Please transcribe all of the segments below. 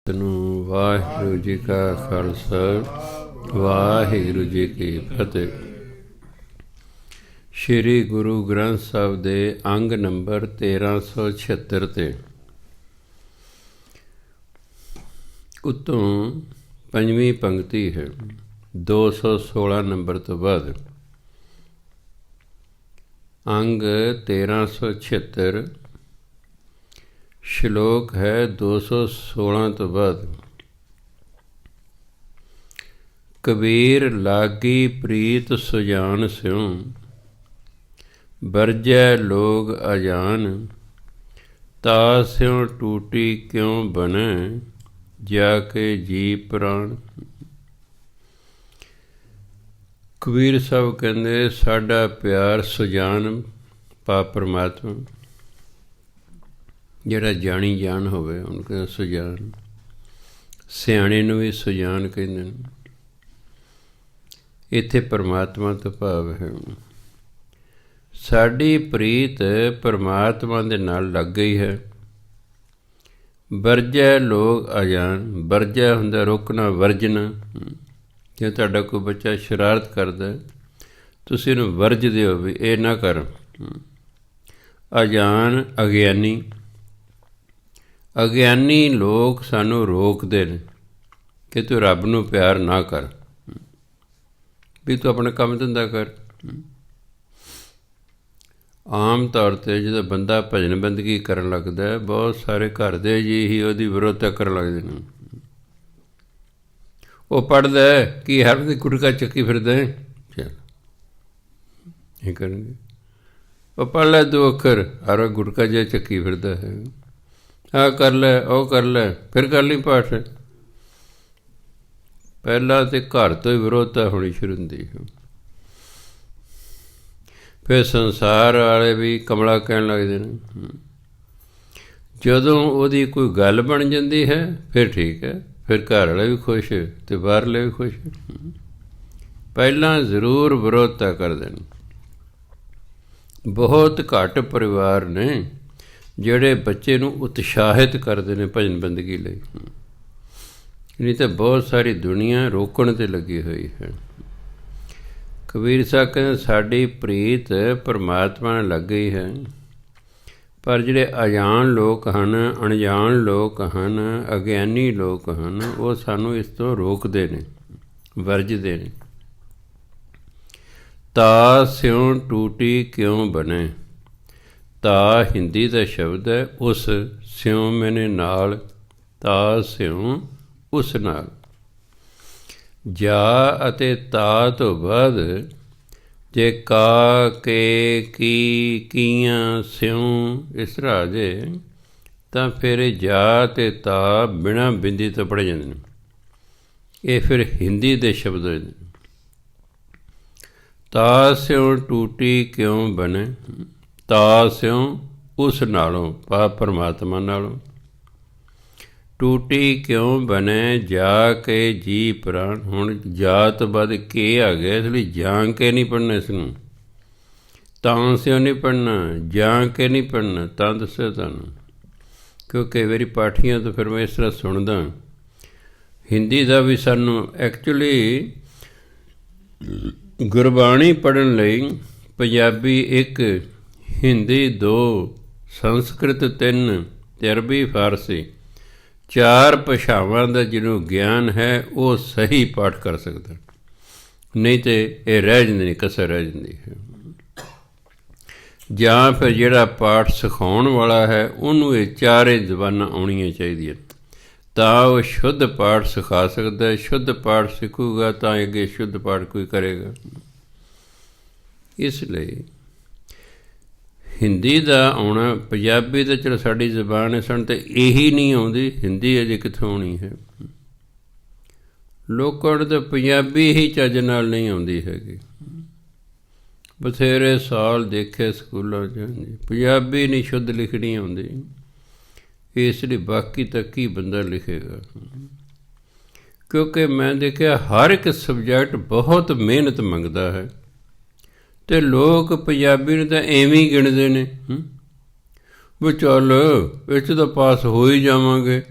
ਨੂੰ ਵਾਹਿਗੁਰੂ ਜੀ ਕਾ ਖਾਲਸਾ ਵਾਹਿਗੁਰੂ ਜੀ ਕੀ ਫਤਿਹ। ਸ਼੍ਰੀ ਗੁਰੂ ਗ੍ਰੰਥ ਸਾਹਿਬ ਦੇ ਅੰਗ ਨੰਬਰ 1376 ਤੇ ਉੱਤੋਂ ਪੰਜਵੀਂ ਪੰਕਤੀ ਹੈ 216 ਨੰਬਰ ਤੋਂ ਬਾਅਦ। ਅੰਗ 1376 ਸ਼ਲੋਕ ਹੈ 216 ਤੋਂ ਬਾਅਦ। ਕਬੀਰ ਲਾਗੀ ਪ੍ਰੀਤ ਸੁਜਾਨ ਸਿਉ, ਬਰਜੈ ਲੋਗ ਅਜਾਨ, ਤਾ ਸਿਉ ਟੂਟੀ ਕਿਉ ਬਨੈ, ਜਾ ਕੇ ਜੀ ਪ੍ਰਾਣ। ਕਬੀਰ ਸਾਹਿਬ ਕਹਿੰਦੇ ਸਾਡਾ ਪਿਆਰ ਸੁਜਾਨ ਪਾ ਪਰਮਾਤਮਾ, ਜਿਹੜਾ ਜਾਣੀ ਜਾਣ ਹੋਵੇ ਉਹਨੂੰ ਕਹਿੰਦੇ ਸੁਜਾਨ। ਸਿਆਣੇ ਨੂੰ ਵੀ ਸੁਜਾਨ ਕਹਿੰਦੇ ਨੇ। ਇੱਥੇ ਪਰਮਾਤਮਾ ਤੋਂ ਭਾਵ ਹੈ ਸਾਡੀ ਪ੍ਰੀਤ ਪਰਮਾਤਮਾ ਦੇ ਨਾਲ ਲੱਗ ਗਈ ਹੈ। ਵਰਜੈ ਲੋਕ ਅਜਾਨ, ਵਰਜੈ ਹੁੰਦਾ ਰੋਕਣਾ, ਵਰਜਣਾ। ਜੇ ਤੁਹਾਡਾ ਕੋਈ ਬੱਚਾ ਸ਼ਰਾਰਤ ਕਰਦਾ ਤੁਸੀਂ ਇਹਨੂੰ ਵਰਜਦੇ ਹੋ ਵੀ ਇਹ ਨਾ ਕਰ। ਅਜਾਨ ਅਗਿਆਨੀ, ਅਗਿਆਨੀ ਲੋਕ ਸਾਨੂੰ ਰੋਕਦੇ ਨੇ ਕਿ ਤੂੰ ਰੱਬ ਨੂੰ ਪਿਆਰ ਨਾ ਕਰ, ਵੀ ਤੂੰ ਆਪਣਾ ਕੰਮ ਧੰਦਾ ਕਰ। ਆਮ ਤੌਰ 'ਤੇ ਜਦੋਂ ਬੰਦਾ ਭਜਨ ਬੰਦਗੀ ਕਰਨ ਲੱਗਦਾ ਬਹੁਤ ਸਾਰੇ ਘਰ ਦੇ ਜੀ ਹੀ ਉਹਦੀ ਵਿਰੋਧਤਾ ਕਰਨ ਲੱਗਦੇ ਨੇ। ਉਹ ਪੜ੍ਹਦਾ ਕਿ ਹਰ ਦੀ ਗੁਟਕਾ ਚੱਕੀ ਫਿਰਦਾ, ਚੱਲ ਇਹ ਕਰਨਗੇ। ਉਹ ਪੜ੍ਹ ਲੈ 2 ਅੱਖਰ, ਹਰ ਗੁਟਕਾ ਜਿਹਾ ਚੱਕੀ ਫਿਰਦਾ ਹੈ। ਆਹ ਕਰ ਲੈ, ਉਹ ਕਰ ਲੈ, ਫਿਰ ਕਰ ਲਈ ਪਾਠ। ਪਹਿਲਾਂ ਤਾਂ ਘਰ ਤੋਂ ਹੀ ਵਿਰੋਧਤਾ ਹੋਣੀ ਸ਼ੁਰੂ ਹੁੰਦੀ ਹੈ। ਫਿਰ ਸੰਸਾਰ ਵਾਲੇ ਵੀ ਕਮਲਾ ਕਹਿਣ ਲੱਗਦੇ ਨੇ। ਜਦੋਂ ਉਹਦੀ ਕੋਈ ਗੱਲ ਬਣ ਜਾਂਦੀ ਹੈ ਫਿਰ ਠੀਕ ਹੈ, ਫਿਰ ਘਰ ਵਾਲੇ ਵੀ ਖੁਸ਼ ਅਤੇ ਬਾਹਰਲੇ ਵੀ ਖੁਸ਼। ਪਹਿਲਾਂ ਜ਼ਰੂਰ ਵਿਰੋਧਤਾ ਕਰਦੇ ਨੇ। ਬਹੁਤ ਘੱਟ ਪਰਿਵਾਰ ਨੇ ਜਿਹੜੇ ਬੱਚੇ ਨੂੰ ਉਤਸ਼ਾਹਿਤ ਕਰਦੇ ਨੇ ਭਜਨ ਬੰਦਗੀ ਲਈ, ਨਹੀਂ ਤਾਂ ਬਹੁਤ ਸਾਰੀ ਦੁਨੀਆ ਰੋਕਣ 'ਤੇ ਲੱਗੀ ਹੋਈ ਹੈ। ਕਬੀਰ ਸਾਹਿਬ ਕਹਿੰਦੇ ਸਾਡੀ ਪ੍ਰੀਤ ਪਰਮਾਤਮਾ ਨਾਲ ਲੱਗ ਗਈ ਹੈ, ਪਰ ਜਿਹੜੇ ਅਜਾਣ ਲੋਕ ਹਨ, ਅਣਜਾਣ ਲੋਕ ਹਨ, ਅਗਿਆਨੀ ਲੋਕ ਹਨ, ਉਹ ਸਾਨੂੰ ਇਸ ਤੋਂ ਰੋਕਦੇ ਨੇ, ਵਰਜਦੇ ਨੇ। ਤਾ ਸਿਉ ਟੂਟੀ ਕਿਉਂ ਬਣੇ, ਤਾ ਹਿੰਦੀ ਦਾ ਸ਼ਬਦ ਹੈ ਉਸ, ਸਿਉ ਮੈਨੇ ਨਾਲ, ਤਾ ਸਿਉ ਉਸ ਨਾਲ। ਜਾ ਅਤੇ ਤਾ ਤੋਂ ਬਾਅਦ ਜੇ ਕਾ, ਕੇ, ਕੀ, ਕੀਆਂ, ਸਿਉ ਇਸ ਤਰ੍ਹਾਂ ਆ ਜੇ ਤਾਂ ਫਿਰ ਜਾ ਅਤੇ ਤਾ ਬਿਨਾਂ ਬਿੰਦੀ ਤੋਂ ਪੜ੍ਹੇ ਜਾਂਦੇ ਨੇ। ਇਹ ਫਿਰ ਹਿੰਦੀ ਦੇ ਸ਼ਬਦ ਹੋਏ ਨੇ। ਤਾ ਸਿਉ ਟੂਟੀ ਕਿਉਂ ਬਣੇ, ਤਾ ਸਿਉ ਉਸ ਨਾਲੋਂ, ਪਾ ਪਰਮਾਤਮਾ ਨਾਲੋਂ। ਟੂਟੀ ਕਿਉਂ ਬਣੇ, ਜਾ ਕੇ ਜੀ ਪ੍ਰਾਣ। ਹੁਣ ਜਾ ਤੋਂ ਬਾਅਦ ਕੇ ਆ ਗਿਆ, ਇਸ ਲਈ ਜਾਂ ਕੇ ਨਹੀਂ ਪੜ੍ਹਨਾ ਇਸ ਨੂੰ, ਤਾਂ ਸਿਉ ਨਹੀਂ ਪੜ੍ਹਨਾ, ਜਾਂ ਕੇ ਨਹੀਂ ਪੜ੍ਹਨਾ। ਤਾਂ ਦੱਸਿਆ ਤੁਹਾਨੂੰ, ਕਿਉਂਕਿ ਕਈ ਵਾਰੀ ਪਾਠੀਆਂ ਤੋਂ ਫਿਰ ਮੈਂ ਇਸ ਤਰ੍ਹਾਂ ਸੁਣਦਾ। ਹਿੰਦੀ ਦਾ ਵੀ ਸਾਨੂੰ ਐਕਚੁਅਲੀ ਗੁਰਬਾਣੀ ਪੜ੍ਹਨ ਲਈ ਪੰਜਾਬੀ 1, ਹਿੰਦੀ 2, ਸੰਸਕ੍ਰਿਤ 3 ਅਤੇ ਅਰਬੀ ਫਾਰਸੀ 4 ਭਾਸ਼ਾਵਾਂ ਦਾ ਜਿਹਨੂੰ ਗਿਆਨ ਹੈ ਉਹ ਸਹੀ ਪਾਠ ਕਰ ਸਕਦਾ, ਨਹੀਂ ਤਾਂ ਇਹ ਰਹਿ ਜਾਂਦੀ ਨਹੀਂ, ਕਸਰ ਰਹਿ ਜਾਂਦੀ ਹੈ। ਜਾਂ ਫਿਰ ਜਿਹੜਾ ਪਾਠ ਸਿਖਾਉਣ ਵਾਲਾ ਹੈ ਉਹਨੂੰ ਇਹ 4 ਜ਼ਬਾਨਾਂ ਆਉਣੀਆਂ ਚਾਹੀਦੀਆਂ, ਤਾਂ ਉਹ ਸ਼ੁੱਧ ਪਾਠ ਸਿਖਾ ਸਕਦਾ। ਸ਼ੁੱਧ ਪਾਠ ਸਿੱਖੂਗਾ ਤਾਂ ਅੱਗੇ ਸ਼ੁੱਧ ਪਾਠ ਕੋਈ ਕਰੇਗਾ। ਇਸ ਲਈ ਹਿੰਦੀ ਦਾ ਆਉਣਾ, ਪੰਜਾਬੀ ਤਾਂ ਚਲੋ ਸਾਡੀ ਜ਼ਬਾਨ ਹੈ, ਸਾਨੂੰ ਤਾਂ ਇਹੀ ਨਹੀਂ ਆਉਂਦੀ, ਹਿੰਦੀ ਅਜੇ ਕਿੱਥੋਂ ਆਉਣੀ ਹੈ। ਲੋਕਾਂ ਨੂੰ ਤਾਂ ਪੰਜਾਬੀ ਹੀ ਚੱਜ ਨਾਲ ਨਹੀਂ ਆਉਂਦੀ ਹੈਗੀ। ਬਥੇਰੇ ਸਾਲ ਦੇਖੇ ਸਕੂਲਾਂ 'ਚ, ਪੰਜਾਬੀ ਨਹੀਂ ਸ਼ੁੱਧ ਲਿਖਣੀ ਆਉਂਦੀ, ਇਸ ਲਈ ਬਾਕੀ ਤਾਂ ਕੀ ਬੰਦਾ ਲਿਖੇਗਾ। ਕਿਉਂਕਿ ਮੈਂ ਦੇਖਿਆ ਹਰ ਇੱਕ ਸਬਜੈਕਟ ਬਹੁਤ ਮਿਹਨਤ ਮੰਗਦਾ ਹੈ, ਅਤੇ ਲੋਕ ਪੰਜਾਬੀ ਨੂੰ ਤਾਂ ਐਵੇਂ ਹੀ ਗਿਣਦੇ ਨੇ ਵੀ ਚੱਲ ਇਹ 'ਚ ਤਾਂ ਪਾਸ ਹੋ ਹੀ ਜਾਵਾਂਗੇ।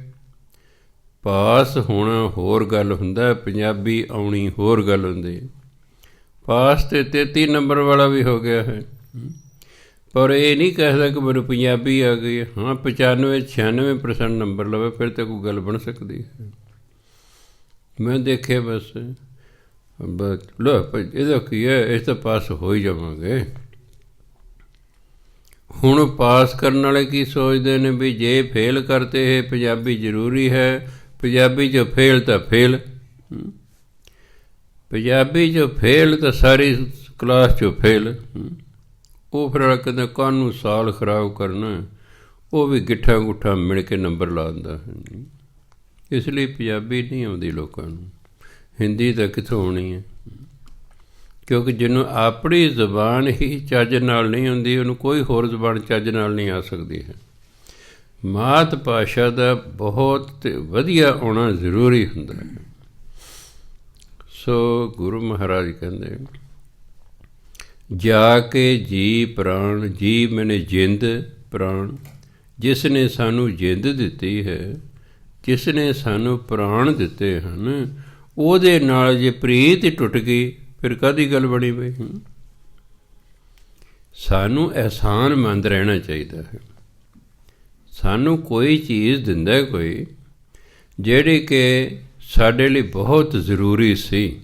ਪਾਸ ਹੋਣਾ ਹੋਰ ਗੱਲ ਹੁੰਦਾ, ਪੰਜਾਬੀ ਆਉਣੀ ਹੋਰ ਗੱਲ ਹੁੰਦੀ। ਪਾਸ ਤੇ 33 ਨੰਬਰ ਵਾਲਾ ਵੀ ਹੋ ਗਿਆ ਹੈ, ਪਰ ਇਹ ਨਹੀਂ ਕਹਿਦਾ ਕਿ ਮੈਨੂੰ ਪੰਜਾਬੀ ਆ ਗਈ। ਹਾਂ 95-96% ਨੰਬਰ ਲਵੇ ਫਿਰ ਤਾਂ ਕੋਈ ਗੱਲ ਬਣ ਸਕਦੀ ਹੈ। ਮੈਂ ਦੇਖਿਆ ਬਸ ਲੋ ਇਹਦਾ ਕੀ ਹੈ, ਇਸ ਤਾਂ ਪਾਸ ਹੋ ਹੀ ਜਾਵਾਂਗੇ। ਹੁਣ ਪਾਸ ਕਰਨ ਵਾਲੇ ਕੀ ਸੋਚਦੇ ਨੇ ਵੀ ਜੇ ਫੇਲ ਕਰਤੇ ਇਹ ਪੰਜਾਬੀ ਜ਼ਰੂਰੀ ਹੈ, ਪੰਜਾਬੀ 'ਚ ਫੇਲ ਤਾਂ ਫੇਲ, ਪੰਜਾਬੀ 'ਚ ਫੇਲ ਤਾਂ ਸਾਰੀ ਕਲਾਸ 'ਚੋਂ ਫੇਲ। ਉਹ ਫਿਰ ਕਹਿੰਦੇ ਕਾਹਨੂੰ ਸਾਲ ਖਰਾਬ ਕਰਨਾ, ਉਹ ਵੀ ਗਿੱਠਾ ਗੁੱਠਾ ਮਿਲ ਕੇ ਨੰਬਰ ਲਾ ਦਿੰਦਾ। ਇਸ ਲਈ ਪੰਜਾਬੀ ਨਹੀਂ ਆਉਂਦੀ ਲੋਕਾਂ ਨੂੰ, ਹਿੰਦੀ ਤਾਂ ਕਿੱਥੋਂ ਆਉਣੀ ਹੈ, ਕਿਉਂਕਿ ਜਿਹਨੂੰ ਆਪਣੀ ਜ਼ਬਾਨ ਹੀ ਚੱਜ ਨਾਲ ਨਹੀਂ ਹੁੰਦੀ, ਉਹਨੂੰ ਕੋਈ ਹੋਰ ਜ਼ਬਾਨ ਚੱਜ ਨਾਲ ਨਹੀਂ ਆ ਸਕਦੀ ਹੈ। ਮਾਤ ਭਾਸ਼ਾ ਦਾ ਬਹੁਤ ਵਧੀਆ ਆਉਣਾ ਜ਼ਰੂਰੀ ਹੁੰਦਾ ਹੈ। ਸੋ ਗੁਰੂ ਮਹਾਰਾਜ ਕਹਿੰਦੇ ਜਾ ਕੇ ਜੀ ਪ੍ਰਾਣ, ਜੀ ਮੈਨੇ ਜਿੰਦ, ਪ੍ਰਾਣ ਜਿਸ ਨੇ ਸਾਨੂੰ ਜਿੰਦ ਦਿੱਤੀ ਹੈ, ਜਿਸ ਨੇ ਸਾਨੂੰ ਪ੍ਰਾਣ ਦਿੱਤੇ ਹਨ, ਉਹਦੇ ਨਾਲ ਜੇ ਪ੍ਰੀਤ ਹੀ ਟੁੱਟ ਗਈ ਫਿਰ ਕਾਹਦੀ ਗੱਲ ਬਣੀ ਬਈ। ਸਾਨੂੰ ਅਹਿਸਾਨਮੰਦ ਰਹਿਣਾ ਚਾਹੀਦਾ ਹੈ। ਸਾਨੂੰ ਕੋਈ ਚੀਜ਼ ਦਿੰਦਾ ਕੋਈ ਜਿਹੜੀ ਕਿ ਸਾਡੇ ਲਈ ਬਹੁਤ ਜ਼ਰੂਰੀ ਸੀ,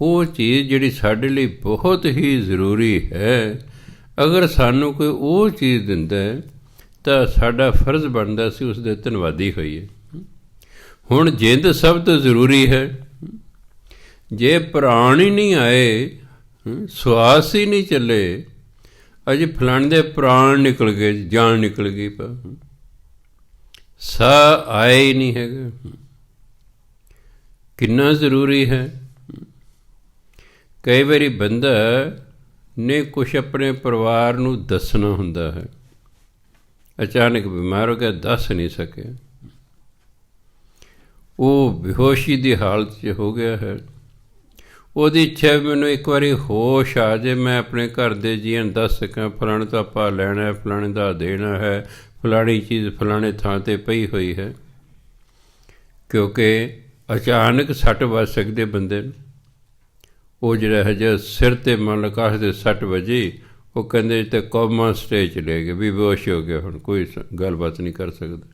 ਉਹ ਚੀਜ਼ ਜਿਹੜੀ ਸਾਡੇ ਲਈ ਬਹੁਤ ਹੀ ਜ਼ਰੂਰੀ ਹੈ, ਅਗਰ ਸਾਨੂੰ ਕੋਈ ਉਹ ਚੀਜ਼ ਦਿੰਦਾ ਤਾਂ ਸਾਡਾ ਫਰਜ਼ ਬਣਦਾ ਸੀ ਉਸ ਦੇ ਧੰਨਵਾਦੀ ਹੋਈਏ। ਹੁਣ ਜਿੰਦ ਸਭ ਤੋਂ ਜ਼ਰੂਰੀ ਹੈ, ਜੇ ਪ੍ਰਾਣ ਹੀ ਨਹੀਂ ਆਏ, ਸਵਾਸ ਹੀ ਨਹੀਂ ਚੱਲੇ, ਅਜੇ ਫਲਾਣੇ ਦੇ ਪ੍ਰਾਣ ਨਿਕਲ ਗਏ, ਜਾਨ ਨਿਕਲ ਗਈ, ਸਾਹ ਆਇਆ ਹੀ ਨਹੀਂ ਹੈਗਾ। ਕਿੰਨਾ ਜ਼ਰੂਰੀ ਹੈ। ਕਈ ਵਾਰੀ ਬੰਦਾ ਨੇ ਕੁਛ ਆਪਣੇ ਪਰਿਵਾਰ ਨੂੰ ਦੱਸਣਾ ਹੁੰਦਾ ਹੈ, ਅਚਾਨਕ ਬਿਮਾਰ ਹੋ ਗਿਆ, ਦੱਸ ਨਹੀਂ ਸਕਿਆ, ਉਹ ਬੇਹੋਸ਼ੀ ਦੀ ਹਾਲਤ 'ਚ ਹੋ ਗਿਆ ਹੈ। ਉਹਦੀ ਇੱਛਾ ਮੈਨੂੰ ਇੱਕ ਵਾਰੀ ਹੋਸ਼ ਆ ਜੇ, ਮੈਂ ਆਪਣੇ ਘਰ ਦੇ ਜੀਆਂ ਨੂੰ ਦੱਸ ਸਕਾਂ ਫਲਾਣੇ ਤੋਂ ਆਪਾਂ ਲੈਣਾ, ਫਲਾਣੇ ਦਾ ਦੇਣਾ ਹੈ, ਫਲਾਣੀ ਚੀਜ਼ ਫਲਾਣੇ ਥਾਂ 'ਤੇ ਪਈ ਹੋਈ ਹੈ। ਕਿਉਂਕਿ ਅਚਾਨਕ ਸੱਟ ਵੱਜ ਸਕਦੇ ਬੰਦੇ ਨੂੰ। ਉਹ ਜਿਹੜਾ ਹਜੇ ਸਿਰ 'ਤੇ ਮੰਨ ਲਓ ਕਾਸ਼ ਦੇ ਸੱਟ ਵੱਜੀ, ਉਹ ਕਹਿੰਦੇ ਤੇ ਕੋਮਾ ਸਟੇਜ ਚਲੇ ਗਏ, ਵੀ ਬੇਹੋਸ਼ ਹੋ ਗਿਆ, ਹੁਣ ਕੋਈ ਗੱਲਬਾਤ ਨਹੀਂ ਕਰ ਸਕਦਾ।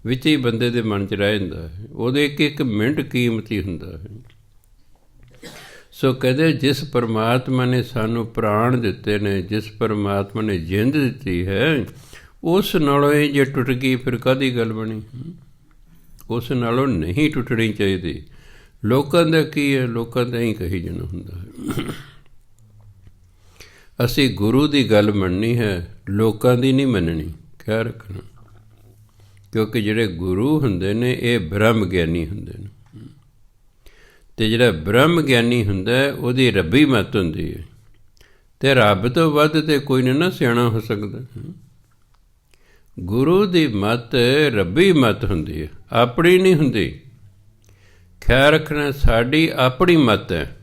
ਵਿੱਚ ਹੀ ਬੰਦੇ ਦੇ ਮਨ 'ਚ ਰਹਿ ਜਾਂਦਾ ਹੈ, ਉਹਦੇ ਇੱਕ ਇੱਕ ਮਿੰਟ ਕੀਮਤੀ ਹੁੰਦਾ ਹੈ। ਸੋ ਕਹਿੰਦੇ ਜਿਸ ਪਰਮਾਤਮਾ ਨੇ ਸਾਨੂੰ ਪ੍ਰਾਣ ਦਿੱਤੇ ਨੇ, ਜਿਸ ਪਰਮਾਤਮਾ ਨੇ ਜਿੰਦ ਦਿੱਤੀ ਹੈ, ਉਸ ਨਾਲੋਂ ਇਹ ਜੇ ਟੁੱਟ ਗਈ ਫਿਰ ਕਾਹਦੀ ਗੱਲ ਬਣੀ। ਉਸ ਨਾਲੋਂ ਨਹੀਂ ਟੁੱਟਣੀ ਚਾਹੀਦੀ। ਲੋਕਾਂ ਦਾ ਕੀ ਹੈ, ਲੋਕਾਂ ਦਾ ਹੀ ਕਹੀ ਜਾਣਾ ਹੁੰਦਾ ਹੈ। ਅਸੀਂ ਗੁਰੂ ਦੀ ਗੱਲ ਮੰਨਣੀ ਹੈ, ਲੋਕਾਂ ਦੀ ਨਹੀਂ ਮੰਨਣੀ, ਖਿਆਲ ਰੱਖਣਾ। ਕਿਉਂਕਿ ਜਿਹੜੇ ਗੁਰੂ ਹੁੰਦੇ ਨੇ ਇਹ ਬ੍ਰਹਮ ਗਿਆਨੀ ਹੁੰਦੇ ਨੇ, ਅਤੇ ਜਿਹੜਾ ਬ੍ਰਹਮ ਗਿਆਨੀ ਹੁੰਦਾ ਉਹਦੀ ਰੱਬੀ ਮੱਤ ਹੁੰਦੀ ਹੈ, ਅਤੇ ਰੱਬ ਤੋਂ ਵੱਧ ਤਾਂ ਕੋਈ ਨਾ ਸਿਆਣਾ ਹੋ ਸਕਦਾ। ਗੁਰੂ ਦੀ ਮੱਤ ਰੱਬੀ ਮੱਤ ਹੁੰਦੀ ਹੈ, ਆਪਣੀ ਨਹੀਂ ਹੁੰਦੀ। ਖਿਆਲ ਰੱਖਣਾ, ਸਾਡੀ ਆਪਣੀ ਮੱਤ ਹੈ।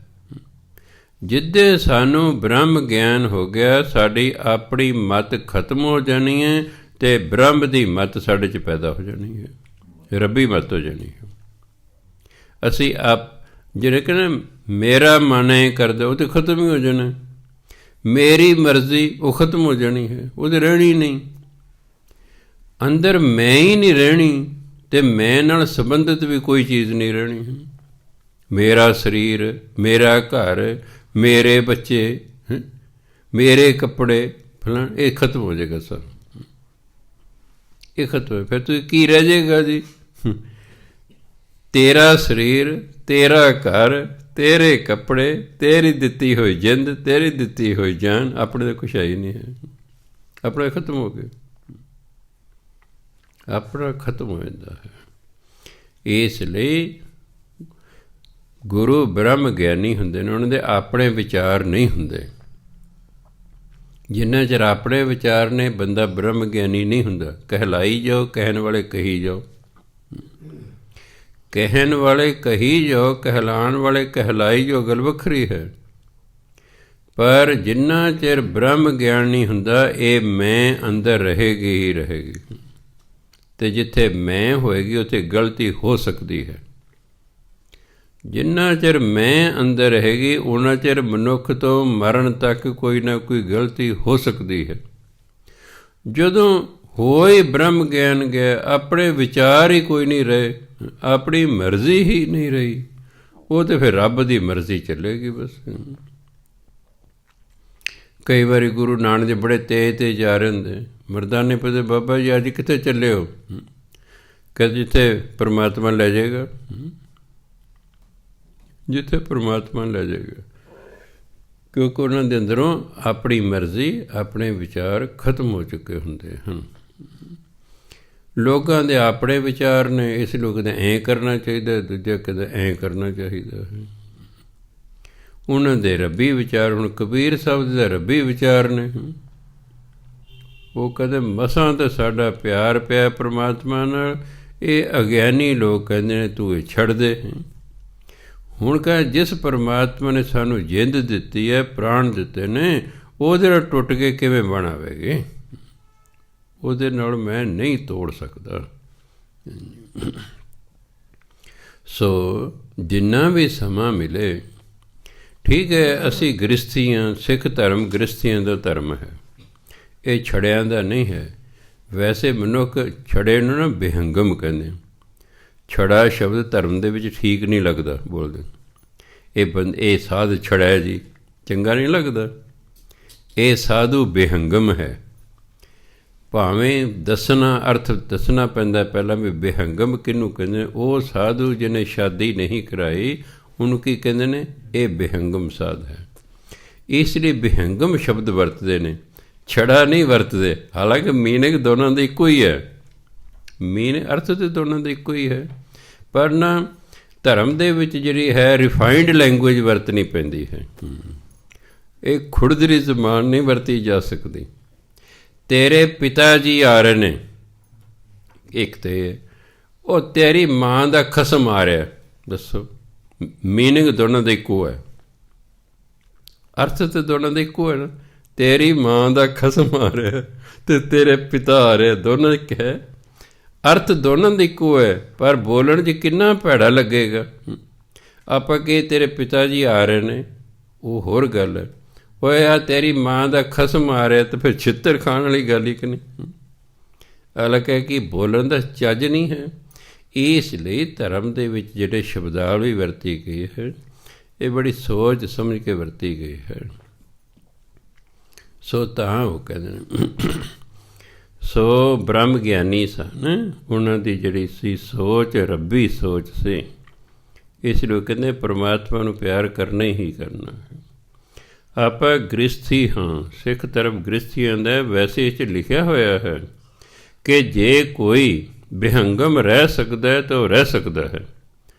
ਜਿੱਦੇ ਸਾਨੂੰ ਬ੍ਰਹਮ ਗਿਆਨ ਹੋ ਗਿਆ, ਸਾਡੀ ਆਪਣੀ ਮੱਤ ਖਤਮ ਹੋ ਜਾਣੀ ਹੈ ਅਤੇ ਬ੍ਰਹਮ ਦੀ ਮੱਤ ਸਾਡੇ 'ਚ ਪੈਦਾ ਹੋ ਜਾਣੀ ਹੈ, ਰੱਬੀ ਮੱਤ ਹੋ ਜਾਣੀ ਹੈ। ਅਸੀਂ ਜਿਹੜੇ ਕਹਿੰਦੇ ਮੇਰਾ ਮਨ ਇਹ ਕਰਦਾ, ਉਹ ਤਾਂ ਖਤਮ ਹੀ ਹੋ ਜਾਣਾ। ਮੇਰੀ ਮਰਜ਼ੀ ਉਹ ਖਤਮ ਹੋ ਜਾਣੀ ਹੈ, ਉਹ ਤਾਂ ਰਹਿਣੀ ਨਹੀਂ। ਅੰਦਰ ਮੈਂ ਹੀ ਨਹੀਂ ਰਹਿਣੀ ਅਤੇ ਮੈਂ ਨਾਲ ਸੰਬੰਧਿਤ ਵੀ ਕੋਈ ਚੀਜ਼ ਨਹੀਂ ਰਹਿਣੀ। ਮੇਰਾ ਸਰੀਰ, ਮੇਰਾ ਘਰ, ਮੇਰੇ ਬੱਚੇ, ਮੇਰੇ ਕੱਪੜੇ ਫਲਾਣ, ਇਹ ਖਤਮ ਹੋ ਜਾਏਗਾ ਸਭ, ਇਹ ਖਤਮ ਹੋ। ਫਿਰ ਤੁਸੀਂ ਕੀ ਰਹਿ ਜਾਏਗਾ ਜੀ? ਤੇਰਾ ਸਰੀਰ, ਤੇਰਾ ਘਰ, ਤੇਰੇ ਕੱਪੜੇ, ਤੇਰੀ ਦਿੱਤੀ ਹੋਈ ਜਿੰਦ, ਤੇਰੀ ਦਿੱਤੀ ਹੋਈ ਜਾਨ, ਆਪਣੇ ਤਾਂ ਕੁਛ ਹੈ ਹੀ ਨਹੀਂ ਹੈ। ਆਪਣਾ ਖਤਮ ਹੋ ਗਏ, ਆਪਣਾ ਖਤਮ ਹੋ ਜਾਂਦਾ ਹੈ। ਇਸ ਲਈ ਗੁਰੂ ਬ੍ਰਹਮ ਗਿਆਨੀ ਹੁੰਦੇ ਨੇ, ਉਹਨਾਂ ਦੇ ਆਪਣੇ ਵਿਚਾਰ ਨਹੀਂ ਹੁੰਦੇ। ਜਿੰਨਾ ਚਿਰ ਆਪਣੇ ਵਿਚਾਰ ਨੇ, ਬੰਦਾ ਬ੍ਰਹਮ ਗਿਆਨੀ ਨਹੀਂ ਹੁੰਦਾ। ਕਹਿਲਾਈ ਜਾਓ, ਕਹਿਣ ਵਾਲੇ ਕਹੀ ਜਾਓ, ਕਹਿਣ ਵਾਲੇ ਕਹੀ ਜਾਓ, ਕਹਿਲਾਉਣ ਵਾਲੇ ਕਹਿਲਾਈ ਜਾਓ, ਗੱਲ ਵੱਖਰੀ ਹੈ। ਪਰ ਜਿੰਨਾ ਚਿਰ ਬ੍ਰਹਮ ਗਿਆਨ ਨਹੀਂ ਹੁੰਦਾ, ਇਹ ਮੈਂ ਅੰਦਰ ਰਹੇਗੀ ਹੀ ਰਹੇਗੀ। ਅਤੇ ਜਿੱਥੇ ਮੈਂ ਹੋਏਗੀ ਉੱਥੇ ਗਲਤੀ ਹੋ ਸਕਦੀ ਹੈ। ਜਿੰਨਾ ਚਿਰ ਮੈਂ ਅੰਦਰ ਰਹੇਗੀ ਉਨਾ ਚਿਰ ਮਨੁੱਖ ਤੋਂ ਮਰਨ ਤੱਕ ਕੋਈ ਨਾ ਕੋਈ ਗਲਤੀ ਹੋ ਸਕਦੀ ਹੈ। ਜਦੋਂ ਹੋਏ ਬ੍ਰਹਮ ਗਿਆਨ ਗਿਆ, ਆਪਣੇ ਵਿਚਾਰ ਹੀ ਕੋਈ ਨਹੀਂ ਰਹੇ, ਆਪਣੀ ਮਰਜ਼ੀ ਹੀ ਨਹੀਂ ਰਹੀ, ਉਹ ਤਾਂ ਫਿਰ ਰੱਬ ਦੀ ਮਰਜ਼ੀ ਚੱਲੇਗੀ ਬਸ। ਕਈ ਵਾਰੀ ਗੁਰੂ ਨਾਨਕ ਦੇ ਬੜੇ ਤੇਜ਼ ਜਾ ਰਹੇ ਹੁੰਦੇ, ਮਰਦਾਨੇ ਪੁੱਛਦੇ ਬਾਬਾ ਜੀ ਅੱਜ ਕਿੱਥੇ ਚੱਲੇ ਹੋ? ਕਹਿੰਦੇ ਜਿੱਥੇ ਪਰਮਾਤਮਾ ਲੈ ਜਾਏਗਾ, ਜਿੱਥੇ ਪਰਮਾਤਮਾ ਲੈ ਜਾਏਗਾ। ਕਿਉਂਕਿ ਉਹਨਾਂ ਦੇ ਅੰਦਰੋਂ ਆਪਣੀ ਮਰਜ਼ੀ, ਆਪਣੇ ਵਿਚਾਰ ਖਤਮ ਹੋ ਚੁੱਕੇ ਹੁੰਦੇ ਹਨ। ਲੋਕਾਂ ਦੇ ਆਪਣੇ ਵਿਚਾਰ ਨੇ, ਇਸ ਲੋਕ ਕਹਿੰਦੇ ਐਂ ਕਰਨਾ ਚਾਹੀਦਾ, ਦੂਜਾ ਕਹਿੰਦਾ ਐਂ ਕਰਨਾ ਚਾਹੀਦਾ ਹੈ। ਉਹਨਾਂ ਦੇ ਰੱਬੀ ਵਿਚਾਰ, ਹੁਣ ਕਬੀਰ ਸਾਹਿਬ ਦੇ ਰੱਬੀ ਵਿਚਾਰ ਨੇ। ਉਹ ਕਹਿੰਦੇ ਮਸਾਂ ਤਾਂ ਸਾਡਾ ਪਿਆਰ ਪਿਆ ਪਰਮਾਤਮਾ ਨਾਲ, ਇਹ ਅਗਿਆਨੀ ਲੋਕ ਕਹਿੰਦੇ ਨੇ ਤੂੰ ਇਹ ਛੱਡ ਦੇ। ਹੁਣ ਕਹਿੰਦੇ ਜਿਸ ਪਰਮਾਤਮਾ ਨੇ ਸਾਨੂੰ ਜਿੰਦ ਦਿੱਤੀ ਹੈ, ਪ੍ਰਾਣ ਦਿੱਤੇ ਨੇ, ਉਹਦੇ ਨਾਲ ਟੁੱਟ ਕੇ ਕਿਵੇਂ ਬਣਾਵੇਗੇ? ਉਹਦੇ ਨਾਲ ਮੈਂ ਨਹੀਂ ਤੋੜ ਸਕਦਾ। ਸੋ ਜਿੰਨਾ ਵੀ ਸਮਾਂ ਮਿਲੇ, ਠੀਕ ਹੈ, ਅਸੀਂ ਗ੍ਰਸਥੀ ਹਾਂ, ਸਿੱਖ ਧਰਮ ਗ੍ਰਸਥੀਆਂ ਦਾ ਧਰਮ ਹੈ, ਇਹ ਛੜਿਆਂ ਦਾ ਨਹੀਂ ਹੈ। ਵੈਸੇ ਮਨੁੱਖ ਛੜੇ ਨੂੰ ਨਾ ਬਿਹੰਗਮ ਕਹਿੰਦੇ। ਛੜਾ ਸ਼ਬਦ ਧਰਮ ਦੇ ਵਿੱਚ ਠੀਕ ਨਹੀਂ ਲੱਗਦਾ ਬੋਲਦੇ। ਇਹ ਸਾਧ ਛੜਾ ਜੀ, ਚੰਗਾ ਨਹੀਂ ਲੱਗਦਾ। ਇਹ ਸਾਧੂ ਬਿਹੰਗਮ ਹੈ। ਭਾਵੇਂ ਦੱਸਣਾ, ਅਰਥ ਦੱਸਣਾ ਪੈਂਦਾ ਪਹਿਲਾਂ ਵੀ ਬਿਹੰਗਮ ਕਿਹਨੂੰ ਕਹਿੰਦੇ। ਉਹ ਸਾਧੂ ਜਿਹਨੇ ਸ਼ਾਦੀ ਨਹੀਂ ਕਰਾਈ ਉਹਨੂੰ ਕੀ ਕਹਿੰਦੇ ਨੇ? ਇਹ ਬਿਹੰਗਮ ਸਾਧ ਹੈ। ਇਸ ਲਈ ਬਿਹੰਗਮ ਸ਼ਬਦ ਵਰਤਦੇ ਨੇ, ਛੜਾ ਨਹੀਂ ਵਰਤਦੇ। ਹਾਲਾਂਕਿ ਮੀਨਿੰਗ ਦੋਨਾਂ ਦਾ ਇੱਕੋ ਹੀ ਹੈ, ਅਰਥ ਤਾਂ ਦੋਨਾਂ ਦਾ ਇੱਕੋ ਹੀ ਹੈ, ਪਰ ਨਾ ਧਰਮ ਦੇ ਵਿੱਚ ਜਿਹੜੀ ਹੈ ਰਿਫਾਈਨਡ ਲੈਂਗੁਏਜ ਵਰਤਣੀ ਪੈਂਦੀ ਹੈ। ਇਹ ਖੁਰਦਰੀ ਜ਼ਬਾਨ ਨਹੀਂ ਵਰਤੀ ਜਾ ਸਕਦੀ। ਤੇਰੇ ਪਿਤਾ ਜੀ ਆ ਰਹੇ ਨੇ, ਇੱਕ ਤੇ ਉਹ ਤੇਰੀ ਮਾਂ ਦਾ ਖਸਮ ਆ ਰਿਹਾ। ਦੱਸੋ, ਮੀਨਿੰਗ ਦੋਨਾਂ ਦਾ ਇੱਕੋ ਹੈ, ਅਰਥ ਤਾਂ ਦੋਨਾਂ ਦਾ ਇੱਕੋ ਹੈ ਨਾ। ਤੇਰੀ ਮਾਂ ਦਾ ਖਸਮ ਆ ਰਿਹਾ ਅਤੇ ਤੇਰੇ ਪਿਤਾ ਆ ਰਿਹਾ, ਦੋਨਾਂ ਇੱਕ ਹੈ, ਅਰਥ ਦੋਨਾਂ ਦਾ ਇੱਕੋ ਹੈ, ਪਰ ਬੋਲਣ 'ਚ ਕਿੰਨਾ ਭੈੜਾ ਲੱਗੇਗਾ। ਆਪਾਂ ਕਿ ਤੇਰੇ ਪਿਤਾ ਜੀ ਆ ਰਹੇ ਨੇ, ਉਹ ਹੋਰ ਗੱਲ ਹੈ। ਓਏ ਆ ਤੇਰੀ ਮਾਂ ਦਾ ਖਸਮ ਆ ਰਿਹਾ, ਤਾਂ ਫਿਰ ਛਿੱਤਰ ਖਾਣ ਵਾਲੀ ਗੱਲ ਹੀ ਕਿ ਨਹੀਂ। ਹਾਲਾਂਕਿ ਕਿ ਬੋਲਣ ਦਾ ਚੱਜ ਨਹੀਂ ਹੈ। ਇਸ ਲਈ ਧਰਮ ਦੇ ਵਿੱਚ ਜਿਹੜੇ ਸ਼ਬਦਾਵਲੀ ਵਰਤੀ ਗਈ ਹੈ, ਇਹ ਬੜੀ ਸੋਚ ਸਮਝ ਕੇ ਵਰਤੀ ਗਈ ਹੈ। ਸੋ ਤਾਂ ਉਹ ਕਹਿੰਦੇ ਨੇ, ਸੋ ਬ੍ਰਹਮ ਗਿਆਨੀ ਸਨ, ਉਹਨਾਂ ਦੀ ਜਿਹੜੀ ਸੀ ਸੋਚ ਰੱਬੀ ਸੋਚ ਸੀ। ਇਸ ਲਈ ਕਹਿੰਦੇ ਪਰਮਾਤਮਾ ਨੂੰ ਪਿਆਰ ਕਰਨਾ ਹੀ ਕਰਨਾ ਹੈ। ਆਪਾਂ ਗ੍ਰਸਥੀ ਹਾਂ, ਸਿੱਖ ਧਰਮ ਗ੍ਰਸਥੀਆਂ ਦਾ। ਵੈਸੇ ਇਸ 'ਚ ਲਿਖਿਆ ਹੋਇਆ ਹੈ ਕਿ ਜੇ ਕੋਈ ਬਿਹੰਗਮ ਰਹਿ ਸਕਦਾ ਹੈ ਤਾਂ ਉਹ ਰਹਿ ਸਕਦਾ ਹੈ।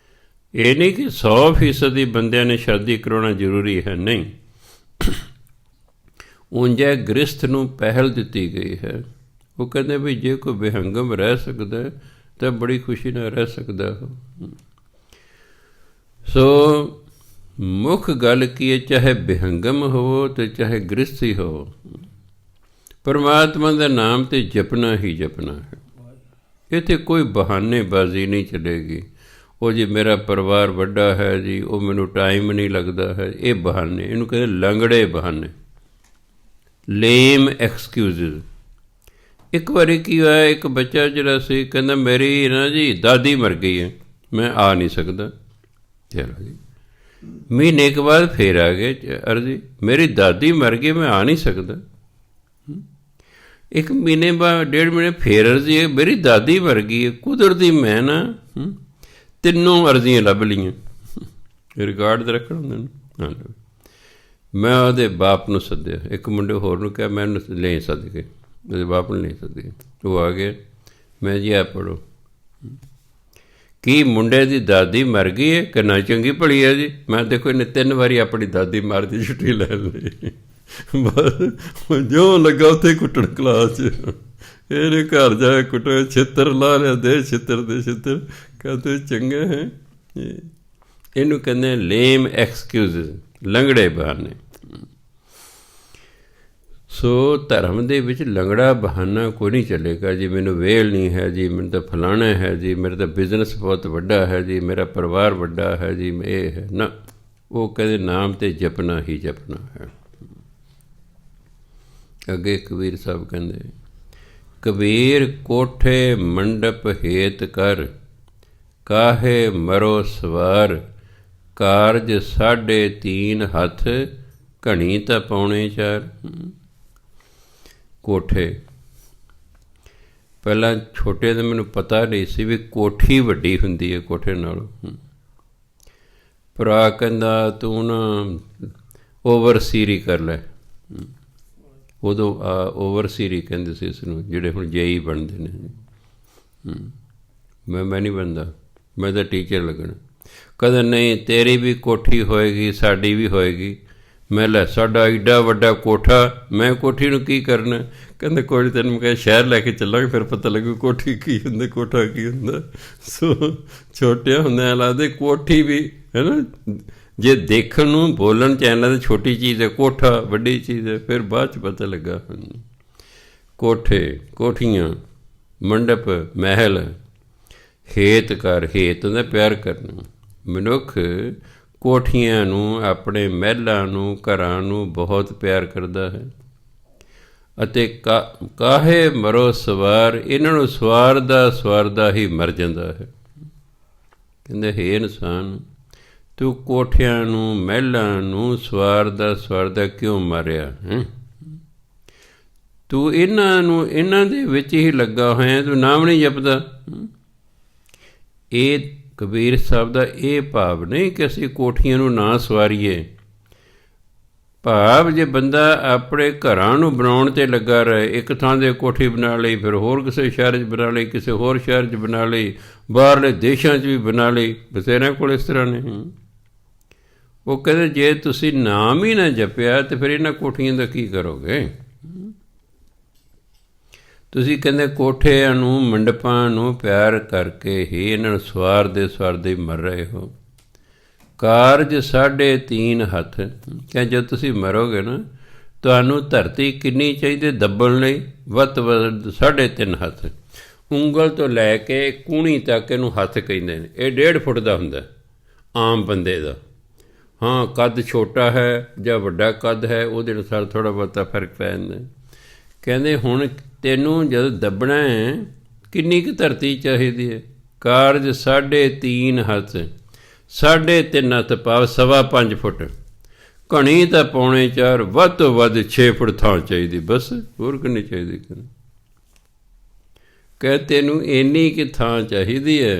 ਇਹ ਨਹੀਂ ਕਿ 100% ਬੰਦਿਆਂ ਨੇ ਸ਼ਾਦੀ ਕਰਾਉਣਾ ਜ਼ਰੂਰੀ ਹੈ, ਨਹੀਂ। ਉਂਝ ਗ੍ਰਸਥ ਨੂੰ ਪਹਿਲ ਦਿੱਤੀ ਗਈ ਹੈ। ਉਹ ਕਹਿੰਦੇ ਵੀ ਜੇ ਕੋਈ ਬਿਹੰਗਮ ਰਹਿ ਸਕਦਾ ਤਾਂ ਬੜੀ ਖੁਸ਼ੀ ਨਾਲ ਰਹਿ ਸਕਦਾ। ਸੋ ਮੁੱਖ ਗੱਲ ਕੀ ਹੈ, ਚਾਹੇ ਬਿਹੰਗਮ ਹੋਵੋ ਅਤੇ ਚਾਹੇ ਗ੍ਰਸਥੀ ਹੋਵੋ, ਪਰਮਾਤਮਾ ਦਾ ਨਾਮ ਤਾਂ ਜਪਣਾ ਹੀ ਜਪਣਾ ਹੈ। ਇੱਥੇ ਕੋਈ ਬਹਾਨੇਬਾਜ਼ੀ ਨਹੀਂ ਚੱਲੇਗੀ। ਉਹ ਜੀ ਮੇਰਾ ਪਰਿਵਾਰ ਵੱਡਾ ਹੈ ਜੀ, ਉਹ ਮੈਨੂੰ ਟਾਈਮ ਨਹੀਂ ਲੱਗਦਾ ਹੈ, ਇਹ ਬਹਾਨੇ, ਇਹਨੂੰ ਕਹਿੰਦੇ ਲੰਗੜੇ ਬਹਾਨੇ, ਲੇਮ ਐਕਸਕਿਊਜ਼ਿਜ਼। ਇੱਕ ਵਾਰੀ ਕੀ ਹੋਇਆ, ਇੱਕ ਬੱਚਾ ਜਿਹੜਾ ਸੀ ਕਹਿੰਦਾ ਮੇਰੀ ਨਾ ਜੀ ਦਾਦੀ ਮਰ ਗਈ ਹੈ, ਮੈਂ ਆ ਨਹੀਂ ਸਕਦਾ। ਚਲੋ ਜੀ, ਮਹੀਨੇ ਇੱਕ ਬਾਅਦ ਫੇਰ ਆ ਗਏ ਅਰਜੀ, ਮੇਰੀ ਦਾਦੀ ਮਰ ਗਈ, ਮੈਂ ਆ ਨਹੀਂ ਸਕਦਾ। ਇੱਕ ਮਹੀਨੇ ਬਾਅਦ, 1.5 ਮਹੀਨੇ ਫੇਰ ਅਰਜੀ, ਮੇਰੀ ਦਾਦੀ ਮਰ ਗਈ ਹੈ। ਕੁਦਰਤੀ ਮੈਂ ਨਾ 3 ਅਰਜ਼ੀਆਂ ਲੱਭ ਲਈਆਂ, ਰਿਕਾਰਡ ਤਾਂ ਰੱਖਣ ਹੁੰਦੇ ਨੇ। ਹਾਂ, ਮੈਂ ਉਹਦੇ ਬਾਪ ਨੂੰ ਸੱਦਿਆ, ਇੱਕ ਮੁੰਡੇ ਹੋਰ ਨੂੰ ਕਿਹਾ ਮੈਂ ਲੈ ਸੱਦ ਕੇ, ਉਹਦੇ ਬਾਪ ਨੂੰ ਲੈ ਸੱਦੇ। ਉਹ ਆ ਗਏ, ਮੈਂ ਜੀ ਆ ਪੜ੍ਹੋ, ਕੀ ਮੁੰਡੇ ਦੀ ਦਾਦੀ ਮਰ ਗਈ ਹੈ ਕਿ ਨਾ ਚੰਗੀ ਭਲੀ ਹੈ ਜੀ। ਮੈਂ ਦੇਖੋ ਇਹਨੇ 3 ਵਾਰੀ ਆਪਣੀ ਦਾਦੀ ਮਾਰ ਦੀ ਛੁੱਟੀ ਲੈ ਲਈ। ਬਸ ਜੋ ਲੱਗਾ ਉੱਥੇ ਕੁੱਟਣ ਕਲਾਸ 'ਚ, ਇਹਨੇ ਘਰ ਜਾ ਕੇ ਕੁੱਟੋ, ਛਿੱਤਰ ਲਾ ਲਿਆ, ਦੇ ਛਿੱਤਰ ਦੇ ਛਿੱਤਰ। ਕਹਿੰਦੇ ਚੰਗਾ ਹੈ। ਇਹਨੂੰ ਕਹਿੰਦੇ ਲੇਮ ਐਕਸਕਿਊਜ਼ਿਜ਼, ਲੰਗੜੇ ਬਹਾਨੇ। ਸੋ ਧਰਮ ਦੇ ਵਿੱਚ ਲੰਗੜਾ ਬਹਾਨਾ ਕੋਈ ਨਹੀਂ ਚੱਲੇਗਾ ਜੀ, ਮੈਨੂੰ ਵੇਲ ਨਹੀਂ ਹੈ ਜੀ, ਮੈਨੂੰ ਤਾਂ ਫਲਾਣਾ ਹੈ ਜੀ, ਮੇਰਾ ਤਾਂ ਬਿਜ਼ਨਸ ਬਹੁਤ ਵੱਡਾ ਹੈ ਜੀ, ਮੇਰਾ ਪਰਿਵਾਰ ਵੱਡਾ ਹੈ ਜੀ, ਇਹ ਹੈ ਨਾ। ਉਹ ਕਹਿੰਦੇ ਨਾਮ ਤੇ ਜਪਣਾ ਹੀ ਜਪਣਾ ਹੈ। ਅੱਗੇ ਕਬੀਰ ਸਾਹਿਬ ਕਹਿੰਦੇ, ਕਬੀਰ ਕੋਠੇ ਮੰਡਪ ਹੇਤ ਕਰ, ਕਾਹੇ ਮਰੋ ਸਵਾਰ, ਕਾਰਜ 3.5 ਹੱਥ, ਘਣੀ ਤਾਂ 4.25। ਕੋਠੇ, ਪਹਿਲਾਂ ਛੋਟੇ ਤਾਂ ਮੈਨੂੰ ਪਤਾ ਨਹੀਂ ਸੀ ਵੀ ਕੋਠੀ ਵੱਡੀ ਹੁੰਦੀ ਹੈ ਕੋਠੇ ਨਾਲੋਂ। ਭਰਾ ਕਹਿੰਦਾ ਤੂੰ ਨਾ ਓਵਰਸੀਰੀ ਕਰ ਲੈ। ਉਦੋਂ ਓਵਰਸੀਰੀ ਕਹਿੰਦੇ ਸੀ ਇਸ ਨੂੰ, ਜਿਹੜੇ ਹੁਣ ਜੇਈ ਬਣਦੇ ਨੇ। ਮੈਂ ਨਹੀਂ ਬਣਦਾ, ਮੈਂ ਤਾਂ ਟੀਚਰ ਲੱਗਣਾ। ਕਹਿੰਦਾ ਨਹੀਂ, ਤੇਰੀ ਵੀ ਕੋਠੀ ਹੋਏਗੀ, ਸਾਡੀ ਵੀ ਹੋਏਗੀ। ਮੈਂ ਲੈ, ਸਾਡਾ ਐਡਾ ਵੱਡਾ ਕੋਠਾ, ਮੈਂ ਕੋਠੀ ਨੂੰ ਕੀ ਕਰਨਾ? ਕਹਿੰਦੇ ਕੋਈ ਨਹੀਂ, ਤੈਨੂੰ ਮੈਂ ਸ਼ਹਿਰ ਲੈ ਕੇ ਚੱਲਾਂਗੇ, ਫਿਰ ਪਤਾ ਲੱਗੂ ਕੋਠੀ ਕੀ ਹੁੰਦਾ, ਕੋਠਾ ਕੀ ਹੁੰਦਾ। ਸੋ ਛੋਟਿਆਂ ਹੁੰਦਿਆਂ ਲੱਗਦੇ ਕੋਠੀ ਵੀ ਹੈ ਨਾ, ਜੇ ਦੇਖਣ ਨੂੰ ਬੋਲਣ ਚ ਐਂ ਲੱਗਦਾ ਛੋਟੀ ਚੀਜ਼ ਹੈ, ਕੋਠਾ ਵੱਡੀ ਚੀਜ਼ ਹੈ। ਫਿਰ ਬਾਅਦ 'ਚ ਪਤਾ ਲੱਗਾ ਕੋਠੇ, ਕੋਠੀਆਂ, ਮੰਡਪ, ਮਹਿਲ, ਹੇਤ ਕਰ। ਹੇਤ ਹੁੰਦਾ ਪਿਆਰ ਕਰਨਾ। ਮਨੁੱਖ ਕੋਠੀਆਂ ਨੂੰ, ਆਪਣੇ ਮਹਿਲਾਂ ਨੂੰ, ਘਰਾਂ ਨੂੰ ਬਹੁਤ ਪਿਆਰ ਕਰਦਾ ਹੈ। ਅਤੇ ਕਾਹੇ ਮਰੋ ਸਵਾਰ, ਇਹਨਾਂ ਨੂੰ ਸਵਾਰਦਾ ਹੀ ਮਰ ਜਾਂਦਾ ਹੈ। ਕਹਿੰਦੇ ਹੇ ਇਨਸਾਨ, ਤੂੰ ਕੋਠਿਆਂ ਨੂੰ, ਮਹਿਲਾਂ ਨੂੰ ਸਵਾਰਦਾ ਕਿਉਂ ਮਾਰਿਆ ਹੈ? ਤੂੰ ਇਹਨਾਂ ਦੇ ਵਿੱਚ ਹੀ ਲੱਗਾ ਹੋਇਆ, ਤੂੰ ਨਾਮ ਨਹੀਂ ਜਪਦਾ। ਇਹ ਕਬੀਰ ਸਾਹਿਬ ਦਾ ਇਹ ਭਾਵ ਨਹੀਂ ਕਿ ਅਸੀਂ ਕੋਠੀਆਂ ਨੂੰ ਨਾ ਸਵਾਰੀਏ। ਭਾਵ ਜੇ ਬੰਦਾ ਆਪਣੇ ਘਰਾਂ ਨੂੰ ਬਣਾਉਣ 'ਤੇ ਲੱਗਾ ਰਹੇ, ਇੱਕ ਥਾਂ 'ਤੇ ਕੋਠੀ ਬਣਾ ਲਈ, ਫਿਰ ਹੋਰ ਕਿਸੇ ਸ਼ਹਿਰ 'ਚ ਬਣਾ ਲਈ, ਕਿਸੇ ਹੋਰ ਸ਼ਹਿਰ 'ਚ ਬਣਾ ਲਈ, ਬਾਹਰਲੇ ਦੇਸ਼ਾਂ 'ਚ ਵੀ ਬਣਾ ਲਈ, ਬਥੇਰਿਆਂ ਕੋਲ ਇਸ ਤਰ੍ਹਾਂ ਨੇ। ਉਹ ਕਹਿੰਦੇ ਜੇ ਤੁਸੀਂ ਨਾਮ ਹੀ ਨਾ ਜਪਿਆ ਤਾਂ ਫਿਰ ਇਹਨਾਂ ਕੋਠੀਆਂ ਦਾ ਕੀ ਕਰੋਗੇ? ਤੁਸੀਂ ਕਹਿੰਦੇ ਕੋਠਿਆਂ ਨੂੰ, ਮੰਡਪਾਂ ਨੂੰ ਪਿਆਰ ਕਰਕੇ ਹੀ ਇਹਨਾਂ ਨੂੰ ਸਵਾਰਦੇ ਮਰ ਰਹੇ ਹੋ। ਕਾਰਜ 3.5 ਹੱਥ, ਕਿ ਜਦ ਤੁਸੀਂ ਮਰੋਗੇ ਨਾ, ਤੁਹਾਨੂੰ ਧਰਤੀ ਕਿੰਨੀ ਚਾਹੀਦੀ ਦੱਬਣ ਲਈ? ਵੱਧ ਤੋਂ ਵੱਧ 3.5 ਹੱਥ। ਉਂਗਲ ਤੋਂ ਲੈ ਕੇ ਕੂਣੀ ਤੱਕ ਇਹਨੂੰ ਹੱਥ ਕਹਿੰਦੇ ਨੇ। ਇਹ 1.5 ਫੁੱਟ ਦਾ ਹੁੰਦਾ ਆਮ ਬੰਦੇ ਦਾ। ਹਾਂ, ਕੱਦ ਛੋਟਾ ਹੈ ਜਾਂ ਵੱਡਾ ਕੱਦ ਹੈ, ਉਹਦੇ ਅਨੁਸਾਰ ਥੋੜ੍ਹਾ ਬਹੁਤਾ ਫਰਕ ਪੈ ਜਾਂਦਾ। ਕਹਿੰਦੇ ਹੁਣ ਤੈਨੂੰ ਜਦੋਂ ਦੱਬਣਾ ਹੈ, ਕਿੰਨੀ ਕੁ ਧਰਤੀ ਚਾਹੀਦੀ ਹੈ? ਕਾਰਜ 3.5 ਹੱਥ, 3.5 ਹੱਥ ਭਾਵ 5.25 ਫੁੱਟ, ਘਣੀ ਤਾਂ 4.25, ਵੱਧ ਤੋਂ ਵੱਧ 6 ਫੁੱਟ ਥਾਂ ਚਾਹੀਦੀ, ਬਸ ਹੋਰ ਕਿੰਨੀ ਚਾਹੀਦੀ? ਕਹਿ ਤੈਨੂੰ ਇੰਨੀ ਕੁ ਥਾਂ ਚਾਹੀਦੀ ਹੈ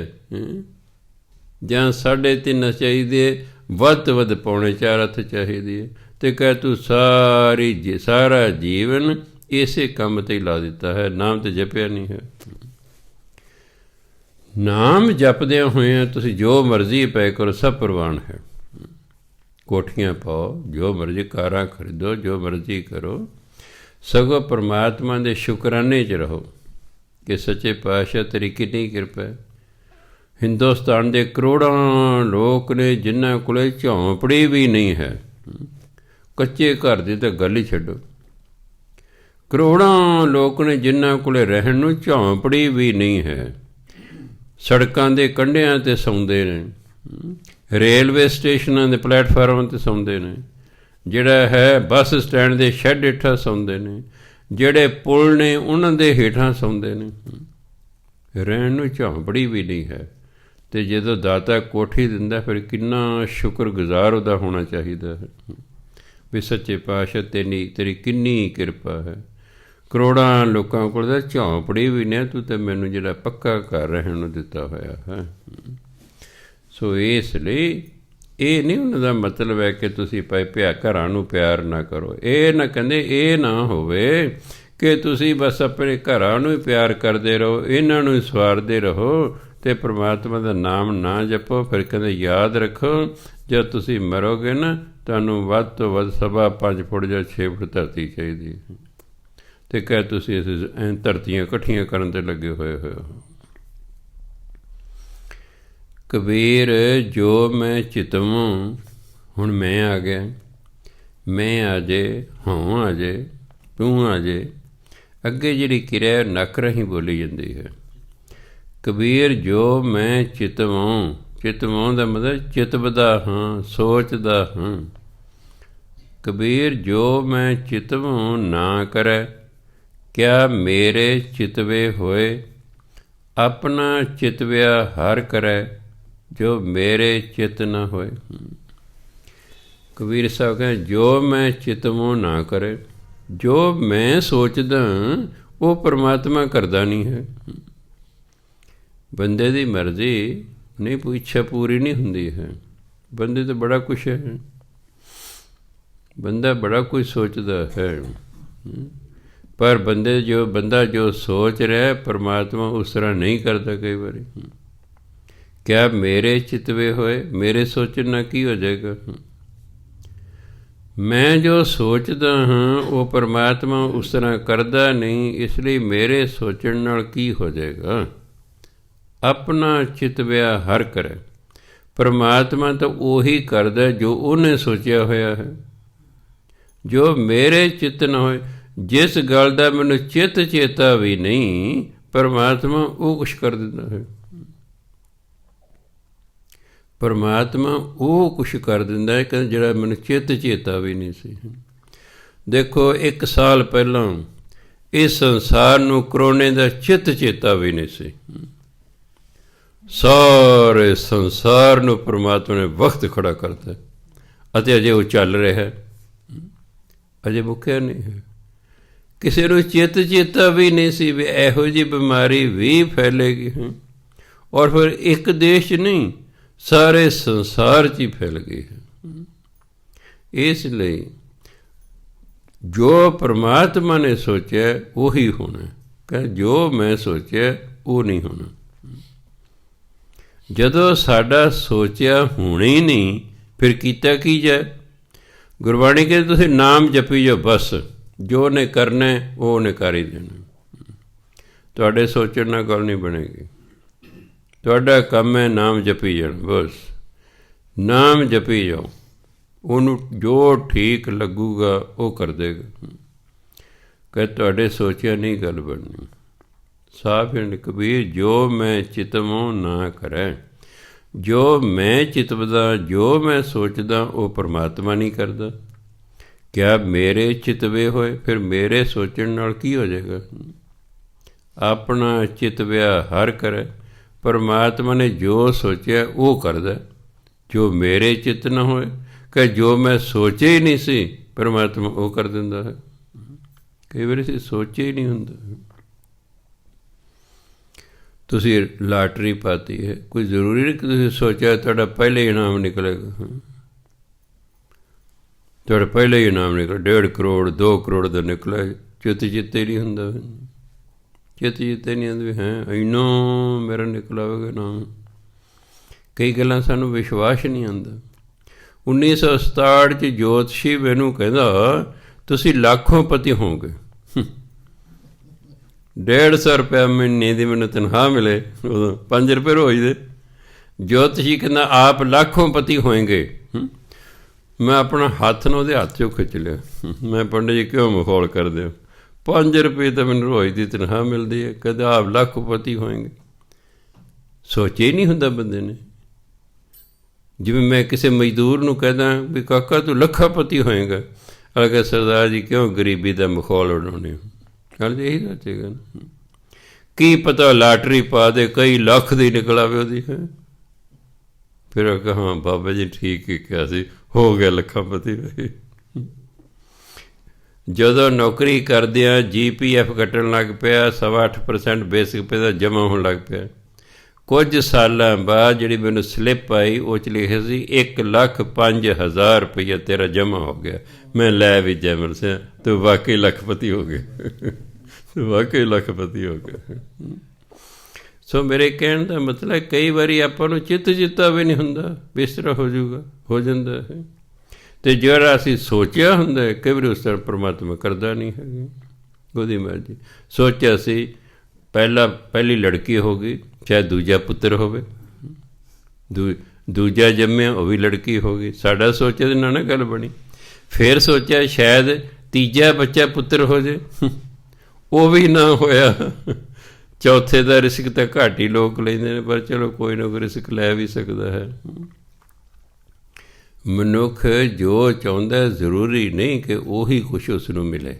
ਜਾਂ 3.5 ਚਾਹੀਦੀ ਹੈ, ਵੱਧ ਤੋਂ ਵੱਧ 4.25 ਹੱਥ ਚਾਹੀਦੀ ਹੈ। ਅਤੇ ਕਹਿ ਤੂੰ ਸਾਰਾ ਜੀਵਨ ਇਸੇ ਕੰਮ 'ਤੇ ਹੀ ਲਾ ਦਿੱਤਾ ਹੈ, ਨਾਮ ਤੇ ਜਪਿਆ ਨਹੀਂ ਹੈ। ਨਾਮ ਜਪਦਿਆਂ ਹੋਇਆਂ ਤੁਸੀਂ ਜੋ ਮਰਜ਼ੀ ਪਏ ਕਰੋ, ਸਭ ਪ੍ਰਵਾਨ ਹੈ। ਕੋਠੀਆਂ ਪਾਓ, ਜੋ ਮਰਜ਼ੀ ਕਾਰਾਂ ਖਰੀਦੋ, ਜੋ ਮਰਜ਼ੀ ਕਰੋ, ਸਗੋਂ ਪਰਮਾਤਮਾ ਦੇ ਸ਼ੁਕਰਾਨੇ 'ਚ ਰਹੋ ਕਿ ਸੱਚੇ ਪਾਤਸ਼ਾਹ ਤੇਰੀ ਕਿੰਨੀ ਕਿਰਪਾ ਹੈ। ਹਿੰਦੁਸਤਾਨ ਦੇ ਕਰੋੜਾਂ ਲੋਕ ਨੇ ਜਿਨ੍ਹਾਂ ਕੋਲ ਝੌਂਪੜੀ ਵੀ ਨਹੀਂ ਹੈ, ਕੱਚੇ ਘਰ ਦੀ ਤਾਂ ਗੱਲ ਹੀ ਛੱਡੋ। ਕਰੋੜਾਂ ਲੋਕ ਨੇ ਜਿਨ੍ਹਾਂ ਕੋਲ ਰਹਿਣ ਨੂੰ ਝੌਂਪੜੀ ਵੀ ਨਹੀਂ ਹੈ, ਸੜਕਾਂ ਦੇ ਕੰਢਿਆਂ 'ਤੇ ਸੌਂਦੇ ਨੇ, ਰੇਲਵੇ ਸਟੇਸ਼ਨਾਂ ਦੇ ਪਲੈਟਫਾਰਮਾਂ 'ਤੇ ਸੌਂਦੇ ਨੇ, ਜਿਹੜਾ ਹੈ ਬੱਸ ਸਟੈਂਡ ਦੇ ਸ਼ੈੱਡ ਹੇਠਾਂ ਸੌਂਦੇ ਨੇ, ਜਿਹੜੇ ਪੁਲ ਨੇ ਉਹਨਾਂ ਦੇ ਹੇਠਾਂ ਸੌਂਦੇ ਨੇ। ਰਹਿਣ ਨੂੰ ਝੌਂਪੜੀ ਵੀ ਨਹੀਂ ਹੈ। ਅਤੇ ਜਦੋਂ ਦਾਤਾ ਕੋਠੀ ਦਿੰਦਾ, ਫਿਰ ਕਿੰਨਾ ਸ਼ੁਕਰਗੁਜ਼ਾਰ ਉਹਦਾ ਹੋਣਾ ਚਾਹੀਦਾ ਹੈ ਵੀ ਸੱਚੇ ਪਾਤਸ਼ਾਹ ਤੇਰੀ ਕਿੰਨੀ ਕਿਰਪਾ ਹੈ। ਕਰੋੜਾਂ ਲੋਕਾਂ ਕੋਲ ਤਾਂ ਝੌਂਪੜੀ ਵੀ ਨਹੀਂ, ਤੂੰ ਤਾਂ ਮੈਨੂੰ ਜਿਹੜਾ ਪੱਕਾ ਘਰ ਰਹਿਣ ਨੂੰ ਦਿੱਤਾ ਹੋਇਆ ਹੈ। ਸੋ ਇਸ ਲਈ ਇਹ ਨਹੀਂ ਉਹਨਾਂ ਦਾ ਮਤਲਬ ਹੈ ਕਿ ਤੁਸੀਂ ਘਰਾਂ ਨੂੰ ਪਿਆਰ ਨਾ ਕਰੋ। ਇਹ ਨਾ ਕਹਿੰਦੇ, ਇਹ ਨਾ ਹੋਵੇ ਕਿ ਤੁਸੀਂ ਬਸ ਆਪਣੇ ਘਰਾਂ ਨੂੰ ਹੀ ਪਿਆਰ ਕਰਦੇ ਰਹੋ, ਇਹਨਾਂ ਨੂੰ ਹੀ ਸਵਾਰਦੇ ਰਹੋ ਅਤੇ ਪਰਮਾਤਮਾ ਦਾ ਨਾਮ ਨਾ ਜਪੋ। ਫਿਰ ਕਹਿੰਦੇ ਯਾਦ ਰੱਖੋ, ਜਦ ਤੁਸੀਂ ਮਰੋਗੇ ਨਾ, ਤੁਹਾਨੂੰ ਵੱਧ ਤੋਂ ਵੱਧ 5.25 ਫੁੱਟ ਜਾਂ 6 ਫੁੱਟ ਧਰਤੀ ਚਾਹੀਦੀ ਹੈ। ਅਤੇ ਕਹਿ ਤੁਸੀਂ ਧਰਤੀਆਂ ਇਕੱਠੀਆਂ ਕਰਨ 'ਤੇ ਲੱਗੇ ਹੋਏ ਹੋ। ਕਬੀਰ ਜੋ ਮੈਂ ਚਿਤਵੂੰ, ਹੁਣ ਮੈਂ ਆ ਗਿਆ, ਮੈਂ ਆ ਜੇ, ਹੋਂ ਆ ਜੇ, ਤੂੰ ਅਜੇ ਅੱਗੇ ਜਿਹੜੀ ਕਿਰਿਆ ਨੱਕ ਰਾਹੀਂ ਬੋਲੀ ਜਾਂਦੀ ਹੈ। ਕਬੀਰ ਜੋ ਮੈਂ ਚਿਤਵਾਂ, ਚਿਤਵਾਂ ਦਾ ਮਤਲਬ ਚਿਤਵਦਾ ਹਾਂ, ਸੋਚਦਾ ਹਾਂ। ਕਬੀਰ ਜੋ ਮੈਂ ਚਿਤਵਾਂ ਨਾ ਕਰੈ, ਕਿਆ ਮੇਰੇ ਚਿਤਵੇ ਹੋਏ। ਆਪਣਾ ਚਿਤਵਿਆ ਹਰ ਕਰੈ, ਜੋ ਮੇਰੇ ਚਿਤ ਨਾ ਹੋਏ। ਕਬੀਰ ਸਾਹਿਬ ਕਹਿੰਦੇ ਜੋ ਮੈਂ ਚਿਤਵੋਂ ਨਾ ਕਰੇ, ਜੋ ਮੈਂ ਸੋਚਦਾ ਉਹ ਪਰਮਾਤਮਾ ਕਰਦਾ ਨਹੀਂ ਹੈ। ਬੰਦੇ ਦੀ ਮਰਜ਼ੀ ਨਹੀਂ, ਇੱਛਾ ਪੂਰੀ ਨਹੀਂ ਹੁੰਦੀ ਹੈ। ਬੰਦੇ ਤਾਂ ਬੜਾ ਕੁਛ ਹੈ, ਬੰਦਾ ਬੜਾ ਕੁਝ ਸੋਚਦਾ ਹੈ, ਪਰ ਬੰਦਾ ਜੋ ਸੋਚ ਰਿਹਾ ਪਰਮਾਤਮਾ ਉਸ ਤਰ੍ਹਾਂ ਨਹੀਂ ਕਰਦਾ ਕਈ ਵਾਰੀ। ਕਿਆ ਮੇਰੇ ਚਿਤਵੇ ਹੋਏ, ਮੇਰੇ ਸੋਚਣ ਨਾਲ ਕੀ ਹੋ ਜਾਏਗਾ। ਮੈਂ ਜੋ ਸੋਚਦਾ ਹਾਂ ਉਹ ਪਰਮਾਤਮਾ ਉਸ ਤਰ੍ਹਾਂ ਕਰਦਾ ਨਹੀਂ, ਇਸ ਲਈ ਮੇਰੇ ਸੋਚਣ ਨਾਲ ਕੀ ਹੋ ਜਾਏਗਾ। ਆਪਣਾ ਚਿਤਵਿਆ ਹਰ ਕਰੇ, ਪਰਮਾਤਮਾ ਤਾਂ ਉਹੀ ਕਰਦਾ ਜੋ ਉਹਨੇ ਸੋਚਿਆ ਹੋਇਆ ਹੈ। ਜੋ ਮੇਰੇ ਚਿੱਤ ਨਾ ਹੋਏ, ਜਿਸ ਗੱਲ ਦਾ ਮੈਨੂੰ ਚਿੱਤ ਚੇਤਾ ਵੀ ਨਹੀਂ, ਪਰਮਾਤਮਾ ਉਹ ਕੁਛ ਕਰ ਦਿੰਦਾ ਹੈ। ਪਰਮਾਤਮਾ ਉਹ ਕੁਛ ਕਰ ਦਿੰਦਾ ਹੈ ਕਿ ਜਿਹੜਾ ਮੈਨੂੰ ਚਿੱਤ ਚੇਤਾ ਵੀ ਨਹੀਂ ਸੀ। ਦੇਖੋ 1 ਸਾਲ ਪਹਿਲਾਂ ਇਸ ਸੰਸਾਰ ਨੂੰ ਕਰੋਨੇ ਦਾ ਚਿੱਤ ਚੇਤਾ ਵੀ ਨਹੀਂ ਸੀ। ਸਾਰੇ ਸੰਸਾਰ ਨੂੰ ਪਰਮਾਤਮਾ ਨੇ ਵਕਤ ਖੜਾ ਕਰਤਾ ਅਤੇ ਅਜੇ ਉਹ ਚੱਲ ਰਿਹਾ ਹੈ, ਅਜੇ ਮੁੱਕਿਆ ਨਹੀਂ ਹੈ। ਕਿਸੇ ਨੂੰ ਚਿੱਤ ਚੇਤਾ ਵੀ ਨਹੀਂ ਸੀ ਵੀ ਇਹੋ ਜਿਹੀ ਬਿਮਾਰੀ ਵੀ ਫੈਲੇਗੀ, ਔਰ ਫਿਰ ਇੱਕ ਦੇਸ਼ 'ਚ ਨਹੀਂ, ਸਾਰੇ ਸੰਸਾਰ 'ਚ ਹੀ ਫੈਲ ਗਈ ਹੈ। ਇਸ ਲਈ ਜੋ ਪਰਮਾਤਮਾ ਨੇ ਸੋਚਿਆ ਉਹੀ ਹੋਣਾ, ਕਿ ਜੋ ਮੈਂ ਸੋਚਿਆ ਉਹ ਨਹੀਂ ਹੋਣਾ। ਜਦੋਂ ਸਾਡਾ ਸੋਚਿਆ ਹੋਣਾ ਹੀ ਨਹੀਂ, ਫਿਰ ਕੀਤਾ ਕੀ ਜਾਏ। ਗੁਰਬਾਣੀ ਕਹਿੰਦੀ ਤੁਸੀਂ ਨਾਮ ਜਪੀ ਜਾਓ, ਬਸ ਜੋ ਉਹਨੇ ਕਰਨਾ ਉਹ ਉਹਨੇ ਕਰ ਹੀ ਦੇਣਾ। ਤੁਹਾਡੇ ਸੋਚਣ ਨਾਲ ਗੱਲ ਨਹੀਂ ਬਣੇਗੀ। ਤੁਹਾਡਾ ਕੰਮ ਹੈ ਨਾਮ ਜਪੀ ਜਾਣਾ, ਬਸ ਨਾਮ ਜਪੀ ਜਾਓ, ਉਹਨੂੰ ਜੋ ਠੀਕ ਲੱਗੂਗਾ ਉਹ ਕਰ ਦੇਗਾ। ਕਿ ਤੁਹਾਡੇ ਸੋਚਿਆ ਨਹੀਂ ਗੱਲ ਬਣਨੀ। ਸਾਫ ਕਬੀਰ ਜੋ ਮੈਂ ਚਿਤਵੋਂ ਨਾ ਕਰੈ, ਜੋ ਮੈਂ ਚਿਤਵਦਾ, ਜੋ ਮੈਂ ਸੋਚਦਾ ਉਹ ਪਰਮਾਤਮਾ ਨਹੀਂ ਕਰਦਾ। ਕਿਆ ਮੇਰੇ ਚਿਤਵੇ ਹੋਏ, ਫਿਰ ਮੇਰੇ ਸੋਚਣ ਨਾਲ ਕੀ ਹੋ ਜਾਏਗਾ। ਆਪਣਾ ਚਿਤਵਿਆ ਹਰ ਕਰੇ, ਪਰਮਾਤਮਾ ਨੇ ਜੋ ਸੋਚਿਆ ਉਹ ਕਰਦਾ। ਜੋ ਮੇਰੇ ਚਿੱਤ ਨਾ ਹੋਏ, ਕਿ ਜੋ ਮੈਂ ਸੋਚਿਆ ਹੀ ਨਹੀਂ ਸੀ, ਪਰਮਾਤਮਾ ਉਹ ਕਰ ਦਿੰਦਾ ਹੈ। ਕਈ ਵਾਰੀ ਅਸੀਂ ਸੋਚਿਆ ਹੀ ਨਹੀਂ ਹੁੰਦਾ। ਤੁਸੀਂ ਲਾਟਰੀ ਪਾਤੀ ਹੈ, ਕੋਈ ਜ਼ਰੂਰੀ ਨਹੀਂ ਕਿ ਤੁਸੀਂ ਸੋਚਿਆ ਤੁਹਾਡਾ ਪਹਿਲੇ ਇਨਾਮ ਨਿਕਲੇਗਾ। ਤੁਹਾਡਾ ਪਹਿਲੇ ਹੀ ਇਨਾਮ ਨਿਕਲ 1.5 ਕਰੋੜ 2 ਕਰੋੜ ਦਾ ਨਿਕਲਿਆ, ਚਿੱਤੇ ਨਹੀਂ ਹੁੰਦਾ। ਚਿੱਤੇ ਨਹੀਂ ਆਉਂਦੇ ਹੈ ਇੰਨਾ ਮੇਰਾ ਨਿਕਲ ਆਵੇਗਾ ਇਨਾਮ। ਕਈ ਗੱਲਾਂ ਸਾਨੂੰ ਵਿਸ਼ਵਾਸ ਨਹੀਂ ਆਉਂਦਾ। 1967 'ਚ ਜੋਤਸ਼ੀ ਮੈਨੂੰ ਕਹਿੰਦਾ ਤੁਸੀਂ ਲੱਖੋਂ ਪਤੀ ਹੋਵੋਗੇ। 150 ਰੁਪਇਆ ਮਹੀਨੇ ਦੀ ਮੈਨੂੰ ਤਨਖਾਹ ਮਿਲੇ, ਉਦੋਂ 5 ਰੁਪਏ ਰੋਜ਼ ਦੇ। ਜੋਤਸ਼ੀ ਕਹਿੰਦਾ ਆਪ ਲੱਖੋਂ ਪਤੀ ਹੋਏਗੇ। ਮੈਂ ਆਪਣਾ ਹੱਥ ਨੂੰ ਉਹਦੇ ਹੱਥ 'ਚੋਂ ਖਿੱਚ ਲਿਆ। ਮੈਂ ਪੰਡਿਤ ਜੀ ਕਿਉਂ ਮਖੌਲ ਕਰਦੇ ਹੋ, 5 ਰੁਪਏ ਤਾਂ ਮੈਨੂੰ ਰੋਜ਼ ਦੀ ਤਨਖਾਹ ਮਿਲਦੀ ਹੈ, ਕਹਿੰਦਾ ਆਪ ਲੱਖਪਤੀ ਹੋਏਗੇ। ਸੋਚਿਆ ਹੀ ਨਹੀਂ ਹੁੰਦਾ ਬੰਦੇ ਨੇ। ਜਿਵੇਂ ਮੈਂ ਕਿਸੇ ਮਜ਼ਦੂਰ ਨੂੰ ਕਹਿੰਦਾ ਵੀ ਕਾਕਾ ਤੂੰ ਲੱਖਾਪਤੀ ਹੋਏਗਾ, ਅਗਰ ਸਰਦਾਰ ਜੀ ਕਿਉਂ ਗਰੀਬੀ ਦਾ ਮਖੌਲ ਉਡਾਉਂਦੇ ਹੋ। ਗੱਲ ਇਹੀ ਸੋਚੇਗਾ ਨਾ, ਕੀ ਪਤਾ ਲਾਟਰੀ ਪਾ ਦੇ ਕਈ ਲੱਖ ਦੀ ਨਿਕਲ ਆਵੇ ਉਹਦੀ ਹੈ। ਫਿਰ ਹਾਂ ਬਾਬਾ ਜੀ ਠੀਕ ਹੀ ਕਿਹਾ ਸੀ, ਹੋ ਗਿਆ ਲੱਖਾਪਤੀ। ਜਦੋਂ ਨੌਕਰੀ ਕਰਦਿਆਂ GPF ਕੱਟਣ ਲੱਗ ਪਿਆ, 8.25% ਬੇਸਿਕ ਪੇ ਦਾ ਜਮ੍ਹਾਂ ਹੋਣ ਲੱਗ ਪਿਆ। ਕੁਝ ਸਾਲਾਂ ਬਾਅਦ ਜਿਹੜੀ ਮੈਨੂੰ ਸਲਿੱਪ ਆਈ ਉਹ 'ਚ ਲਿਖਿਆ ਸੀ 1,05,000 ਰੁਪਈਆ ਤੇਰਾ ਜਮ੍ਹਾਂ ਹੋ ਗਿਆ। ਮੈਂ ਲੈ ਵੀ ਜੈਮਲ ਸਿਆ, ਤੂੰ ਵਾਕਈ ਲੱਖਪਤੀ ਹੋ ਗਿਆ, ਤੂੰ ਵਾਕਈ ਲੱਖਪਤੀ ਹੋ ਗਿਆ। ਸੋ ਮੇਰੇ ਕਹਿਣ ਦਾ ਮਤਲਬ ਕਈ ਵਾਰੀ ਆਪਾਂ ਨੂੰ ਚਿੱਤਾ ਵੀ ਨਹੀਂ ਹੁੰਦਾ ਵੀ ਇਸ ਤਰ੍ਹਾਂ ਹੋ ਜਾਊਗਾ, ਹੋ ਜਾਂਦਾ ਹੈ। ਅਤੇ ਜਿਹੜਾ ਅਸੀਂ ਸੋਚਿਆ ਹੁੰਦਾ ਕਈ ਵਾਰੀ ਉਸ ਤਰ੍ਹਾਂ ਪਰਮਾਤਮਾ ਕਰਦਾ ਨਹੀਂ ਹੈਗਾ, ਉਹਦੀ ਮਰਜ਼ੀ। ਸੋਚਿਆ ਸੀ ਪਹਿਲੀ ਲੜਕੀ ਹੋ ਗਈ, ਚਾਹੇ ਦੂਜਾ ਪੁੱਤਰ ਹੋਵੇ, ਦੂਜਾ ਜੰਮਿਆ ਉਹ ਵੀ ਲੜਕੀ ਹੋ ਗਈ। ਸਾਡਾ ਸੋਚਿਆ ਦੇ ਨਾਲ ਨਾ ਗੱਲ ਬਣੀ। ਫਿਰ ਸੋਚਿਆ ਸ਼ਾਇਦ ਤੀਜਾ ਬੱਚਾ ਪੁੱਤਰ ਹੋ ਜੇ, ਉਹ ਵੀ ਨਾ ਹੋਇਆ, ਚੌਥੇ ਦਾ ਰਿਸਕ ਤਾਂ ਘੱਟ ਹੀ ਲੋਕ ਲੈਂਦੇ ਨੇ, ਪਰ ਚਲੋ ਕੋਈ ਨਾ ਕੋਈ ਰਿਸਕ ਲੈ ਵੀ ਸਕਦਾ ਹੈ। ਮਨੁੱਖ ਜੋ ਚਾਹੁੰਦਾ ਜ਼ਰੂਰੀ ਨਹੀਂ ਕਿ ਉਹੀ ਕੁਛ ਉਸ ਨੂੰ ਮਿਲੇ।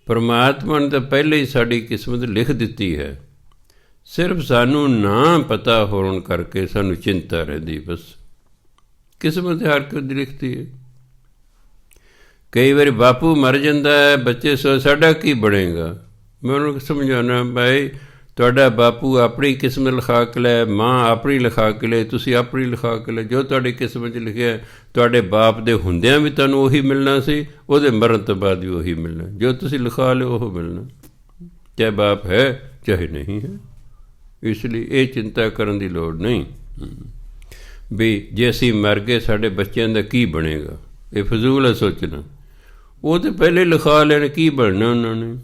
ਪਰਮਾਤਮਾ ਨੇ ਤਾਂ ਪਹਿਲਾਂ ਹੀ ਸਾਡੀ ਕਿਸਮਤ ਲਿਖ ਦਿੱਤੀ ਹੈ, ਸਿਰਫ ਸਾਨੂੰ ਨਾ ਪਤਾ ਹੋਣ ਕਰਕੇ ਸਾਨੂੰ ਚਿੰਤਾ ਰਹਿੰਦੀ। ਬਸ ਕਿਸਮਤ ਹਰ ਕੋਈ ਦੀ ਲਿਖਤੀ ਹੈ। ਕਈ ਵਾਰੀ ਬਾਪੂ ਮਰ ਜਾਂਦਾ ਹੈ, ਬੱਚੇ ਸਾਡਾ ਕੀ ਬਣੇਗਾ। ਮੈਂ ਉਹਨੂੰ ਸਮਝਾਉਣਾ, ਭਾਈ ਤੁਹਾਡਾ ਬਾਪੂ ਆਪਣੀ ਕਿਸਮਤ ਲਿਖਾ ਕੇ ਲੈ, ਮਾਂ ਆਪਣੀ ਲਿਖਾ ਕੇ ਲੈ, ਤੁਸੀਂ ਆਪਣੀ ਲਿਖਾ ਕੇ ਲੈ। ਜੋ ਤੁਹਾਡੀ ਕਿਸਮਤ 'ਚ ਲਿਖਿਆ ਤੁਹਾਡੇ ਬਾਪ ਦੇ ਹੁੰਦਿਆਂ ਵੀ ਤੁਹਾਨੂੰ ਉਹੀ ਮਿਲਣਾ ਸੀ, ਉਹਦੇ ਮਰਨ ਤੋਂ ਬਾਅਦ ਵੀ ਉਹੀ ਮਿਲਣਾ। ਜੋ ਤੁਸੀਂ ਲਿਖਾ ਲਿਓ ਉਹ ਮਿਲਣਾ, ਚਾਹੇ ਬਾਪ ਹੈ ਚਾਹੇ ਨਹੀਂ ਹੈ। ਇਸ ਲਈ ਇਹ ਚਿੰਤਾ ਕਰਨ ਦੀ ਲੋੜ ਨਹੀਂ ਵੀ ਜੇ ਅਸੀਂ ਮਰ ਗਏ ਸਾਡੇ ਬੱਚਿਆਂ ਦਾ ਕੀ ਬਣੇਗਾ। ਇਹ ਫਜ਼ੂਲ ਹੈ ਸੋਚਣਾ। ਉਹ ਤਾਂ ਪਹਿਲੇ ਲਿਖਾ ਲੈਣ ਕੀ ਬਣਨਾ ਉਹਨਾਂ ਨੇ।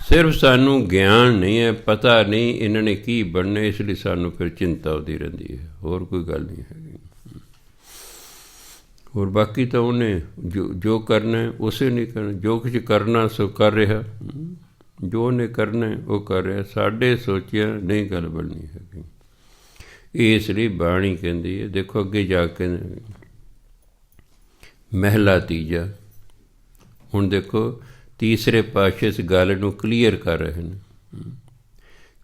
ਸਿਰਫ ਸਾਨੂੰ ਗਿਆਨ ਨਹੀਂ ਹੈ, ਪਤਾ ਨਹੀਂ ਇਹਨਾਂ ਨੇ ਕੀ ਬਣਨਾ, ਇਸ ਲਈ ਸਾਨੂੰ ਫਿਰ ਚਿੰਤਾ ਆਉਂਦੀ ਰਹਿੰਦੀ ਹੈ, ਹੋਰ ਕੋਈ ਗੱਲ ਨਹੀਂ ਹੈਗੀ। ਹੋਰ ਬਾਕੀ ਤਾਂ ਉਹਨੇ ਜੋ ਕਰਨਾ ਉਸੇ ਨਹੀਂ ਕਰਨਾ। ਜੋ ਕੁਝ ਕਰਨਾ ਸੋ ਕਰ ਰਿਹਾ, ਜੋ ਉਹਨੇ ਕਰਨਾ ਉਹ ਕਰ ਰਿਹਾ। ਸਾਡੇ ਸੋਚਿਆ ਨਹੀਂ ਗੱਲ ਬਣਨੀ ਹੈਗੀ। ਇਸ ਲਈ ਬਾਣੀ ਕਹਿੰਦੀ ਹੈ, ਦੇਖੋ ਅੱਗੇ ਜਾ ਕੇ ਮਹਿਲਾ ਤੀਜਾ। ਹੁਣ ਦੇਖੋ ਤੀਸਰੇ ਪਾਤਸ਼ਾਹ ਇਸ ਗੱਲ ਨੂੰ ਕਲੀਅਰ ਕਰ ਰਹੇ ਨੇ,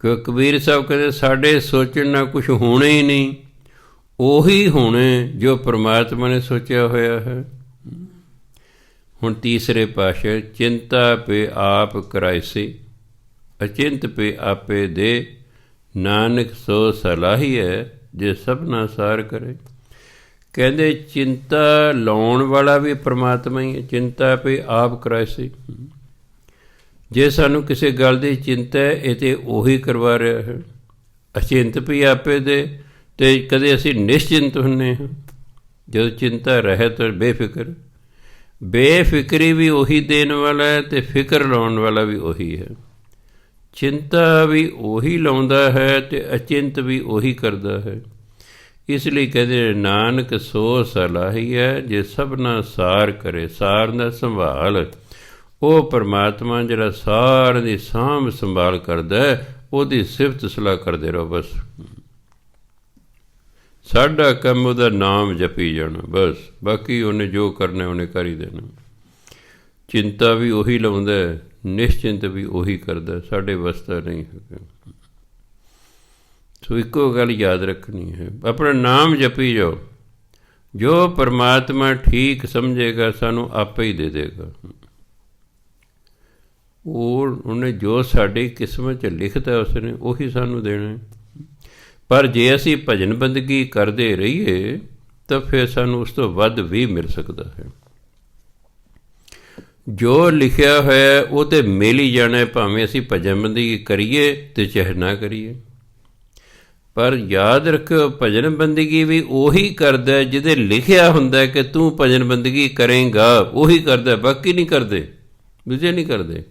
ਕਿਉਂਕਿ ਕਬੀਰ ਸਾਹਿਬ ਕਹਿੰਦੇ ਸਾਡੇ ਸੋਚਣ ਨਾਲ ਕੁਛ ਹੋਣਾ ਹੀ ਨਹੀਂ, ਉਹੀ ਹੋਣੇ ਜੋ ਪਰਮਾਤਮਾ ਨੇ ਸੋਚਿਆ ਹੋਇਆ ਹੈ। ਹੁਣ ਤੀਸਰੇ ਪਾਤਸ਼ਾਹ, ਚਿੰਤਾ ਪੇ ਆਪ ਕਰਾਇਸੀ, ਅਚਿੰਤ ਪੇ ਆਪੇ ਦੇ, ਨਾਨਕ ਸੋ ਸਲਾਹੀ ਹੈ, ਜੇ ਸਭਨਾ ਸਾਰ ਕਰੇ। ਕਹਿੰਦੇ ਚਿੰਤਾ ਲਾਉਣ ਵਾਲਾ ਵੀ ਪਰਮਾਤਮਾ ਹੀ ਹੈ। ਚਿੰਤਾ ਪੇ ਆਪ ਕਰਾਇਸੀ, ਜੇ ਸਾਨੂੰ ਕਿਸੇ ਗੱਲ ਦੀ ਚਿੰਤਾ ਹੈ ਇਹ ਤਾਂ ਉਹੀ ਕਰਵਾ ਰਿਹਾ ਹੈ। ਅਚਿੰਤ ਵੀ ਆਪੇ ਦੇ, ਅਤੇ ਕਦੇ ਅਸੀਂ ਨਿਸ਼ਚਿੰਤ ਹੁੰਦੇ ਹਾਂ ਜਦੋਂ ਚਿੰਤਾ ਰਹਿਤ ਬੇਫਿਕਰ। ਬੇਫਿਕਰੀ ਵੀ ਉਹੀ ਦੇਣ ਵਾਲਾ ਹੈ ਅਤੇ ਫਿਕਰ ਲਾਉਣ ਵਾਲਾ ਵੀ ਉਹੀ ਹੈ। ਚਿੰਤਾ ਵੀ ਉਹੀ ਲਾਉਂਦਾ ਹੈ ਅਤੇ ਅਚਿੰਤ ਵੀ ਉਹੀ ਕਰਦਾ ਹੈ। ਇਸ ਲਈ ਕਹਿੰਦੇ ਨਾਨਕ ਸੋ ਸਲਾਹੀ ਹੈ, ਜੇ ਸਭਨਾ ਸਾਰ ਕਰੇ। ਸਾਰ ਦਾ ਸੰਭਾਲ, ਉਹ ਪਰਮਾਤਮਾ ਜਿਹੜਾ ਸਾਰਿਆਂ ਦੀ ਸਾਂਭ ਸੰਭਾਲ ਕਰਦਾ, ਉਹਦੀ ਸਿਫਤ ਸਲਾਹ ਕਰਦੇ ਰਹੋ। ਬਸ ਸਾਡਾ ਕੰਮ ਉਹਦਾ ਨਾਮ ਜਪੀ ਜਾਣਾ, ਬਸ ਬਾਕੀ ਉਹਨੇ ਜੋ ਕਰਨਾ ਉਹਨੇ ਕਰ ਹੀ ਦੇਣਾ। ਚਿੰਤਾ ਵੀ ਉਹੀ ਲਾਉਂਦਾ, ਨਿਸ਼ਚਿੰਤ ਵੀ ਉਹੀ ਕਰਦਾ, ਸਾਡੇ ਵੱਸ ਦਾ ਨਹੀਂ ਹੈਗਾ। ਸੋ ਇੱਕੋ ਗੱਲ ਯਾਦ ਰੱਖਣੀ ਹੈ, ਆਪਣਾ ਨਾਮ ਜਪੀ ਜਾਓ। ਜੋ ਪਰਮਾਤਮਾ ਠੀਕ ਸਮਝੇਗਾ ਸਾਨੂੰ ਆਪੇ ਹੀ ਦੇ ਦੇਗਾ। ਉਹਨੇ ਜੋ ਸਾਡੀ ਕਿਸਮਤ 'ਚ ਲਿਖਤਾ ਉਸਨੇ ਉਹੀ ਸਾਨੂੰ ਦੇਣਾ। ਪਰ ਜੇ ਅਸੀਂ ਭਜਨ ਬੰਦਗੀ ਕਰਦੇ ਰਹੀਏ ਤਾਂ ਫਿਰ ਸਾਨੂੰ ਉਸ ਤੋਂ ਵੱਧ ਵੀ ਮਿਲ ਸਕਦਾ ਹੈ। ਜੋ ਲਿਖਿਆ ਹੋਇਆ ਉਹ ਤਾਂ ਮਿਲ ਹੀ ਜਾਣਾ, ਭਾਵੇਂ ਅਸੀਂ ਭਜਨ ਬੰਦਗੀ ਕਰੀਏ ਅਤੇ ਚਾਹੇ ਨਾ ਕਰੀਏ। ਪਰ ਯਾਦ ਰੱਖਿਓ ਭਜਨ ਬੰਦਗੀ ਵੀ ਉਹੀ ਕਰਦਾ ਜਿਹਦੇ ਲਿਖਿਆ ਹੁੰਦਾ ਕਿ ਤੂੰ ਭਜਨ ਬੰਦਗੀ ਕਰੇਂਗਾ, ਉਹੀ ਕਰਦਾ, ਬਾਕੀ ਨਹੀਂ ਕਰਦੇ, ਦੂਜੇ ਨਹੀਂ ਕਰਦੇ।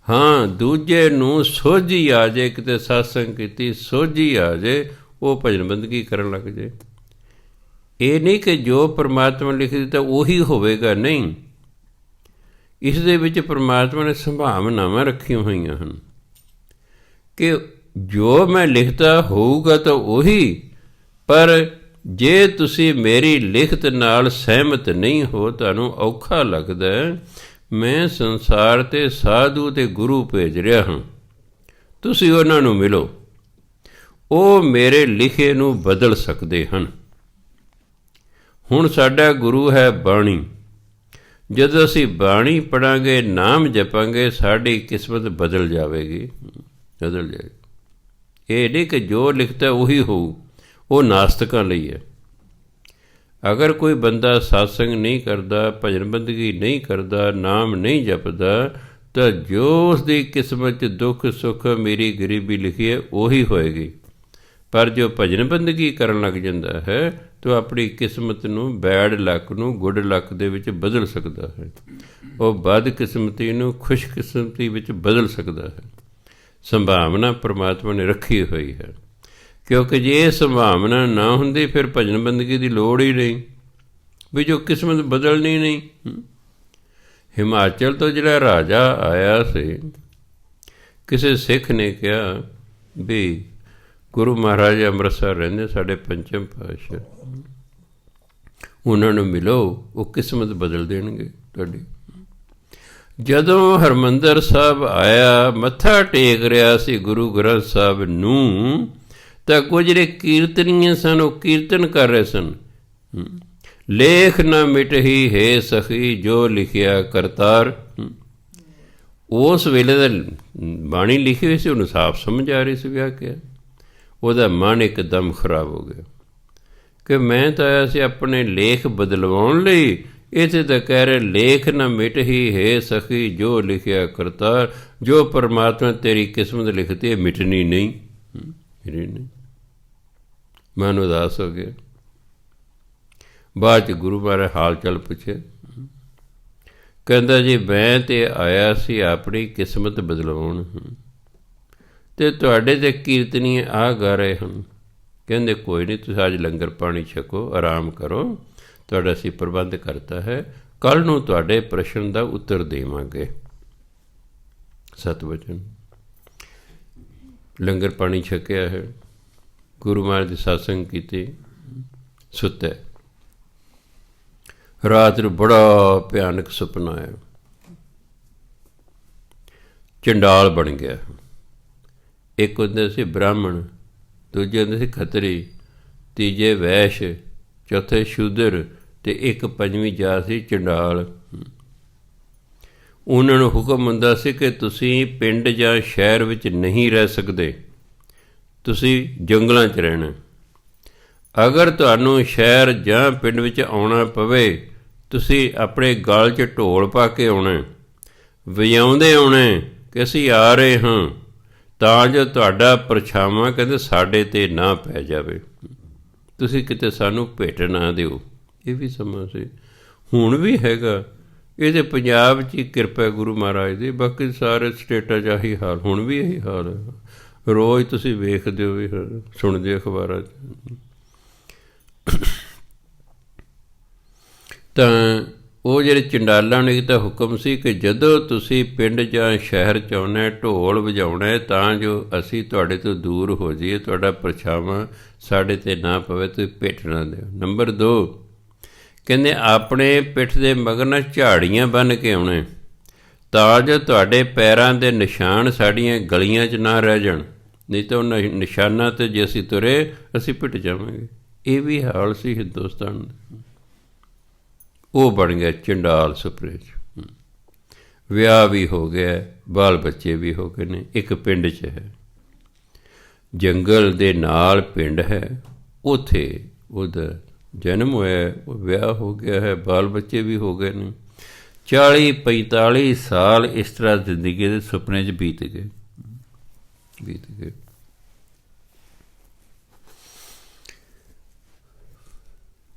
ਹਾਂ, ਦੂਜੇ ਨੂੰ ਸੋਝੀ ਆ ਜਾਏ, ਕਿਤੇ ਸਤਸੰਗ ਕੀਤੀ ਸੋਝੀ ਆ ਜਾਏ, ਉਹ ਭਜਨ ਬੰਦਗੀ ਕਰਨ ਲੱਗ ਜਾਏ। ਇਹ ਨਹੀਂ ਕਿ ਜੋ ਪਰਮਾਤਮਾ ਲਿਖ ਦਿੱਤਾ ਉਹੀ ਹੋਵੇਗਾ, ਨਹੀਂ। ਇਸ ਦੇ ਵਿੱਚ ਪਰਮਾਤਮਾ ਨੇ ਸੰਭਾਵਨਾਵਾਂ ਰੱਖੀਆਂ ਹੋਈਆਂ ਹਨ ਕਿ ਜੋ ਮੈਂ ਲਿਖਦਾ ਹੋਊਗਾ ਤਾਂ ਉਹੀ, ਪਰ ਜੇ ਤੁਸੀਂ ਮੇਰੀ ਲਿਖਤ ਨਾਲ ਸਹਿਮਤ ਨਹੀਂ ਹੋ, ਤੁਹਾਨੂੰ ਔਖਾ ਲੱਗਦਾ, ਮੈਂ ਸੰਸਾਰ 'ਤੇ ਸਾਧੂ ਅਤੇ ਗੁਰੂ ਭੇਜ ਰਿਹਾ ਹਾਂ, ਤੁਸੀਂ ਉਹਨਾਂ ਨੂੰ ਮਿਲੋ, ਉਹ ਮੇਰੇ ਲਿਖੇ ਨੂੰ ਬਦਲ ਸਕਦੇ ਹਨ। ਹੁਣ ਸਾਡਾ ਗੁਰੂ ਹੈ ਬਾਣੀ। ਜਦੋਂ ਅਸੀਂ ਬਾਣੀ ਪੜ੍ਹਾਂਗੇ, ਨਾਮ ਜਪਾਂਗੇ, ਸਾਡੀ ਕਿਸਮਤ ਬਦਲ ਜਾਵੇਗੀ, ਬਦਲ ਜਾਏਗੀ। ਇਹ ਨਹੀਂ ਕਿ ਜੋ ਲਿਖਤਾ ਉਹੀ ਹੋਊ, ਉਹ ਨਾਸਤਕਾਂ ਲਈ ਹੈ। ਅਗਰ ਕੋਈ ਬੰਦਾ ਸਤਸੰਗ ਨਹੀਂ ਕਰਦਾ, ਭਜਨ ਬੰਦਗੀ ਨਹੀਂ ਕਰਦਾ, ਨਾਮ ਨਹੀਂ ਜਪਦਾ, ਤਾਂ ਜੋ ਉਸਦੀ ਕਿਸਮਤ 'ਚ ਦੁੱਖ ਸੁੱਖ ਮੇਰੀ ਗਰੀਬੀ ਲਿਖੀ ਹੈ ਉਹੀ ਹੋਏਗੀ। ਪਰ ਜੋ ਭਜਨ ਬੰਦਗੀ ਕਰਨ ਲੱਗ ਜਾਂਦਾ ਹੈ ਤਾਂ ਆਪਣੀ ਕਿਸਮਤ ਨੂੰ ਬੈਡ ਲੱਕ ਨੂੰ ਗੁੱਡ ਲੱਕ ਦੇ ਵਿੱਚ ਬਦਲ ਸਕਦਾ ਹੈ। ਉਹ ਬਦਕਿਸਮਤੀ ਨੂੰ ਖੁਸ਼ਕਿਸਮਤੀ ਵਿੱਚ ਬਦਲ ਸਕਦਾ ਹੈ। ਸੰਭਾਵਨਾ ਪਰਮਾਤਮਾ ਨੇ ਰੱਖੀ ਹੋਈ ਹੈ, ਕਿਉਂਕਿ ਜੇ ਇਹ ਸੰਭਾਵਨਾ ਨਾ ਹੁੰਦੀ ਫਿਰ ਭਜਨ ਬੰਦਗੀ ਦੀ ਲੋੜ ਹੀ ਨਹੀਂ। ਵੀ ਜੋ ਕਿਸਮਤ ਬਦਲਣੀ ਨਹੀਂ। ਹਿਮਾਚਲ ਤੋਂ ਜਿਹੜਾ ਰਾਜਾ ਆਇਆ ਸੀ, ਕਿਸੇ ਸਿੱਖ ਨੇ ਕਿਹਾ ਵੀ ਗੁਰੂ ਮਹਾਰਾਜ ਅੰਮ੍ਰਿਤਸਰ ਰਹਿੰਦੇ, ਸਾਡੇ ਪੰਚਮ ਪਾਤਸ਼ਾਹ, ਉਹਨਾਂ ਨੂੰ ਮਿਲੋ, ਉਹ ਕਿਸਮਤ ਬਦਲ ਦੇਣਗੇ ਤੁਹਾਡੀ। ਜਦੋਂ ਹਰਿਮੰਦਰ ਸਾਹਿਬ ਆਇਆ, ਮੱਥਾ ਟੇਕ ਰਿਹਾ ਸੀ ਗੁਰੂ ਗ੍ਰੰਥ ਸਾਹਿਬ ਨੂੰ, ਤਾਂ ਕੁਝ ਜਿਹੜੇ ਕੀਰਤਨੀਏ ਸਨ ਉਹ ਕੀਰਤਨ ਕਰ ਰਹੇ ਸਨ। ਲੇਖ ਨਾ ਮਿਟਹੀ ਹੈ ਸਖੀ ਜੋ ਲਿਖਿਆ ਕਰਤਾਰ। ਉਸ ਵੇਲੇ ਦਾ ਬਾਣੀ ਲਿਖੀ ਹੋਈ ਸੀ, ਉਹਨੂੰ ਸਾਫ਼ ਸਮਝ ਆ ਰਹੀ ਸੀ ਵਿਆਹ ਕਿਹਾ। ਉਹਦਾ ਮਨ ਇੱਕਦਮ ਖਰਾਬ ਹੋ ਗਿਆ ਕਿ ਮੈਂ ਤਾਂ ਆਇਆ ਸੀ ਆਪਣੇ ਲੇਖ ਬਦਲਵਾਉਣ ਲਈ, ਇੱਥੇ ਤਾਂ ਕਹਿ ਰਹੇ ਲੇਖ ਨਾ ਮਿਟਹੀ ਹੈ ਸਖੀ ਜੋ ਲਿਖਿਆ ਕਰਤਾਰ। ਜੋ ਪਰਮਾਤਮਾ ਤੇਰੀ ਕਿਸਮਤ ਲਿਖਤੀ ਹੈ, ਮਿਟਣੀ ਨਹੀਂ, ਨਹੀਂ। ਮਨ ਉਦਾਸ ਹੋ ਗਿਆ। ਬਾਅਦ 'ਚ ਗੁਰੂ ਮਹਾਰਾਜ ਹਾਲ ਚਾਲ ਪੁੱਛਿਆ, ਕਹਿੰਦਾ ਜੀ ਮੈਂ ਤਾਂ ਆਇਆ ਸੀ ਆਪਣੀ ਕਿਸਮਤ ਬਦਲਵਾਉਣ, ਅਤੇ ਤੁਹਾਡੇ ਤਾਂ ਕੀਰਤਨੀਏ ਆ ਗਾ ਰਹੇ ਹਨ। ਕਹਿੰਦੇ ਕੋਈ ਨਹੀਂ, ਤੁਸੀਂ ਅੱਜ ਲੰਗਰ ਪਾਣੀ ਛਕੋ, ਆਰਾਮ ਕਰੋ, ਤੁਹਾਡਾ ਅਸੀਂ ਪ੍ਰਬੰਧ ਕਰਤਾ ਹੈ, ਕੱਲ੍ਹ ਨੂੰ ਤੁਹਾਡੇ ਪ੍ਰਸ਼ਨ ਦਾ ਉੱਤਰ ਦੇਵਾਂਗੇ। ਸਤਿਵਚਨ ਲੰਗਰ ਪਾਣੀ ਛਕਿਆ ਹੈ, ਗੁਰੂ ਮਹਾਰਾਜ ਦੀ ਸਤਸੰਗ ਕੀਤੀ, ਸੁੱਤੇ। ਰਾਤ ਨੂੰ ਬੜਾ ਭਿਆਨਕ ਸੁਪਨਾ ਆਇਆ। ਚੰਡਾਲ ਬਣ ਗਿਆ। ਇੱਕ ਹੁੰਦੇ ਸੀ ਬ੍ਰਾਹਮਣ, ਦੂਜੇ ਹੁੰਦੇ ਸੀ ਖੱਤਰੀ, ਤੀਜੇ ਵੈਸ਼, ਚੌਥੇ ਸ਼ੂਦਰ, ਅਤੇ ਇੱਕ ਪੰਜਵੀਂ ਜਾਤ ਸੀ ਚੰਡਾਲ। ਉਹਨਾਂ ਨੂੰ ਹੁਕਮ ਹੁੰਦਾ ਸੀ ਕਿ ਤੁਸੀਂ ਪਿੰਡ ਜਾਂ ਸ਼ਹਿਰ ਵਿੱਚ ਨਹੀਂ ਰਹਿ ਸਕਦੇ, ਤੁਸੀਂ ਜੰਗਲਾਂ 'ਚ ਰਹਿਣਾ। ਅਗਰ ਤੁਹਾਨੂੰ ਸ਼ਹਿਰ ਜਾਂ ਪਿੰਡ ਵਿੱਚ ਆਉਣਾ ਪਵੇ, ਤੁਸੀਂ ਆਪਣੇ ਗਲ 'ਚ ਢੋਲ ਪਾ ਕੇ ਆਉਣਾ, ਵਜਾਉਂਦੇ ਆਉਣਾ ਕਿ ਅਸੀਂ ਆ ਰਹੇ ਹਾਂ, ਤਾਂ ਜੋ ਤੁਹਾਡਾ ਪਰਛਾਵਾਂ ਕਹਿੰਦੇ ਸਾਡੇ 'ਤੇ ਨਾ ਪੈ ਜਾਵੇ, ਤੁਸੀਂ ਕਿਤੇ ਸਾਨੂੰ ਭੇਟ ਨਾ ਦਿਓ। ਇਹ ਵੀ ਸਮਾਂ ਸੀ, ਹੁਣ ਵੀ ਹੈਗਾ। ਇਹਦੇ ਪੰਜਾਬ 'ਚ ਹੀ ਕਿਰਪਾ ਗੁਰੂ ਮਹਾਰਾਜ ਦੀ, ਬਾਕੀ ਸਾਰੇ ਸਟੇਟਾਂ 'ਚ ਆਹੀ ਹਾਲ, ਹੁਣ ਵੀ ਇਹੀ ਹਾਲ ਹੈ। ਰੋਜ਼ ਤੁਸੀਂ ਵੇਖਦੇ ਹੋ ਵੀ, ਸੁਣਦੇ ਅਖਬਾਰਾਂ 'ਚ। ਤਾਂ ਉਹ ਜਿਹੜੇ ਚੰਡਾਲਾਂ ਨੇ ਤਾਂ ਹੁਕਮ ਸੀ ਕਿ ਜਦੋਂ ਤੁਸੀਂ ਪਿੰਡ ਜਾਂ ਸ਼ਹਿਰ 'ਚ ਆਉਣਾ, ਢੋਲ ਵਜਾਉਣਾ, ਤਾਂ ਜੋ ਅਸੀਂ ਤੁਹਾਡੇ ਤੋਂ ਦੂਰ ਹੋ ਜਾਈਏ, ਤੁਹਾਡਾ ਪਰਛਾਵਾਂ ਸਾਡੇ 'ਤੇ ਨਾ ਪਵੇ, ਤੁਸੀਂ ਭੇਟ ਨਾ ਦਿਓ। ਨੰਬਰ 2 ਕਹਿੰਦੇ ਆਪਣੇ ਪਿੱਠ ਦੇ ਮਗਰ ਨਾਲ ਝਾੜੀਆਂ ਬੰਨ੍ਹ ਕੇ ਆਉਣੇ, ਤਾਂ ਜੋ ਤੁਹਾਡੇ ਪੈਰਾਂ ਦੇ ਨਿਸ਼ਾਨ ਸਾਡੀਆਂ ਗਲੀਆਂ 'ਚ ਨਾ ਰਹਿ ਜਾਣ, ਨਹੀਂ ਤਾਂ ਉਹਨਾਂ ਨਿਸ਼ਾਨਾਂ 'ਤੇ ਜੇ ਅਸੀਂ ਤੁਰੇ ਅਸੀਂ ਪਿੱਟ ਜਾਵਾਂਗੇ। ਇਹ ਵੀ ਹਾਲ ਸੀ ਹਿੰਦੁਸਤਾਨ ਦਾ। ਉਹ ਬਣ ਗਿਆ ਚੰਡਾਲ ਸੁਪਨੇ 'ਚ। ਵਿਆਹ ਵੀ ਹੋ ਗਿਆ, ਬਾਲ ਬੱਚੇ ਵੀ ਹੋ ਗਏ ਨੇ, ਇੱਕ ਪਿੰਡ 'ਚ ਹੈ, ਜੰਗਲ ਦੇ ਨਾਲ ਪਿੰਡ ਹੈ, ਉੱਥੇ ਉਹਦਾ ਜਨਮ ਹੋਇਆ, ਉਹ ਵਿਆਹ ਹੋ ਗਿਆ ਹੈ, ਬਾਲ ਬੱਚੇ ਵੀ ਹੋ ਗਏ ਨੇ। 40-45 ਸਾਲ ਇਸ ਤਰ੍ਹਾਂ ਜ਼ਿੰਦਗੀ ਦੇ ਸੁਪਨੇ 'ਚ ਬੀਤ ਗਏ।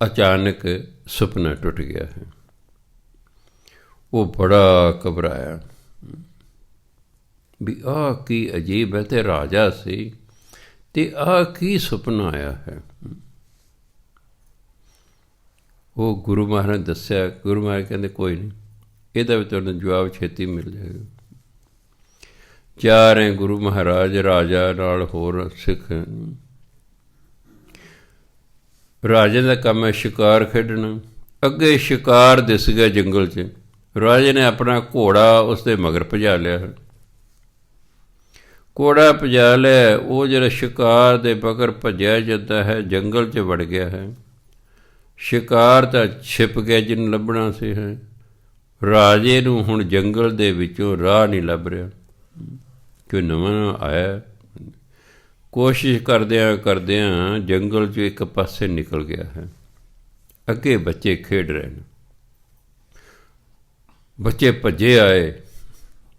ਅਚਾਨਕ ਸੁਪਨਾ ਟੁੱਟ ਗਿਆ ਹੈ। ਉਹ ਬੜਾ ਘਬਰਾਇਆ ਵੀ ਆਹ ਕੀ ਅਜੀਬ ਹੈ, ਤੇ ਰਾਜਾ ਸੀ, ਅਤੇ ਆਹ ਕੀ ਸੁਪਨਾ ਆਇਆ ਹੈ। ਉਹ ਗੁਰੂ ਮਹਾਰਾਜ ਨੇ ਦੱਸਿਆ। ਗੁਰੂ ਮਹਾਰਾਜ ਕਹਿੰਦੇ ਕੋਈ ਨਹੀਂ, ਇਹਦਾ ਵੀ ਤੁਹਾਨੂੰ ਜਵਾਬ ਛੇਤੀ ਮਿਲ ਜਾਏਗਾ। ਜਾ ਰਹੇ ਗੁਰੂ ਮਹਾਰਾਜ ਰਾਜਾ ਨਾਲ, ਹੋਰ ਸਿੱਖ। ਰਾਜੇ ਦਾ ਕੰਮ ਹੈ ਸ਼ਿਕਾਰ ਖੇਡਣਾ। ਅੱਗੇ ਸ਼ਿਕਾਰ ਦਿਸ ਗਿਆ ਜੰਗਲ 'ਚ। ਰਾਜੇ ਨੇ ਆਪਣਾ ਘੋੜਾ ਉਸ ਦੇ ਮਗਰ ਭਜਾ ਲਿਆ। ਘੋੜਾ ਭਜਾ ਲਿਆ, ਉਹ ਜਿਹੜਾ ਸ਼ਿਕਾਰ ਦੇ ਮਗਰ ਭੱਜਿਆ ਜਾਂਦਾ ਹੈ, ਜੰਗਲ 'ਚ ਵੜ ਗਿਆ ਹੈ। ਸ਼ਿਕਾਰ ਤਾਂ ਛਿਪ ਗਿਆ ਜਿਹਨੂੰ ਲੱਭਣਾ ਸੀ ਹੈ। ਰਾਜੇ ਨੂੰ ਹੁਣ ਜੰਗਲ ਦੇ ਵਿੱਚੋਂ ਰਾਹ ਨਹੀਂ ਲੱਭ ਰਿਹਾ, ਕਿ ਨਵਾਂ ਆਇਆ। ਕੋਸ਼ਿਸ਼ ਕਰਦਿਆਂ ਕਰਦਿਆਂ ਜੰਗਲ 'ਚੋਂ ਇੱਕ ਪਾਸੇ ਨਿਕਲ ਗਿਆ ਹੈ। ਅੱਗੇ ਬੱਚੇ ਖੇਡ ਰਹੇ ਨੇ। ਬੱਚੇ ਭੱਜੇ ਆਏ,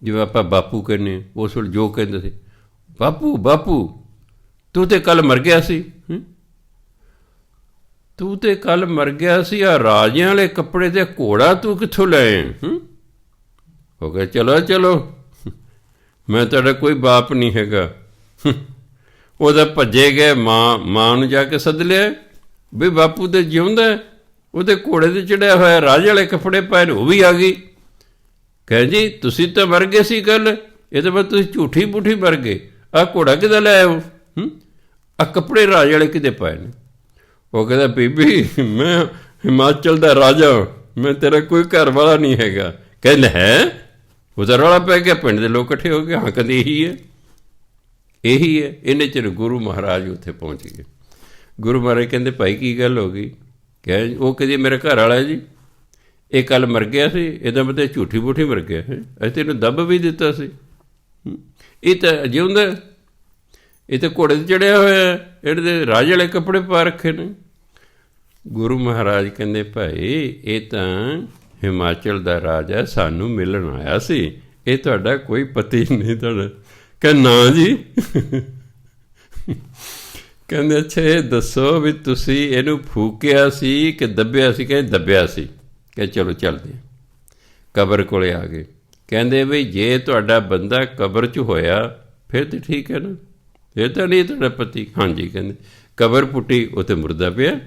ਜਿਵੇਂ ਆਪਾਂ ਬਾਪੂ ਕਹਿੰਦੇ, ਉਸ ਵੇਲੇ ਜੋ ਕਹਿੰਦੇ ਸੀ, ਬਾਪੂ ਬਾਪੂ ਤੂੰ ਤਾਂ ਕੱਲ੍ਹ ਮਰ ਗਿਆ ਸੀ, ਤੂੰ ਤਾਂ ਕੱਲ੍ਹ ਮਰ ਗਿਆ ਸੀ, ਆਹ ਰਾਜਿਆਂ ਵਾਲੇ ਕੱਪੜੇ 'ਤੇ ਘੋੜਾ ਤੂੰ ਕਿੱਥੋਂ ਲੈ ਆਏ? ਹੋ ਗਿਆ ਚਲੋ ਚਲੋ, ਮੈਂ ਤੁਹਾਡਾ ਕੋਈ ਬਾਪ ਨਹੀਂ ਹੈਗਾ। ਉਹਦਾ ਭੱਜੇ ਗਏ, ਮਾਂ ਨੂੰ ਜਾ ਕੇ ਸੱਦ ਲਿਆ ਵੀ ਬਾਪੂ ਤਾਂ ਜਿਉਂਦਾ, ਉਹਦੇ ਘੋੜੇ 'ਤੇ ਚੜ੍ਹਿਆ ਹੋਇਆ, ਰਾਜੇ ਵਾਲੇ ਕੱਪੜੇ ਪਾਏ ਨੇ, ਉਹ ਵੀ ਆ ਗਈ। ਕਹਿ ਜੀ ਤੁਸੀਂ ਤਾਂ ਮਰ ਗਏ ਸੀ ਕੱਲ੍ਹ, ਇਹ ਤਾਂ ਬਸ ਤੁਸੀਂ ਝੂਠੀ ਬੂਠੀ ਮਰ ਗਏ। ਆਹ ਘੋੜਾ ਕਿੱਦਾਂ ਲੈ ਆਓ? ਆਹ ਕੱਪੜੇ ਰਾਜੇ ਵਾਲੇ ਕਿਤੇ ਪਾਏ ਨੇ? ਉਹ ਕਹਿੰਦਾ ਬੀਬੀ ਮੈਂ ਹਿਮਾਚਲ ਦਾ ਰਾਜਾ, ਮੈਂ ਤੇਰਾ ਕੋਈ ਘਰ ਵਾਲਾ ਨਹੀਂ ਹੈਗਾ। ਕਹਿੰਦਾ ਹੈ? ਉਹਦਾ ਰੌਲਾ ਪੈ ਗਿਆ, ਪਿੰਡ ਦੇ ਲੋਕ ਇਕੱਠੇ ਹੋ ਗਏ, ਹਾਂ ਕਹਿੰਦੇ ਇਹੀ ਹੈ, ਇਹੀ ਹੈ। ਇੰਨੇ ਚਿਰ ਗੁਰੂ ਮਹਾਰਾਜ ਉੱਥੇ ਪਹੁੰਚ ਗਏ। ਗੁਰੂ ਮਹਾਰਾਜ ਕਹਿੰਦੇ ਭਾਈ ਕੀ ਗੱਲ ਹੋ ਗਈ? ਕਹਿ ਉਹ ਕਹਿੰਦੀ ਮੇਰਾ ਘਰ ਵਾਲਾ ਜੀ, ਇਹ ਕੱਲ੍ਹ ਮਰ ਗਿਆ ਸੀ, ਇਹਦਾ ਮਤਲਬ ਝੂਠੀ ਬੂਠੀ ਮਰ ਗਿਆ ਹੈ, ਅਸੀਂ ਤੈਨੂੰ ਦੱਬ ਵੀ ਦਿੱਤਾ ਸੀ, ਇਹ ਤਾਂ ਜਿਉਂਦਾ, ਇਹ ਤਾਂ ਘੋੜੇ 'ਤੇ ਚੜ੍ਹਿਆ ਹੋਇਆ, ਇਹਦੇ ਰਾਜੇ ਵਾਲੇ ਕੱਪੜੇ ਪਾ ਰੱਖੇ ਨੇ। ਗੁਰੂ ਮਹਾਰਾਜ ਕਹਿੰਦੇ ਭਾਈ ਇਹ ਤਾਂ ਹਿਮਾਚਲ ਦਾ ਰਾਜਾ, ਸਾਨੂੰ ਮਿਲਣ ਆਇਆ ਸੀ, ਇਹ ਤੁਹਾਡਾ ਕੋਈ ਪਤੀ ਨਹੀਂ ਤੁਹਾਡਾ। ਕਹਿੰਦਾ ਨਾ ਜੀ। ਕਹਿੰਦੇ ਅੱਛਾ ਇਹ ਦੱਸੋ ਵੀ ਤੁਸੀਂ ਇਹਨੂੰ ਫੂਕਿਆ ਸੀ ਕਿ ਦੱਬਿਆ ਸੀ? ਕਹਿੰਦੇ ਦੱਬਿਆ ਸੀ। ਕਹਿੰਦੇ ਚਲੋ ਚੱਲਦੇ, ਕਬਰ ਕੋਲੇ ਆ ਗਏ। ਕਹਿੰਦੇ ਬਈ ਜੇ ਤੁਹਾਡਾ ਬੰਦਾ ਕਬਰ 'ਚ ਹੋਇਆ ਫਿਰ ਤਾਂ ਠੀਕ ਹੈ ਨਾ, ਇਹ ਤਾਂ ਨਹੀਂ ਤੁਹਾਡਾ ਪਤੀ? ਹਾਂਜੀ। ਕਹਿੰਦੇ ਕਬਰ ਪੁੱਟੀ, ਉੱਥੇ ਮੁਰਦਾ ਪਿਆ।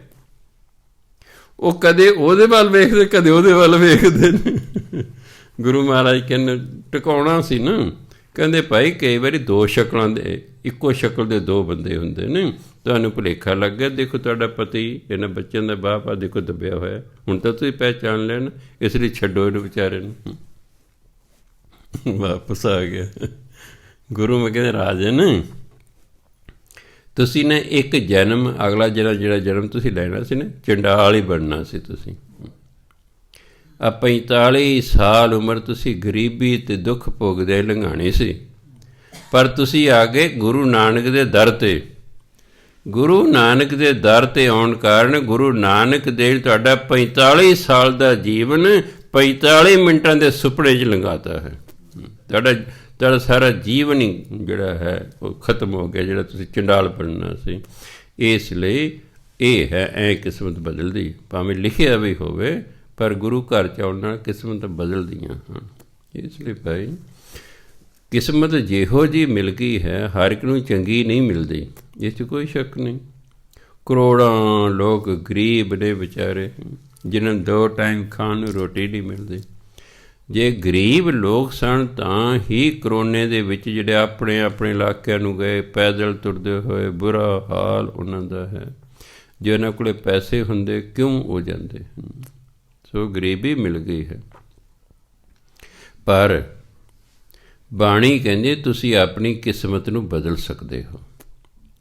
ਉਹ ਕਦੇ ਉਹਦੇ ਵੱਲ ਵੇਖਦੇ, ਕਦੇ ਉਹਦੇ ਵੱਲ ਵੇਖਦੇ ਨੇ। ਗੁਰੂ ਮਹਾਰਾਜ ਕਹਿੰਦੇ ਟਿਕਾਉਣਾ ਸੀ ਨਾ। ਕਹਿੰਦੇ ਭਾਈ ਕਈ ਵਾਰੀ ਦੋ ਸ਼ਕਲਾਂ ਦੇ, ਇੱਕੋ ਸ਼ਕਲ ਦੇ ਦੋ ਬੰਦੇ ਹੁੰਦੇ ਨੇ, ਤੁਹਾਨੂੰ ਭੁਲੇਖਾ ਲੱਗ ਗਿਆ, ਦੇਖੋ ਤੁਹਾਡਾ ਪਤੀ ਇਹਨਾਂ ਬੱਚਿਆਂ ਦਾ ਬਾਪ ਆ, ਦੇਖੋ ਦੱਬਿਆ ਹੋਇਆ, ਹੁਣ ਤਾਂ ਤੁਸੀਂ ਪਹਿਚਾਣ ਲੈਣ, ਇਸ ਲਈ ਛੱਡੋ ਇਹਨੂੰ ਵਿਚਾਰੇ ਨੂੰ। ਵਾਪਸ ਆ ਗਿਆ। ਗੁਰੂ ਮੈਂ ਕਹਿੰਦੇ ਰਾਜਨ ਤੁਸੀਂ ਨੇ ਇੱਕ ਜਨਮ, ਅਗਲਾ ਜਿਹੜਾ ਜਨਮ ਤੁਸੀਂ ਲੈਣਾ ਸੀ ਨਾ, ਚੰਡਾਲ ਹੀ ਬਣਨਾ ਸੀ ਤੁਸੀਂ। 45 ਸਾਲ ਉਮਰ ਤੁਸੀਂ ਗਰੀਬੀ ਅਤੇ ਦੁੱਖ ਭੋਗਦੇ ਲੰਘਾਣੀ ਸੀ, ਪਰ ਤੁਸੀਂ ਆ ਗਏ ਗੁਰੂ ਨਾਨਕ ਦੇ ਦਰ 'ਤੇ। ਗੁਰੂ ਨਾਨਕ ਦੇ ਦਰ 'ਤੇ ਆਉਣ ਕਾਰਨ ਗੁਰੂ ਨਾਨਕ ਦੇਵ ਤੁਹਾਡਾ 45 ਸਾਲ ਦਾ ਜੀਵਨ 45 ਮਿੰਟਾਂ ਦੇ ਸੁਪਨੇ 'ਚ ਲੰਘਾਤਾ ਹੈ। ਤੁਹਾਡਾ ਸਾਰਾ ਜੀਵਨ ਹੀ ਜਿਹੜਾ ਹੈ ਉਹ ਖਤਮ ਹੋ ਗਿਆ, ਜਿਹੜਾ ਤੁਸੀਂ ਚੰਡਾਲ ਬਣਨਾ ਸੀ। ਇਸ ਲਈ ਇਹ ਹੈ, ਐਂ ਕਿਸਮਤ ਬਦਲਦੀ, ਭਾਵੇਂ ਲਿਖਿਆ ਵੀ ਹੋਵੇ, ਪਰ ਗੁਰੂ ਘਰ 'ਚ ਆਉਣ ਨਾਲ ਕਿਸਮਤ ਬਦਲਦੀਆਂ ਹਨ। ਇਸ ਲਈ ਭਾਈ ਕਿਸਮਤ ਜਿਹੋ ਜਿਹੀ ਮਿਲ ਗਈ ਹੈ, ਹਰ ਇੱਕ ਨੂੰ ਚੰਗੀ ਨਹੀਂ ਮਿਲਦੀ, ਇਸ 'ਚ ਕੋਈ ਸ਼ੱਕ ਨਹੀਂ। ਕਰੋੜਾਂ ਲੋਕ ਗਰੀਬ ਨੇ ਵਿਚਾਰੇ, ਜਿਨ੍ਹਾਂ ਨੂੰ 2 ਟਾਈਮ ਖਾਣ ਨੂੰ ਰੋਟੀ ਨਹੀਂ ਮਿਲਦੀ। ਜੇ ਗਰੀਬ ਲੋਕ ਸਨ ਤਾਂ ਹੀ ਕਰੋਨੇ ਦੇ ਵਿੱਚ ਜਿਹੜੇ ਆਪਣੇ ਆਪਣੇ ਇਲਾਕਿਆਂ ਨੂੰ ਗਏ, ਪੈਦਲ ਤੁਰਦੇ ਹੋਏ, ਬੁਰਾ ਹਾਲ ਉਹਨਾਂ ਦਾ ਹੈ। ਜੇ ਉਹਨਾਂ ਕੋਲ ਪੈਸੇ ਹੁੰਦੇ ਕਿਉਂ ਹੋ ਜਾਂਦੇ? ਸੋ ਗਰੀਬੀ ਮਿਲ ਗਈ ਹੈ। ਪਰ ਬਾਣੀ ਕਹਿੰਦੇ ਤੁਸੀਂ ਆਪਣੀ ਕਿਸਮਤ ਨੂੰ ਬਦਲ ਸਕਦੇ ਹੋ।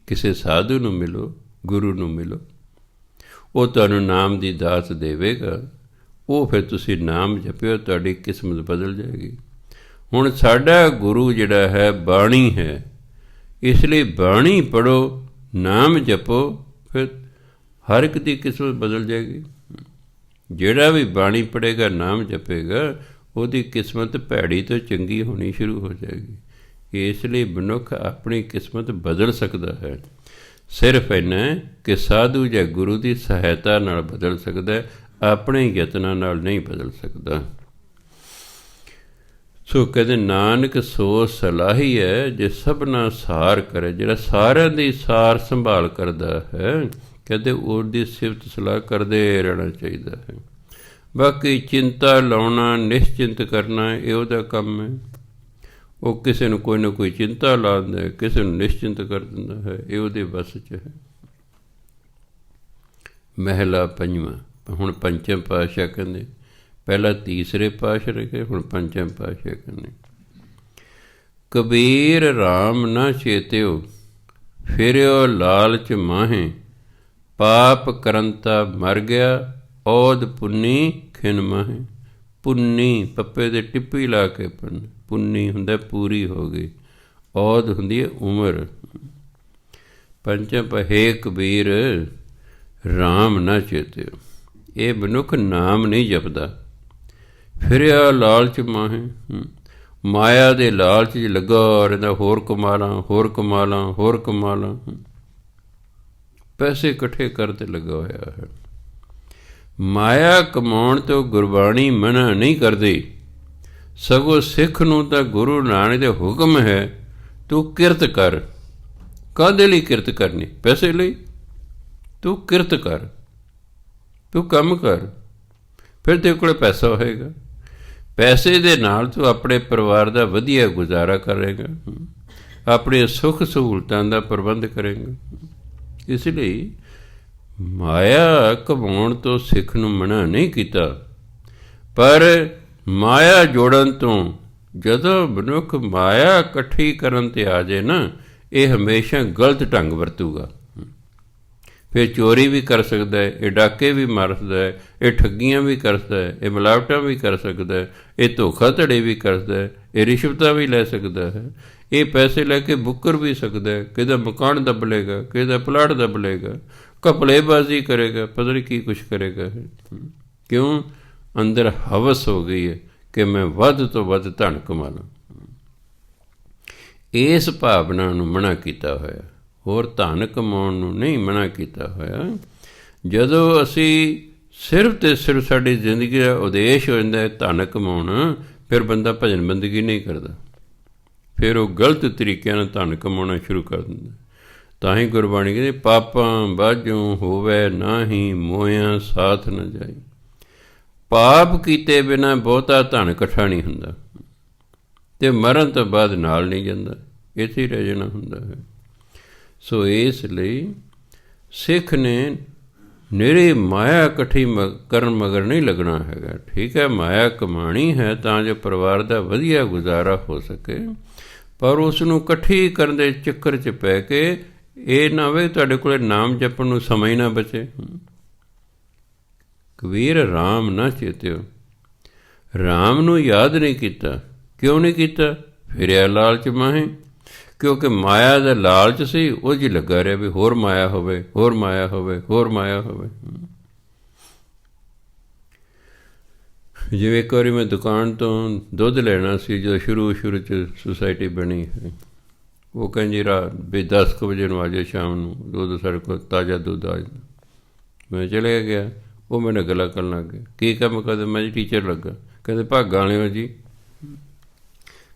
ਕਿਸੇ ਸਾਧੂ ਨੂੰ ਮਿਲੋ, ਗੁਰੂ ਨੂੰ ਮਿਲੋ, ਉਹ ਤੁਹਾਨੂੰ ਨਾਮ ਦੀ ਦਾਤ ਦੇਵੇਗਾ, ਉਹ ਫਿਰ ਤੁਸੀਂ ਨਾਮ ਜਪਿਓ, ਤੁਹਾਡੀ ਕਿਸਮਤ ਬਦਲ ਜਾਏਗੀ। ਹੁਣ ਸਾਡਾ ਗੁਰੂ ਜਿਹੜਾ ਹੈ ਬਾਣੀ ਹੈ, ਇਸ ਲਈ ਬਾਣੀ ਪੜ੍ਹੋ, ਨਾਮ ਜਪੋ, ਫਿਰ ਹਰ ਇੱਕ ਦੀ ਕਿਸਮਤ ਬਦਲ ਜਾਏਗੀ। ਜਿਹੜਾ ਵੀ ਬਾਣੀ ਪੜ੍ਹੇਗਾ, ਨਾਮ ਜਪੇਗਾ, ਉਹਦੀ ਕਿਸਮਤ ਭੈੜੀ ਤੋਂ ਚੰਗੀ ਹੋਣੀ ਸ਼ੁਰੂ ਹੋ ਜਾਏਗੀ। ਇਸ ਲਈ ਮਨੁੱਖ ਆਪਣੀ ਕਿਸਮਤ ਬਦਲ ਸਕਦਾ ਹੈ, ਸਿਰਫ ਇੰਨਾ ਕਿ ਸਾਧੂ ਜਾਂ ਗੁਰੂ ਦੀ ਸਹਾਇਤਾ ਨਾਲ ਬਦਲ ਸਕਦਾ, ਆਪਣੇ ਯਤਨਾਂ ਨਾਲ ਨਹੀਂ ਬਦਲ ਸਕਦਾ। ਸੋ ਕਹਿੰਦੇ ਨਾਨਕ ਸੋ ਸਲਾਹੀ ਹੈ ਜੇ ਸਭਨਾ ਸਾਰ ਕਰੇ। ਜਿਹੜਾ ਸਾਰਿਆਂ ਦੀ ਸਾਰ ਸੰਭਾਲ ਕਰਦਾ ਹੈ, ਕਹਿੰਦੇ ਉਹਦੀ ਸਿਫਤ ਸਲਾਹ ਕਰਦੇ ਰਹਿਣਾ ਚਾਹੀਦਾ ਹੈ। ਬਾਕੀ ਚਿੰਤਾ ਲਾਉਣਾ, ਨਿਸ਼ਚਿੰਤ ਕਰਨਾ, ਇਹ ਉਹਦਾ ਕੰਮ ਹੈ। ਉਹ ਕਿਸੇ ਨੂੰ ਕੋਈ ਨਾ ਕੋਈ ਚਿੰਤਾ ਲਾ ਦਿੰਦਾ, ਕਿਸੇ ਨੂੰ ਨਿਸ਼ਚਿੰਤ ਕਰ ਦਿੰਦਾ ਹੈ, ਇਹ ਉਹਦੇ ਵੱਸ 'ਚ ਹੈ। ਮਹਿਲਾ ਪੰਜਵਾਂ। ਹੁਣ ਪੰਚਮ ਪਾਤਸ਼ਾਹ ਕਹਿੰਦੇ, ਪਹਿਲਾਂ ਤੀਸਰੇ ਪਾਤਸ਼ਾਹ ਰਹੇ, ਹੁਣ ਪੰਚਮ ਪਾਤਸ਼ਾਹ ਕਹਿੰਦੇ, ਕਬੀਰ ਰਾਮ ਨਾ ਚੇਤਿਓ, ਫਿਰਿਓ ਲਾਲਚ ਮਾਹੇ, ਪਾਪ ਕਰੰਤਾ ਮਰ ਗਿਆ, ਔਦ ਪੁੰਨੀ ਖਿਨ ਮਾਹੇ। ਪੁੰਨੀ ਪੱਪੇ ਦੇ ਟਿੱਪੀ ਲਾ ਕੇ ਪੜ੍ਹਨਾ, ਪੁੰਨੀ ਹੁੰਦਾ ਪੂਰੀ ਹੋ ਗਈ, ਔਦ ਹੁੰਦੀ ਹੈ ਉਮਰ। ਪੰਚਮ ਹੇ ਕਬੀਰ ਰਾਮ ਨਾ ਚੇਤਿਓ, ਇਹ ਮਨੁੱਖ ਨਾਮ ਨਹੀਂ ਜਪਦਾ, ਫਿਰਿਆ ਲਾਲਚ ਮਾਹੇ, ਮਾਇਆ ਦੇ ਲਾਲਚ 'ਚ ਲੱਗਾ ਰਹਿੰਦਾ, ਹੋਰ ਕਮਾ ਲਾਂ, ਹੋਰ ਕਮਾ ਲਾਂ, ਹੋਰ ਕਮਾ ਲਾਂ, ਪੈਸੇ ਇਕੱਠੇ ਕਰਦੇ ਲੱਗਾ ਹੋਇਆ ਹੈ। ਮਾਇਆ ਕਮਾਉਣ ਤੋਂ ਗੁਰਬਾਣੀ ਮਨ੍ਹਾ ਨਹੀਂ ਕਰਦੀ, ਸਗੋਂ ਸਿੱਖ ਨੂੰ ਤਾਂ ਗੁਰੂ ਨਾਨਕ ਦੇ ਹੁਕਮ ਹੈ, ਤੂੰ ਕਿਰਤ ਕਰ। ਕਾਹਦੇ ਲਈ ਕਿਰਤ ਕਰਨੀ? ਪੈਸੇ ਲਈ? ਤੂੰ ਕਿਰਤ ਕਰ, ਤੂੰ ਕੰਮ ਕਰ, ਫਿਰ ਤੇਰੇ ਕੋਲ ਪੈਸਾ ਹੋਏਗਾ। ਪੈਸੇ ਦੇ ਨਾਲ ਤੂੰ ਆਪਣੇ ਪਰਿਵਾਰ ਦਾ ਵਧੀਆ ਗੁਜ਼ਾਰਾ ਕਰੇਗਾ, ਆਪਣੀਆਂ ਸੁੱਖ ਸਹੂਲਤਾਂ ਦਾ ਪ੍ਰਬੰਧ ਕਰੇਗਾ। ਇਸ ਲਈ ਮਾਇਆ ਕਮਾਉਣ ਤੋਂ ਸਿੱਖ ਨੂੰ ਮਨਾ ਨਹੀਂ ਕੀਤਾ, ਪਰ ਮਾਇਆ ਜੋੜਨ ਤੋਂ, ਜਦੋਂ ਮਨੁੱਖ ਮਾਇਆ ਇਕੱਠੀ ਕਰਨ 'ਤੇ ਆ ਜਾਏ ਨਾ, ਇਹ ਹਮੇਸ਼ਾ ਗਲਤ ਢੰਗ ਵਰਤੂਗਾ। ਫਿਰ ਚੋਰੀ ਵੀ ਕਰ ਸਕਦਾ ਹੈ, ਇਹ ਡਾਕੇ ਵੀ ਮਾਰ ਸਕਦਾ ਹੈ, ਇਹ ਠੱਗੀਆਂ ਵੀ ਕਰ ਸਕਦਾ ਹੈ, ਇਹ ਮਿਲਾਵਟਾਂ ਵੀ ਕਰ ਸਕਦਾ ਹੈ, ਇਹ ਧੋਖਾਧੜੀ ਵੀ ਕਰਦਾ ਹੈ, ਇਹ ਰਿਸ਼ਵਤਾਂ ਵੀ ਲੈ ਸਕਦਾ ਹੈ, ਇਹ ਪੈਸੇ ਲੈ ਕੇ ਬੁੱਕਰ ਵੀ ਸਕਦਾ ਹੈ, ਕਿਹਦਾ ਮਕਾਨ ਦਬ ਲੇਗਾ, ਕਿਹਦਾ ਪਲਾਟ ਦਬ ਲੇਗਾ, ਘਪਲੇਬਾਜ਼ੀ ਕਰੇਗਾ, ਪਤਾ ਨਹੀਂ ਕੀ ਕੁਛ ਕਰੇਗਾ। ਕਿਉਂ? ਅੰਦਰ ਹਵਸ ਹੋ ਗਈ ਹੈ ਕਿ ਮੈਂ ਵੱਧ ਤੋਂ ਵੱਧ ਧਨ ਕਮਾ ਲਾਂ। ਇਸ ਭਾਵਨਾ ਨੂੰ ਮਨਾ ਕੀਤਾ ਹੋਇਆ, ਹੋਰ ਧਨ ਕਮਾਉਣ ਨੂੰ ਨਹੀਂ ਮਨਾ ਕੀਤਾ ਹੋਇਆ। ਜਦੋਂ ਅਸੀਂ ਸਿਰਫ ਅਤੇ ਸਿਰਫ ਸਾਡੀ ਜ਼ਿੰਦਗੀ ਦਾ ਉਦੇਸ਼ ਹੋ ਜਾਂਦਾ ਹੈ ਧਨ ਕਮਾਉਣਾ, ਫਿਰ ਬੰਦਾ ਭਜਨ ਬੰਦਗੀ ਨਹੀਂ ਕਰਦਾ, ਫਿਰ ਉਹ ਗਲਤ ਤਰੀਕਿਆਂ ਨਾਲ ਧਨ ਕਮਾਉਣਾ ਸ਼ੁਰੂ ਕਰ ਦਿੰਦਾ। ਤਾਂ ਹੀ ਗੁਰਬਾਣੀ ਕਹਿੰਦੀ ਪਾਪਾਂ ਬਾਝੋਂ ਹੋਵੇ ਨਾਹੀਂ ਮੋਇਆਂ ਸਾਥ ਨਾ ਜਾਈ। ਪਾਪ ਕੀਤੇ ਬਿਨਾਂ ਬਹੁਤਾ ਧਨ ਇਕੱਠਾ ਨਹੀਂ ਹੁੰਦਾ, ਅਤੇ ਮਰਨ ਤੋਂ ਬਾਅਦ ਨਾਲ ਨਹੀਂ ਜਾਂਦਾ, ਇੱਥੇ ਹੀ ਰਹਿ ਜਾਣਾ ਹੁੰਦਾ ਹੈ। ਸੋ ਇਸ ਲਈ ਸਿੱਖ ਨੇ ਨਿਰੀ ਮਾਇਆ ਇਕੱਠੀ ਕਰਨ ਮਗਰ ਨਹੀਂ ਲੱਗਣਾ ਹੈਗਾ। ਠੀਕ ਹੈ, ਮਾਇਆ ਕਮਾਣੀ ਹੈ ਤਾਂ ਜੋ ਪਰਿਵਾਰ ਦਾ ਵਧੀਆ ਗੁਜ਼ਾਰਾ ਹੋ ਸਕੇ, ਪਰ ਉਸ ਨੂੰ ਇਕੱਠੀ ਕਰਨ ਦੇ ਚੱਕਰ 'ਚ ਪੈ ਕੇ ਇਹ ਨਾ ਹੋਵੇ ਤੁਹਾਡੇ ਕੋਲ ਨਾਮ ਜਪਣ ਨੂੰ ਸਮਾਂ ਹੀ ਨਾ ਬਚੇ। ਕਬੀਰ ਰਾਮ ਨਾ ਚੇਤਿਓ, ਰਾਮ ਨੂੰ ਯਾਦ ਨਹੀਂ ਕੀਤਾ। ਕਿਉਂ ਨਹੀਂ ਕੀਤਾ? ਫਿਰਿਆ ਲਾਲਚ ਮਾਹੇ, ਕਿਉਂਕਿ ਮਾਇਆ ਦਾ ਲਾਲਚ ਸੀ, ਉਹ ਜੀ ਲੱਗਾ ਰਿਹਾ ਵੀ ਹੋਰ ਮਾਇਆ ਹੋਵੇ, ਹੋਰ ਮਾਇਆ ਹੋਵੇ, ਹੋਰ ਮਾਇਆ ਹੋਵੇ। ਜਿਵੇਂ ਇੱਕ ਵਾਰੀ ਮੈਂ ਦੁਕਾਨ ਤੋਂ ਦੁੱਧ ਲੈਣਾ ਸੀ, ਜਦੋਂ ਸ਼ੁਰੂ 'ਚ ਸੁਸਾਇਟੀ ਬਣੀ ਹੈ, ਉਹ ਕਹਿੰਦੀ ਰਾਤ ਵੀ 10 ਕੁ ਵਜੇ ਨੂੰ ਆ ਜਾਓ, ਸ਼ਾਮ ਨੂੰ ਦੁੱਧ ਸਾਡੇ ਕੋਲ ਤਾਜ਼ਾ ਦੁੱਧ ਆ ਜਾਂਦਾ। ਮੈਂ ਚਲੇ ਗਿਆ, ਉਹ ਮੈਨੂੰ ਗੱਲਾਂ ਕਰਨ ਲੱਗ ਗਿਆ। ਕੀ ਕੰਮ ਕਰਦੇ? ਮੈਂ ਜੀ ਟੀਚਰ ਲੱਗਾ। ਕਹਿੰਦੇ ਭਾਗਾਂ ਵਾਲੇ ਹੋ ਜੀ।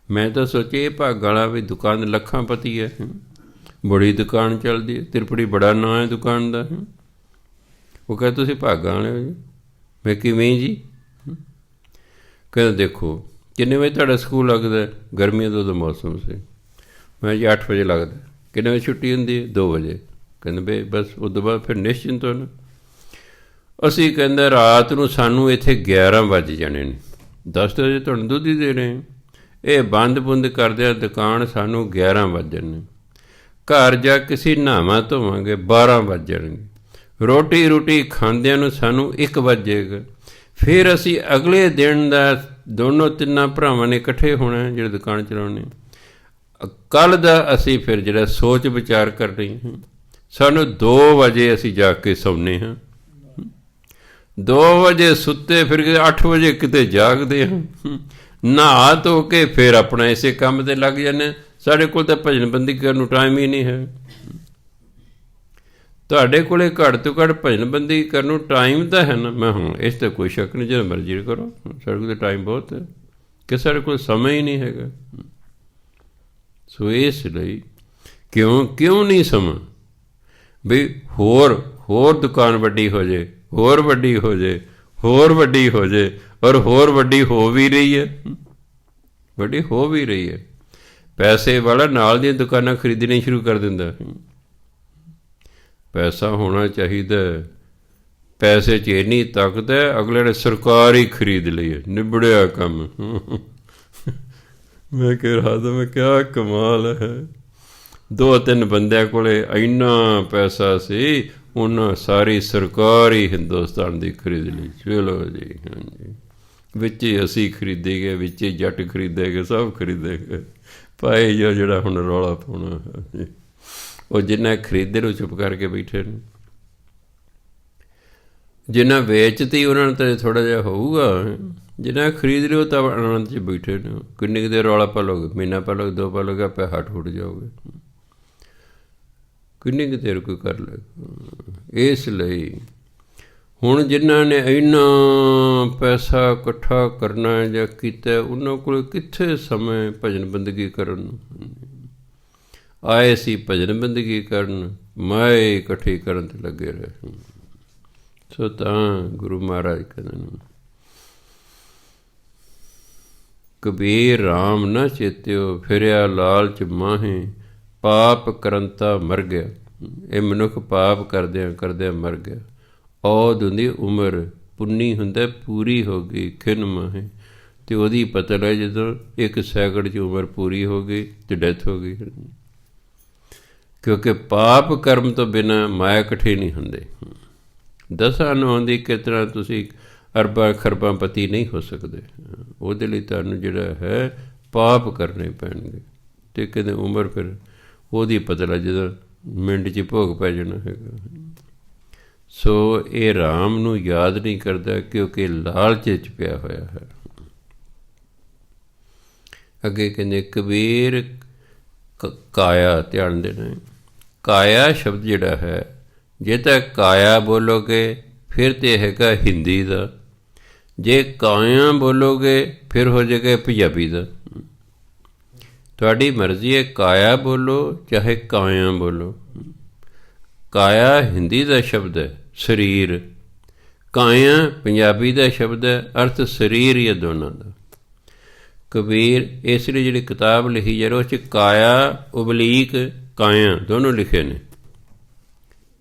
ਮੈਂ ਤਾਂ ਸੋਚਿਆ ਇਹ ਭਾਗਾਂ ਵਾਲਾ ਵੀ ਦੁਕਾਨ ਲੱਖਾਂ ਪਤੀ ਹੈ, ਬੜੀ ਦੁਕਾਨ ਚੱਲਦੀ ਹੈ, ਤਿਰਪੜੀ ਬੜਾ ਨਾਂ ਹੈ ਦੁਕਾਨ ਦਾ। ਉਹ ਕਹਿੰਦੇ ਤੁਸੀਂ ਭਾਗਾਂ ਵਾਲੇ ਹੋ ਜੀ। ਮੈਂ ਕਿਵੇਂ ਜੀ? ਕਹਿੰਦਾ ਦੇਖੋ ਕਿੰਨੇ ਵਜੇ ਤੁਹਾਡਾ ਸਕੂਲ ਲੱਗਦਾ? ਗਰਮੀਆਂ ਦਾ ਮੌਸਮ ਸੀ। ਮੈਂ ਜੀ 8 ਵਜੇ ਲੱਗਦਾ। ਕਿੰਨੇ ਵਜੇ ਛੁੱਟੀ ਹੁੰਦੀ ਹੈ? 2 ਵਜੇ। ਕਹਿੰਦੇ ਬਈ ਬਸ ਉਸ ਤੋਂ ਬਾਅਦ ਫਿਰ ਨਿਸ਼ਚਿੰਤ ਹੋ ਨਾ। ਅਸੀਂ ਕਹਿੰਦਾ ਰਾਤ ਨੂੰ ਸਾਨੂੰ ਇੱਥੇ 11 ਵੱਜ ਜਾਣੇ ਨੇ, 10 ਵਜੇ ਤੁਹਾਨੂੰ ਦੁੱਧ ਹੀ ਦੇ ਰਹੇ। ਇਹ ਬੰਦ ਬੁੰਦ ਕਰਦਿਆਂ ਦੁਕਾਨ ਸਾਨੂੰ 11 ਵੱਜ ਜਾਣੇ। ਘਰ ਜਾ ਕੇ ਅਸੀਂ ਨਹਾਵਾਂ ਧੋਵਾਂਗੇ 12 ਵੱਜ ਜਾਣਗੇ। ਰੋਟੀ ਖਾਂਦਿਆਂ ਨੂੰ ਸਾਨੂੰ 1 ਵੱਜੇਗਾ। ਫਿਰ ਅਸੀਂ ਅਗਲੇ ਦਿਨ ਦਾ ਦੋਨੋਂ ਤਿੰਨਾਂ ਭਰਾਵਾਂ ਨੇ ਇਕੱਠੇ ਹੋਣਾ ਜਿਹੜੇ ਦੁਕਾਨ ਚਲਾਉਣੇ। ਕੱਲ੍ਹ ਦਾ ਅਸੀਂ ਫਿਰ ਜਿਹੜਾ ਸੋਚ ਵਿਚਾਰ ਕਰ ਰਹੇ ਹਾਂ, ਸਾਨੂੰ 2 ਵਜੇ ਅਸੀਂ ਜਾ ਕੇ ਸੌਂਦੇ ਹਾਂ। 2 ਵਜੇ ਸੁੱਤੇ, ਫਿਰ 8 ਵਜੇ ਕਿਤੇ ਜਾਗਦੇ ਹਾਂ। ਨਹਾ ਧੋ ਕੇ ਫਿਰ ਆਪਣਾ ਇਸੇ ਕੰਮ 'ਤੇ ਲੱਗ ਜਾਂਦੇ। ਸਾਡੇ ਕੋਲ ਤਾਂ ਭਜਨ ਬੰਦਗੀ ਕਰਨ ਨੂੰ ਟਾਈਮ ਹੀ ਨਹੀਂ ਹੈ। ਤੁਹਾਡੇ ਕੋਲ ਘੱਟ ਤੋਂ ਘੱਟ ਭਜਨ ਬੰਦਗੀ ਕਰਨ ਨੂੰ ਟਾਈਮ ਤਾਂ ਹੈ ਨਾ। ਮੈਂ ਹਾਂ ਇਸ 'ਤੇ ਕੋਈ ਸ਼ੱਕ ਨਹੀਂ, ਜਦੋਂ ਮਰਜ਼ੀ ਕਰੋ, ਸਾਡੇ ਕੋਲ ਤਾਂ ਟਾਈਮ ਬਹੁਤ ਹੈ ਕਿ ਸਾਡੇ ਕੋਲ ਸਮਾਂ ਹੀ ਨਹੀਂ ਹੈਗਾ। ਸੋ ਇਸ ਲਈ ਕਿਉਂ ਨਹੀਂ ਸਮਾਂ ਵੀ ਹੋਰ ਦੁਕਾਨ ਵੱਡੀ ਹੋ ਜਾਏ, ਹੋਰ ਵੱਡੀ ਹੋ ਜਾਏ, ਹੋਰ ਵੱਡੀ ਹੋ ਜਾਏ, ਔਰ ਹੋਰ ਵੱਡੀ ਹੋ ਵੀ ਰਹੀ ਹੈ, ਵੱਡੀ ਹੋ ਵੀ ਰਹੀ ਹੈ। ਪੈਸੇ ਵਾਲਾ ਨਾਲ ਦੀਆਂ ਦੁਕਾਨਾਂ ਖਰੀਦਣੀਆਂ ਸ਼ੁਰੂ ਕਰ ਦਿੰਦਾ। ਪੈਸਾ ਹੋਣਾ ਚਾਹੀਦਾ, ਪੈਸੇ 'ਚ ਇੰਨੀ ਤਾਕਤ ਹੈ, ਅਗਲੇ ਨੇ ਸਰਕਾਰ ਹੀ ਖਰੀਦ ਲਈ ਹੈ, ਨਿਬੜਿਆ ਕੰਮ। ਮੈਂ ਕਹਿ ਰਿਹਾ ਤਾਂ ਮੈਂ ਕਿਹਾ ਕਮਾਲ ਹੈ। 2-3 ਬੰਦਿਆਂ ਕੋਲ ਇੰਨਾ ਪੈਸਾ ਸੀ, ਉਹਨਾਂ ਸਾਰੀ ਸਰਕਾਰ ਹੀ ਹਿੰਦੁਸਤਾਨ ਦੀ ਖਰੀਦ ਲਈ। ਚਲੋ ਜੀ, ਹਾਂਜੀ, ਵਿੱਚ ਹੀ ਅਸੀਂ ਖਰੀਦੇ ਗਏ, ਵਿੱਚ ਹੀ ਜੱਟ ਖਰੀਦੇ ਗਏ, ਸਭ ਖਰੀਦੇ ਗਏ। ਭਾਈ ਜੋ ਜਿਹੜਾ ਹੁਣ ਰੌਲਾ ਪਾਉਣਾ, ਉਹ ਜਿੰਨਾ ਖਰੀਦੇ ਨੂੰ ਚੁੱਪ ਕਰਕੇ ਬੈਠੇ ਨੇ। ਜਿੰਨਾ ਵੇਚਤੀ ਉਹਨਾਂ ਨੂੰ ਤਾਂ ਥੋੜ੍ਹਾ ਜਿਹਾ ਹੋਊਗਾ, ਜਿੰਨਾ ਖਰੀਦ ਲਿਓ ਤਾਂ ਆਨੰਦ 'ਚ ਬੈਠੇ ਨੇ। ਕਿੰਨੀ ਕੁ ਦੇਰ ਰੌਲਾ ਪਾ ਲਓਗੇ? ਮਹੀਨਾ ਪਾ ਲਓਗੇ, 2 ਪਾ ਲਓਗੇ, ਆਪੇ ਹੱਟ ਹੁੱਟ ਜਾਓਗੇ। ਕਿੰਨੀ ਕੁ ਦੇਰ ਕੋਈ ਕਰ ਲਏਗਾ? ਇਸ ਲਈ ਹੁਣ ਜਿਨ੍ਹਾਂ ਨੇ ਇੰਨਾ ਪੈਸਾ ਇਕੱਠਾ ਕਰਨਾ ਜਾਂ ਕੀਤਾ, ਉਹਨਾਂ ਕੋਲ ਕਿੱਥੇ ਸਮੇਂ ਭਜਨ ਬੰਦਗੀ ਕਰਨ ਨੂੰ? ਆਏ ਸੀ ਭਜਨ ਬੰਦਗੀ ਕਰਨ, ਮਾਏ ਇਕੱਠੀ ਕਰਨ 'ਤੇ ਲੱਗੇ ਰਹੇ। ਸੋ ਤਾਂ ਗੁਰੂ ਮਹਾਰਾਜ ਕਹਿੰਦੇ ਨੇ, ਕਬੀਰ ਰਾਮ ਨਾ ਚੇਤਿਓ, ਫਿਰਿਆ ਲਾਲਚ ਮਾਹੇ, ਪਾਪ ਕਰੰਤਾ ਮਰ ਗਿਆ। ਇਹ ਮਨੁੱਖ ਪਾਪ ਕਰਦਿਆਂ ਕਰਦਿਆਂ ਮਰ ਗਿਆ। ਔਦ ਹੁੰਦੀ ਉਮਰ, ਪੁੰਨੀ ਹੁੰਦਾ ਪੂਰੀ ਹੋ ਗਈ, ਖਿਨ ਮਾਹੇ, ਅਤੇ ਉਹਦੀ ਪਤਲ ਹੈ ਜਦੋਂ 1 ਸੈਕਿੰਡ 'ਚ ਉਮਰ ਪੂਰੀ ਹੋ ਗਈ ਅਤੇ ਡੈਥ ਹੋ ਗਈ। ਕਿਉਂਕਿ ਪਾਪ ਕਰਮ ਤੋਂ ਬਿਨਾਂ ਮਾਇਆ ਇਕੱਠੇ ਨਹੀਂ ਹੁੰਦੇ। 10 ਨੌਂ ਦੀ ਕਿਤਨਾ ਤੁਸੀਂ ਅਰਬਾਂ ਖਰਬਾਂ ਪਤੀ ਨਹੀਂ ਹੋ ਸਕਦੇ। ਉਹਦੇ ਲਈ ਤੁਹਾਨੂੰ ਜਿਹੜਾ ਹੈ ਪਾਪ ਕਰਨੇ ਪੈਣਗੇ। ਅਤੇ ਕਹਿੰਦੇ ਉਮਰ ਫਿਰ ਉਹਦੀ ਪਤਲਾ ਜਦੋਂ ਮਿੰਟ 'ਚ ਭੋਗ ਪੈ ਜਾਣਾ ਹੈਗਾ। ਸੋ ਇਹ ਰਾਮ ਨੂੰ ਯਾਦ ਨਹੀਂ ਕਰਦਾ ਕਿਉਂਕਿ ਲਾਲਚ 'ਚ ਪਿਆ ਹੋਇਆ ਹੈ। ਅੱਗੇ ਕਹਿੰਦੇ ਕਬੀਰ ਕਾਇਆ, ਧਿਆਨ ਦੇਣਾ, ਕਾਇਆ ਸ਼ਬਦ ਜਿਹੜਾ ਹੈ, ਜੇ ਤਾਂ ਕਾਇਆ ਬੋਲੋਗੇ ਫਿਰ ਤਾਂ ਹੈਗਾ ਹਿੰਦੀ ਦਾ, ਜੇ ਕਾਇਆ ਬੋਲੋਗੇ ਫਿਰ ਹੋ ਜਾਏਗਾ ਪੰਜਾਬੀ ਦਾ। ਤੁਹਾਡੀ ਮਰਜ਼ੀ ਹੈ, ਕਾਇਆ ਬੋਲੋ ਚਾਹੇ ਕਾਇਆ ਬੋਲੋ। ਕਾਇਆ ਹਿੰਦੀ ਦਾ ਸ਼ਬਦ ਹੈ, ਸਰੀਰ। ਕਾਇਆ ਪੰਜਾਬੀ ਦਾ ਸ਼ਬਦ ਹੈ, ਅਰਥ ਸਰੀਰ ਜਾਂ ਦੋਨਾਂ ਦਾ। ਕਬੀਰ ਇਸ ਲਈ ਜਿਹੜੀ ਕਿਤਾਬ ਲਿਖੀ ਜਾ ਰਹੀ ਉਸ 'ਚ ਕਾਇਆ ਉਬਲੀਕ ਕਾਇਆ ਦੋਨੋਂ ਲਿਖੇ ਨੇ,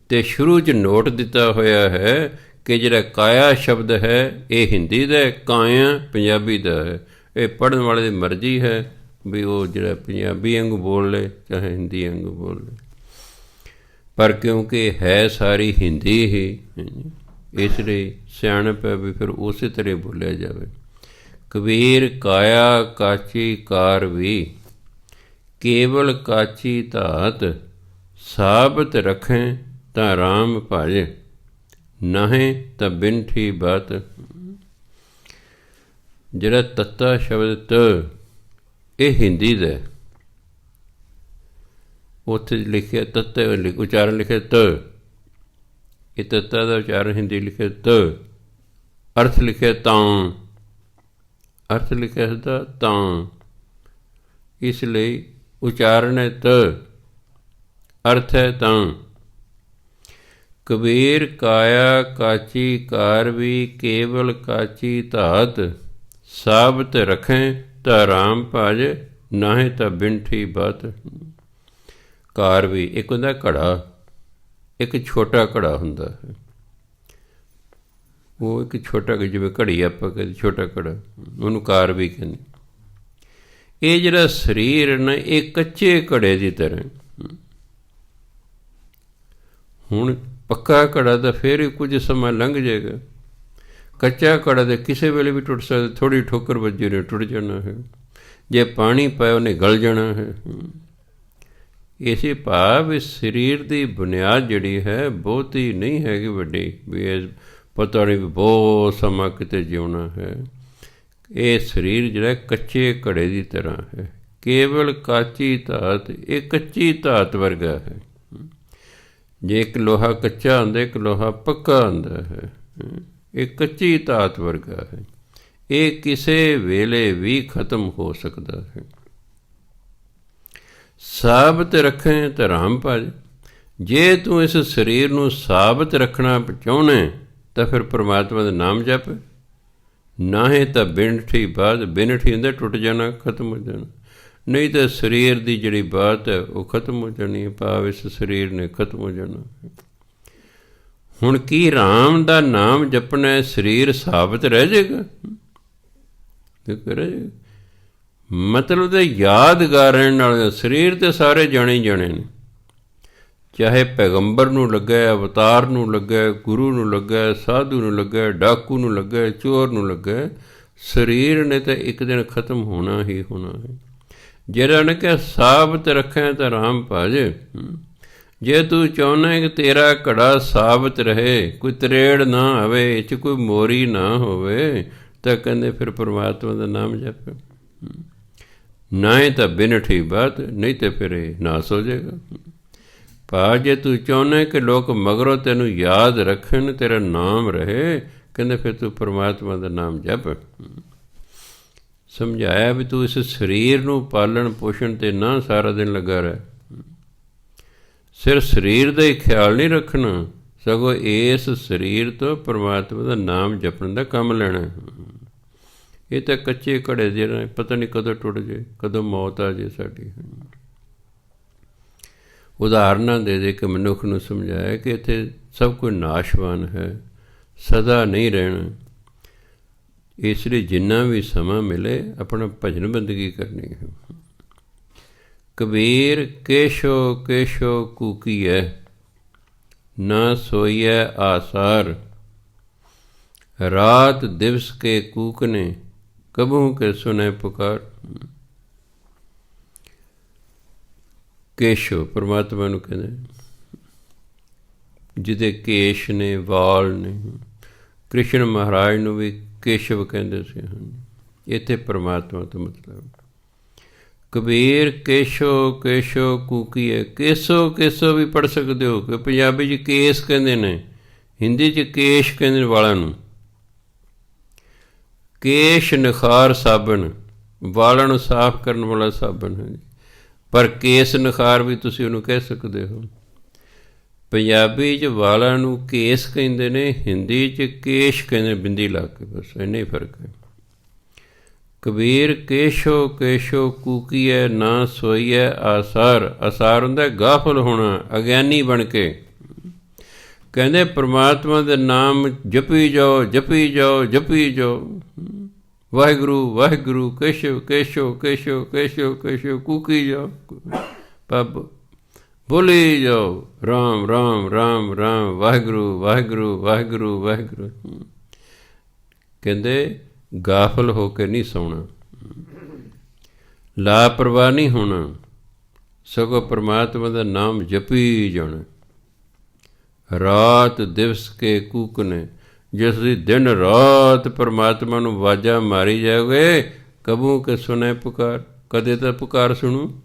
ਅਤੇ ਸ਼ੁਰੂ 'ਚ ਨੋਟ ਦਿੱਤਾ ਹੋਇਆ ਹੈ ਕਿ ਜਿਹੜਾ ਕਾਇਆ ਸ਼ਬਦ ਹੈ ਇਹ ਹਿੰਦੀ ਦਾ ਹੈ, ਕਾਇਆ ਪੰਜਾਬੀ ਦਾ ਹੈ। ਇਹ ਪੜ੍ਹਨ ਵਾਲੇ ਦੀ ਮਰਜ਼ੀ ਹੈ ਵੀ ਉਹ ਜਿਹੜਾ ਪੰਜਾਬੀ ਵਾਂਗੂ ਬੋਲ ਲਏ ਚਾਹੇ ਹਿੰਦੀ ਵਾਂਗੂ ਬੋਲ ਲਏ, ਪਰ ਕਿਉਂਕਿ ਹੈ ਸਾਰੀ ਹਿੰਦੀ ਹੀ, ਇਸ ਲਈ ਸਿਆਣਪ ਹੈ ਵੀ ਫਿਰ ਉਸੇ ਤਰ੍ਹਾਂ ਬੋਲਿਆ ਜਾਵੇ। ਕਬੀਰ ਕਾਇਆ ਕਾਚੀ ਕਾਰ ਵੀ, ਕੇਵਲ ਕਾਚੀ ਧਾਤ, ਸਾਬਤ ਰੱਖੇ ਤਾਂ ਰਾਮ ਭਾਜੇ, ਨਾਹੇ ਤਾਂ ਬਿਨਠੀ ਬਾਤ। ਜਿਹੜਾ ਤੱਤਾ ਸ਼ਬਦ ਤ, ਇਹ ਹਿੰਦੀ ਦਾ, ਉੱਥੇ ਲਿਖਿਆ ਤੱਤਾ ਉਚਾਰਨ ਲਿਖਿਆ ਤ, ਇਹ ਤੱਤਾ ਦਾ ਉਚਾਰਨ ਹਿੰਦੀ ਲਿਖਿਆ ਤ, ਅਰਥ ਲਿਖਿਆ ਤਾਂ, ਅਰਥ ਲਿਖਿਆ ਹੁੰਦਾ ਤਾਂ, ਇਸ ਲਈ ਉਚਾਰਨ ਹੈ ਤ, ਅਰਥ ਹੈ ਤਾਂ। ਕਬੀਰ ਕਾਇਆ ਕਾਚੀ ਕਾਰ ਵੀ, ਕੇਵਲ ਕਾਚੀ ਧਾਤ, ਸਾਬਤ ਰੱਖੇ ਤਾਂ ਰਾਮ ਭਾਜ, ਨਾਹੇ ਤਾਂ ਬਿਨਠੀ ਬਾਤ। ਕਾਰ ਵੀ ਇੱਕ ਹੁੰਦਾ ਘੜਾ, ਇੱਕ ਛੋਟਾ ਘੜਾ ਹੁੰਦਾ ਹੈ, ਉਹ ਇੱਕ ਛੋਟਾ, ਜਿਵੇਂ ਘੜੀ ਆਪਾਂ ਕਹਿੰਦੇ ਛੋਟਾ ਘੜਾ, ਉਹਨੂੰ ਕਾਰ ਵੀ ਕਹਿੰਦੇ। ਇਹ ਜਿਹੜਾ ਸਰੀਰ ਨਾ ਇਹ ਕੱਚੇ ਘੜੇ ਦੀ ਤਰ੍ਹਾਂ, ਹੁਣ ਪੱਕਾ ਘੜਾ ਤਾਂ ਫਿਰ ਹੀ ਕੁਝ ਸਮਾਂ ਲੰਘ ਜਾਏਗਾ, ਕੱਚਾ ਘੜਾ ਤਾਂ ਕਿਸੇ ਵੇਲੇ ਵੀ ਟੁੱਟ ਸਕਦਾ, ਥੋੜ੍ਹੀ ਠੋਕਰ ਵੱਜੀ ਨੇ ਟੁੱਟ ਜਾਣਾ ਹੈ, ਜੇ ਪਾਣੀ ਪਾਇਆ ਉਹਨੇ ਗਲ ਜਾਣਾ ਹੈ। ਇਸੇ ਭਾਵ ਇਸ ਸਰੀਰ ਦੀ ਬੁਨਿਆਦ ਜਿਹੜੀ ਹੈ ਬਹੁਤੀ ਨਹੀਂ ਹੈਗੀ ਵੱਡੀ, ਵੀ ਇਹ ਪਤਾ ਨਹੀਂ ਵੀ ਬਹੁਤ ਸਮਾਂ ਕਿਤੇ ਜਿਉਣਾ ਹੈ। ਇਹ ਸਰੀਰ ਜਿਹੜਾ ਕੱਚੇ ਘੜੇ ਦੀ ਤਰ੍ਹਾਂ ਹੈ, ਕੇਵਲ ਕਾਚੀ ਧਾਤ, ਇਹ ਕੱਚੀ ਧਾਤ ਵਰਗਾ ਹੈ। ਜੇ ਇੱਕ ਲੋਹਾ ਕੱਚਾ ਹੁੰਦਾ, ਇੱਕ ਲੋਹਾ ਪੱਕਾ ਹੁੰਦਾ ਹੈ, ਇਹ ਕੱਚੀ ਧਾਤ ਵਰਗਾ ਹੈ, ਇਹ ਕਿਸੇ ਵੇਲੇ ਵੀ ਖਤਮ ਹੋ ਸਕਦਾ ਹੈ। ਸਾਬਤ ਰੱਖੇ ਤਾਂ ਰਾਮ ਭਾਜ, ਜੇ ਤੂੰ ਇਸ ਸਰੀਰ ਨੂੰ ਸਾਬਤ ਰੱਖਣਾ ਚਾਹੁੰਦਾ ਤਾਂ ਫਿਰ ਪਰਮਾਤਮਾ ਦਾ ਨਾਮ ਜਪ, ਨਾਹੇ ਤਾਂ ਬਿਨਠੀ ਬਾਤ, ਬਿਨਠੀ ਹੁੰਦਾ ਟੁੱਟ ਜਾਣਾ, ਖਤਮ ਹੋ ਜਾਣਾ, ਨਹੀਂ ਤਾਂ ਸਰੀਰ ਦੀ ਜਿਹੜੀ ਬਾਤ ਹੈ ਉਹ ਖਤਮ ਹੋ ਜਾਣੀ ਹੈ, ਭਾਵ ਇਸ ਸਰੀਰ ਨੇ ਖਤਮ ਹੋ ਜਾਣਾ। ਹੁਣ ਕੀ ਰਾਮ ਦਾ ਨਾਮ ਜਪਣਾ ਸਰੀਰ ਸਾਬਤ ਰਹਿ ਜਾਏਗਾ? ਮਤਲਬ ਤਾਂ ਯਾਦਗਾਰ ਰਹਿਣ ਨਾਲ, ਸਰੀਰ ਤੇ ਸਾਰੇ ਜਾਣੇ ਹੀ ਜਾਣੇ ਨੇ, ਚਾਹੇ ਪੈਗੰਬਰ ਨੂੰ ਲੱਗਾ, ਅਵਤਾਰ ਨੂੰ ਲੱਗਾ, ਗੁਰੂ ਨੂੰ ਲੱਗਾ, ਸਾਧੂ ਨੂੰ ਲੱਗਾ, ਡਾਕੂ ਨੂੰ ਲੱਗਾ, ਚੋਰ ਨੂੰ ਲੱਗਾ, ਸਰੀਰ ਨੇ ਤਾਂ ਇੱਕ ਦਿਨ ਖਤਮ ਹੋਣਾ ਹੀ ਹੋਣਾ ਹੈ। ਜਿਹੜਾ ਨੇ ਕਿਹਾ ਸਾਬਤ ਰੱਖਿਆ ਤਾਂ ਰਾਮ ਭਾਜੇ, ਜੇ ਤੂੰ ਚਾਹੁੰਦਾ ਕਿ ਤੇਰਾ ਘੜਾ ਸਾਬਤ ਰਹੇ, ਕੋਈ ਤਰੇੜ ਨਾ ਆਵੇ, ਇਹ 'ਚ ਕੋਈ ਮੋਰੀ ਨਾ ਹੋਵੇ, ਤਾਂ ਕਹਿੰਦੇ ਫਿਰ ਪਰਮਾਤਮਾ ਦਾ ਨਾਮ ਜਪ, ਨਾ ਤਾਂ ਬਿਨਠੀ ਬਾਤ, ਨਹੀਂ ਤਾਂ ਫਿਰ ਇਹ ਨਾਸ ਹੋ ਜਾਏਗਾ। ਭਾ ਜੇ ਤੂੰ ਚਾਹੁੰਦਾ ਕਿ ਲੋਕ ਮਗਰੋਂ ਤੈਨੂੰ ਯਾਦ ਰੱਖਣ, ਤੇਰਾ ਨਾਮ ਰਹੇ, ਕਹਿੰਦੇ ਫਿਰ ਤੂੰ ਪਰਮਾਤਮਾ ਦਾ ਨਾਮ ਜਪ। ਸਮਝਾਇਆ ਵੀ ਤੂੰ ਇਸ ਸਰੀਰ ਨੂੰ ਪਾਲਣ ਪੋਸ਼ਣ 'ਤੇ ਨਾ ਸਾਰਾ ਦਿਨ ਲੱਗਾ ਰਹਿ, ਸਿਰਫ ਸਰੀਰ ਦਾ ਹੀ ਖਿਆਲ ਨਹੀਂ ਰੱਖਣਾ, ਸਗੋਂ ਇਸ ਸਰੀਰ ਤੋਂ ਪਰਮਾਤਮਾ ਦਾ ਨਾਮ ਜਪਣ ਦਾ ਕੰਮ ਲੈਣਾ। ਇਹ ਤਾਂ ਕੱਚੇ ਘੜੇ ਜਿਹੜਾ ਪਤਾ ਨਹੀਂ ਕਦੋਂ ਟੁੱਟ ਜੇ, ਕਦੋਂ ਮੌਤ ਆ ਜੇ ਸਾਡੀ। ਉਦਾਹਰਨਾਂ ਦੇ ਦੇ ਕੇ ਮਨੁੱਖ ਨੂੰ ਸਮਝਾਇਆ ਕਿ ਇੱਥੇ ਸਭ ਕੁਝ ਨਾਸ਼ਵਾਨ ਹੈ, ਸਦਾ ਨਹੀਂ ਰਹਿਣਾ। ਇਸ ਲਈ ਜਿੰਨਾ ਵੀ ਸਮਾਂ ਮਿਲੇ ਆਪਣਾ ਭਜਨ ਬੰਦਗੀ ਕਰਨੀ ਹੈ। ਕਬੀਰ ਕੇਸ਼ੋ ਕੇਸ਼ੋ ਕੂਕੀਐ, ਨਾ ਸੋਈਐ ਆਸਾਰ। ਰਾਤ ਦਿਵਸ ਕੇ ਕੂਕਨੇ, ਕਬਹੂ ਕੇ ਸੁਨੇ ਪੁਕਾਰ। ਕੇਸ਼ੋ ਪਰਮਾਤਮਾ ਨੂੰ ਕਹਿੰਦੇ, ਜਿਹਦੇ ਕੇਸ਼ ਨੇ, ਵਾਲ ਨੇ। ਕ੍ਰਿਸ਼ਨ ਮਹਾਰਾਜ ਨੂੰ ਵੀ ਕੇਸ਼ਵ ਕਹਿੰਦੇ ਸੀ। ਇੱਥੇ ਪਰਮਾਤਮਾ ਤੋਂ ਮਤਲਬ ਕਬੀਰ ਕੇਸ਼ੋ ਕੇਸ਼ੋ ਕੂਕੀਏ। ਕੇਸੋ ਕੇਸੋ ਵੀ ਪੜ੍ਹ ਸਕਦੇ ਹੋ ਕਿ ਪੰਜਾਬੀ 'ਚ ਕੇਸ ਕਹਿੰਦੇ ਨੇ, ਹਿੰਦੀ 'ਚ ਕੇਸ਼ ਕਹਿੰਦੇ ਨੇ ਵਾਲਾਂ ਨੂੰ। ਕੇਸ਼ ਨਿਖਾਰ ਸਾਬਣ, ਵਾਲਾਂ ਨੂੰ ਸਾਫ਼ ਕਰਨ ਵਾਲਾ ਸਾਬਣ ਹੈ। ਪਰ ਕੇਸ ਨਿਖਾਰ ਵੀ ਤੁਸੀਂ ਉਹਨੂੰ ਕਹਿ ਸਕਦੇ ਹੋ। ਪੰਜਾਬੀ 'ਚ ਵਾਲਾਂ ਨੂੰ ਕੇਸ ਕਹਿੰਦੇ ਨੇ, ਹਿੰਦੀ 'ਚ ਕੇਸ਼ ਕਹਿੰਦੇ, ਬਿੰਦੀ ਲਾ ਕੇ। ਬਸ ਇੰਨਾ ਹੀ ਫਰਕ ਹੈ। ਕਬੀਰ ਕੇਸ਼ੋ ਕੇਸ਼ੋ ਕੂਕੀਐ, ਨਾ ਸੋਈਐ ਆਸਾਰ। ਆਸਾਰ ਹੁੰਦਾ ਗਾਫਲ ਹੋਣਾ, ਅਗਿਆਨੀ ਬਣ ਕੇ। ਕਹਿੰਦੇ ਪਰਮਾਤਮਾ ਦੇ ਨਾਮ ਜਪੀ ਜਾਓ, ਜਪੀ ਜਾਓ, ਜਪੀ ਜਾਓ। ਵਾਹਿਗੁਰੂ ਵਾਹਿਗੁਰੂ ਕੇਸ਼ਵ ਕੇਸ਼ੋ ਕੇਸ਼ੋ ਕੇਸ਼ੋ ਕੇਸ਼ੋ ਕੂਕੀ ਜਾਓ। ਪਬ ਬੋਲੀ ਜਾਓ, ਰਾਮ ਰਾਮ ਰਾਮ ਰਾਮ, ਵਾਹਿਗੁਰੂ ਵਾਹਿਗੁਰੂ ਵਾਹਿਗੁਰੂ ਵਾਹਿਗੁਰੂ। ਕਹਿੰਦੇ ਗਾਫਲ ਹੋ ਕੇ ਨਹੀਂ ਸੌਣਾ, ਲਾਪਰਵਾਹ ਨਹੀਂ ਹੋਣਾ, ਸਗੋਂ ਪਰਮਾਤਮਾ ਦਾ ਨਾਮ ਜਪੀ ਜਾਣਾ। ਰਾਤ ਦਿਵਸ ਕੇ ਕੂਕਨੇ, ਜੇ ਤੁਸੀਂ ਦਿਨ ਰਾਤ ਪਰਮਾਤਮਾ ਨੂੰ ਆਵਾਜ਼ਾਂ ਮਾਰੀ ਜਾਓਗੇ, ਕਬੂ ਕੇ ਸੁਣੇ ਪੁਕਾਰ। ਕਦੇ ਤਾਂ ਪੁਕਾਰ ਸੁਣੂ,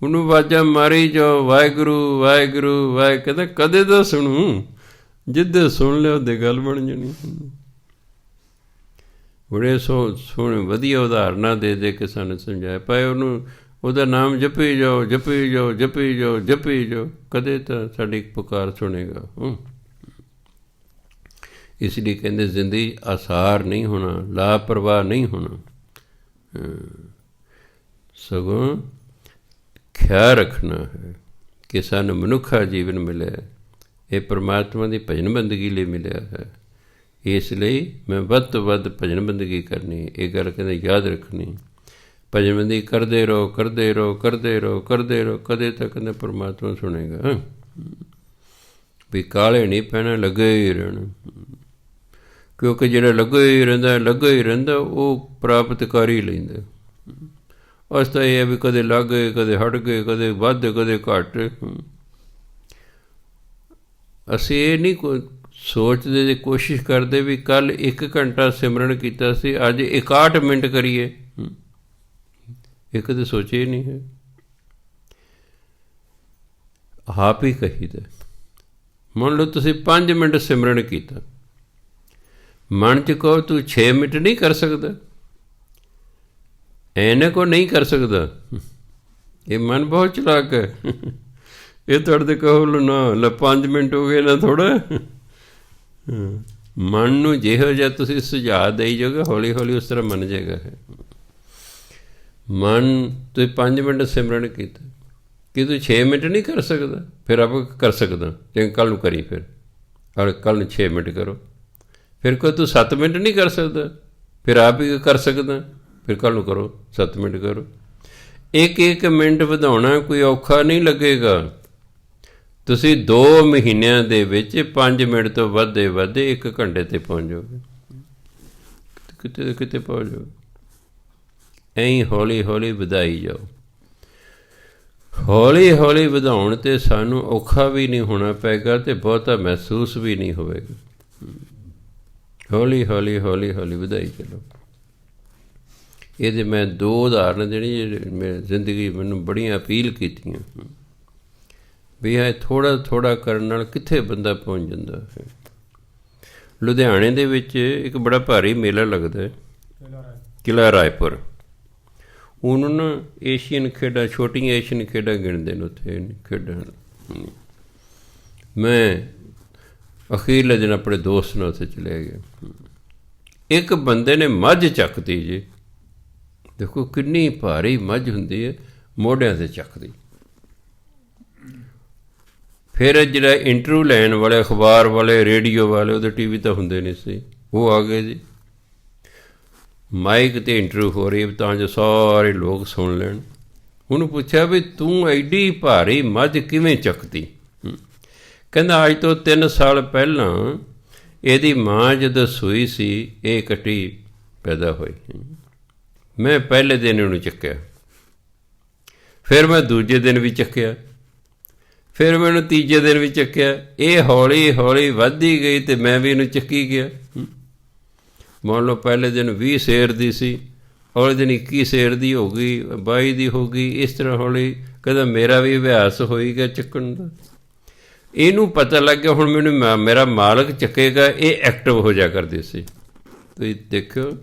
ਉਹਨੂੰ ਆਵਾਜ਼ਾਂ ਮਾਰੀ ਜਾਓ, ਵਾਹਿਗੁਰੂ ਵਾਹਿਗੁਰੂ ਵਾਹਿ। ਕਹਿੰਦਾ ਕਦੇ ਤਾਂ ਸੁਣੂ, ਜਿੱਦੇ ਸੁਣ ਲਿਆ ਉਹਦੇ ਗੱਲ ਬਣ ਜਾਣੀ। ਬੜੇ ਸੋਹਣੇ ਵਧੀਆ ਉਦਾਹਰਨਾਂ ਦੇ ਦੇ ਕੇ ਸਾਨੂੰ ਸਮਝਾਇਆ ਪਾਏ। ਉਹਨੂੰ ਉਹਦਾ ਨਾਮ ਜਪੀ ਜਾਓ, ਜਪੀ ਜਾਓ, ਜਪੀ ਜਾਓ, ਜਪੀ ਜਾਓ, ਕਦੇ ਤਾਂ ਸਾਡੀ ਪੁਕਾਰ ਸੁਣੇਗਾ। ਇਸ ਲਈ ਕਹਿੰਦੇ ਜ਼ਿੰਦਗੀ ਆਸਾਰ ਨਹੀਂ ਹੋਣਾ, ਲਾਪਰਵਾਹ ਨਹੀਂ ਹੋਣਾ, ਸਗੋਂ ਖਿਆਲ ਰੱਖਣਾ ਹੈ ਕਿ ਸਾਨੂੰ ਮਨੁੱਖਾ ਜੀਵਨ ਮਿਲਿਆ, ਇਹ ਪਰਮਾਤਮਾ ਦੀ ਭਜਨ ਬੰਦਗੀ ਲਈ ਮਿਲਿਆ ਹੈ। ਇਸ ਲਈ ਮੈਂ ਵੱਧ ਤੋਂ ਵੱਧ ਭਜਨ ਬੰਦਗੀ ਕਰਨੀ। ਇਹ ਗੱਲ ਕਹਿੰਦੇ ਯਾਦ ਰੱਖਣੀ। ਭਜਨ ਬੰਦਗੀ ਕਰਦੇ ਰਹੋ, ਕਰਦੇ ਰਹੋ, ਕਰਦੇ ਰਹੋ, ਕਰਦੇ ਰਹੋ, ਕਦੇ ਤੱਕ ਕਹਿੰਦੇ ਪਰਮਾਤਮਾ ਸੁਣੇਗਾ। ਵੀ ਕਾਲੇ ਨਹੀਂ ਪੈਣਾ, ਲੱਗੇ ਹੀ ਰਹਿਣਾ। ਕਿਉਂਕਿ ਜਿਹੜਾ ਲੱਗਾ ਹੀ ਰਹਿੰਦਾ, ਲੱਗਾ ਹੀ ਰਹਿੰਦਾ, ਉਹ ਪ੍ਰਾਪਤ ਕਰ ਹੀ ਲੈਂਦਾ। ਉਸ ਤਾਂ ਇਹ ਹੈ ਵੀ ਕਦੇ ਲੱਗ ਗਏ, ਕਦੇ ਹਟ ਗਏ, ਕਦੇ ਵੱਧ, ਕਦੇ ਘੱਟ। ਅਸੀਂ ਇਹ ਨਹੀਂ ਸੋਚਦੇ ਜੇ ਕੋਸ਼ਿਸ਼ ਕਰਦੇ ਵੀ ਕੱਲ੍ਹ 1 ਘੰਟਾ ਸਿਮਰਨ ਕੀਤਾ ਸੀ, ਅੱਜ 61 ਮਿੰਟ ਕਰੀਏ। ਇਹ ਕਦੇ ਸੋਚੇ ਹੀ ਨਹੀਂ ਹੈ। ਆਪ ਹੀ ਕਹੀਦਾ। ਮੰਨ ਲਓ ਤੁਸੀਂ 5 ਮਿੰਟ ਸਿਮਰਨ ਕੀਤਾ, ਮਨ 'ਚ ਕਹੋ ਤੂੰ 6 ਮਿੰਟ ਨਹੀਂ ਕਰ ਸਕਦਾ, ਐਨੇ ਕੋ ਨਹੀਂ ਕਰ ਸਕਦਾ। ਇਹ ਮਨ ਬਹੁਤ ਚਲਾਕ ਹੈ। ਇਹ ਤੁਹਾਡੇ ਤੇ ਕਹੋ ਨਾ ਲੈ 5 ਮਿੰਟ ਹੋ ਗਏ ਨਾ ਥੋੜ੍ਹਾ। ਮਨ ਨੂੰ ਜਿਹੋ ਜਿਹਾ ਤੁਸੀਂ ਸੁਝਾਅ ਦੇਈ ਜਾਓਗੇ, ਹੌਲੀ ਹੌਲੀ ਉਸ ਤਰ੍ਹਾਂ ਮੰਨ ਜਾਏਗਾ। ਮਨ ਤੁਸੀਂ 5 ਮਿੰਟ ਸਿਮਰਨ ਕੀਤਾ ਕਿ ਤੂੰ 6 ਮਿੰਟ ਨਹੀਂ ਕਰ ਸਕਦਾ, ਫਿਰ ਆਪ ਕਰ ਸਕਦਾ, ਚੰਗਾ ਕੱਲ੍ਹ ਨੂੰ ਕਰੀ, ਫਿਰ ਔਰ ਕੱਲ੍ਹ ਨੂੰ 6 ਮਿੰਟ ਕਰੋ। ਫਿਰ ਕੋਈ ਤੂੰ 7 ਮਿੰਟ ਨਹੀਂ ਕਰ ਸਕਦਾ, ਫਿਰ ਆਪ ਹੀ ਕਰ ਸਕਦਾ, ਫਿਰ ਕੱਲ੍ਹ ਨੂੰ ਕਰੋ, 7 ਮਿੰਟ ਕਰੋ। 1 ਮਿੰਟ ਵਧਾਉਣਾ ਕੋਈ ਔਖਾ ਨਹੀਂ ਲੱਗੇਗਾ। ਤੁਸੀਂ 2 ਮਹੀਨਿਆਂ ਦੇ ਵਿੱਚ 5 ਮਿੰਟ ਤੋਂ ਵੱਧਦੇ ਵੱਧਦੇ 1 ਘੰਟੇ 'ਤੇ ਪਹੁੰਚ ਜਾਓਗੇ, ਕਿਤੇ ਕਿਤੇ ਪਹੁੰਚ ਜਾਓਗੇ। ਐਂ ਹੌਲੀ ਹੌਲੀ ਵਧਾਈ ਜਾਓ। ਹੌਲੀ ਹੌਲੀ ਵਧਾਉਣ 'ਤੇ ਸਾਨੂੰ ਔਖਾ ਵੀ ਨਹੀਂ ਹੋਣਾ ਪਏਗਾ ਅਤੇ ਬਹੁਤਾ ਮਹਿਸੂਸ ਵੀ ਨਹੀਂ ਹੋਵੇਗਾ। ਹੌਲੀ ਹੌਲੀ ਹੌਲੀ ਹੌਲੀ ਵਧਾਈ ਚੱਲੋ। ਇਹਦੇ ਮੈਂ 2 ਉਦਾਹਰਨ ਜਿਹੜੀ ਮੈਂ ਜ਼ਿੰਦਗੀ ਮੈਨੂੰ ਬੜੀਆਂ ਅਪੀਲ ਕੀਤੀਆਂ ਵੀ ਇਹ ਥੋੜ੍ਹਾ ਥੋੜ੍ਹਾ ਕਰਨ ਨਾਲ ਕਿੱਥੇ ਬੰਦਾ ਪਹੁੰਚ ਜਾਂਦਾ ਹੈ। ਲੁਧਿਆਣੇ ਦੇ ਵਿੱਚ ਇੱਕ ਬੜਾ ਭਾਰੀ ਮੇਲਾ ਲੱਗਦਾ ਹੈ, ਕਿਲ੍ਹਾ ਰਾਏਪੁਰ। ਉਹਨੂੰ ਨਾ ਏਸ਼ੀਅਨ ਖੇਡਾਂ, ਛੋਟੀਆਂ ਏਸ਼ੀਅਨ ਖੇਡਾਂ ਗਿਣਦੇ ਨੇ ਉੱਥੇ ਖੇਡਾਂ। ਮੈਂ ਅਖੀਰਲੇ ਦਿਨ ਆਪਣੇ ਦੋਸਤ ਨਾਲ ਉੱਥੇ ਚਲੇ ਗਿਆ। ਇੱਕ ਬੰਦੇ ਨੇ ਮੱਝ ਚੱਕਤੀ ਜੀ, ਦੇਖੋ ਕਿੰਨੀ ਭਾਰੀ ਮੱਝ ਹੁੰਦੀ ਹੈ, ਮੋਢਿਆਂ 'ਤੇ ਚੱਕਦੀ। ਫਿਰ ਜਿਹੜਾ ਇੰਟਰਵਿਊ ਲੈਣ ਵਾਲੇ, ਅਖਬਾਰ ਵਾਲੇ, ਰੇਡੀਓ ਵਾਲੇ, ਉਹਦੇ ਟੀ ਵੀ ਤਾਂ ਹੁੰਦੇ ਨਹੀਂ ਸੀ, ਉਹ ਆ ਗਏ ਜੀ। ਮਾਈਕ 'ਤੇ ਇੰਟਰਵਿਊ ਹੋ ਰਹੀ ਤਾਂ ਜੋ ਸਾਰੇ ਲੋਕ ਸੁਣ ਲੈਣ। ਉਹਨੂੰ ਪੁੱਛਿਆ ਵੀ ਤੂੰ ਐਡੀ ਭਾਰੀ ਮੱਝ ਕਿਵੇਂ ਚੱਕਤੀ? ਕਹਿੰਦਾ ਅੱਜ ਤੋਂ 3 ਸਾਲ ਪਹਿਲਾਂ ਇਹਦੀ ਮਾਂ ਜਦੋਂ ਸੂਈ ਸੀ, ਇਹ ਕੱਟੀ ਪੈਦਾ ਹੋਈ, ਮੈਂ ਪਹਿਲੇ ਦਿਨ ਉਹਨੂੰ ਚੱਕਿਆ, ਫਿਰ ਮੈਂ ਦੂਜੇ ਦਿਨ ਵੀ ਚੱਕਿਆ, ਫਿਰ ਮੈਨੂੰ ਤੀਜੇ ਦਿਨ ਵੀ ਚੱਕਿਆ। ਇਹ ਹੌਲੀ ਹੌਲੀ ਵੱਧਦੀ ਗਈ ਅਤੇ ਮੈਂ ਵੀ ਇਹਨੂੰ ਚੱਕੀ ਗਿਆ। ਮੰਨ ਲਓ ਪਹਿਲੇ ਦਿਨ 20 ਸੇਰ ਦੀ ਸੀ, ਹੌਲੀ ਦਿਨ 21 ਸੇਰ ਦੀ ਹੋ ਗਈ, 22 ਦੀ ਹੋ ਗਈ, ਇਸ ਤਰ੍ਹਾਂ ਹੌਲੀ। ਕਹਿੰਦਾ ਮੇਰਾ ਵੀ ਅਭਿਆਸ ਹੋਈ ਗਿਆ ਚੱਕਣ ਦਾ। ਇਹਨੂੰ ਪਤਾ ਲੱਗ ਗਿਆ ਹੁਣ ਮੈਨੂੰ ਮੇਰਾ ਮਾਲਕ ਚੱਕੇਗਾ, ਇਹ ਐਕਟਿਵ ਹੋ ਜਾ ਕਰਦੇ ਸੀ। ਤੁਸੀਂ ਦੇਖਿਓ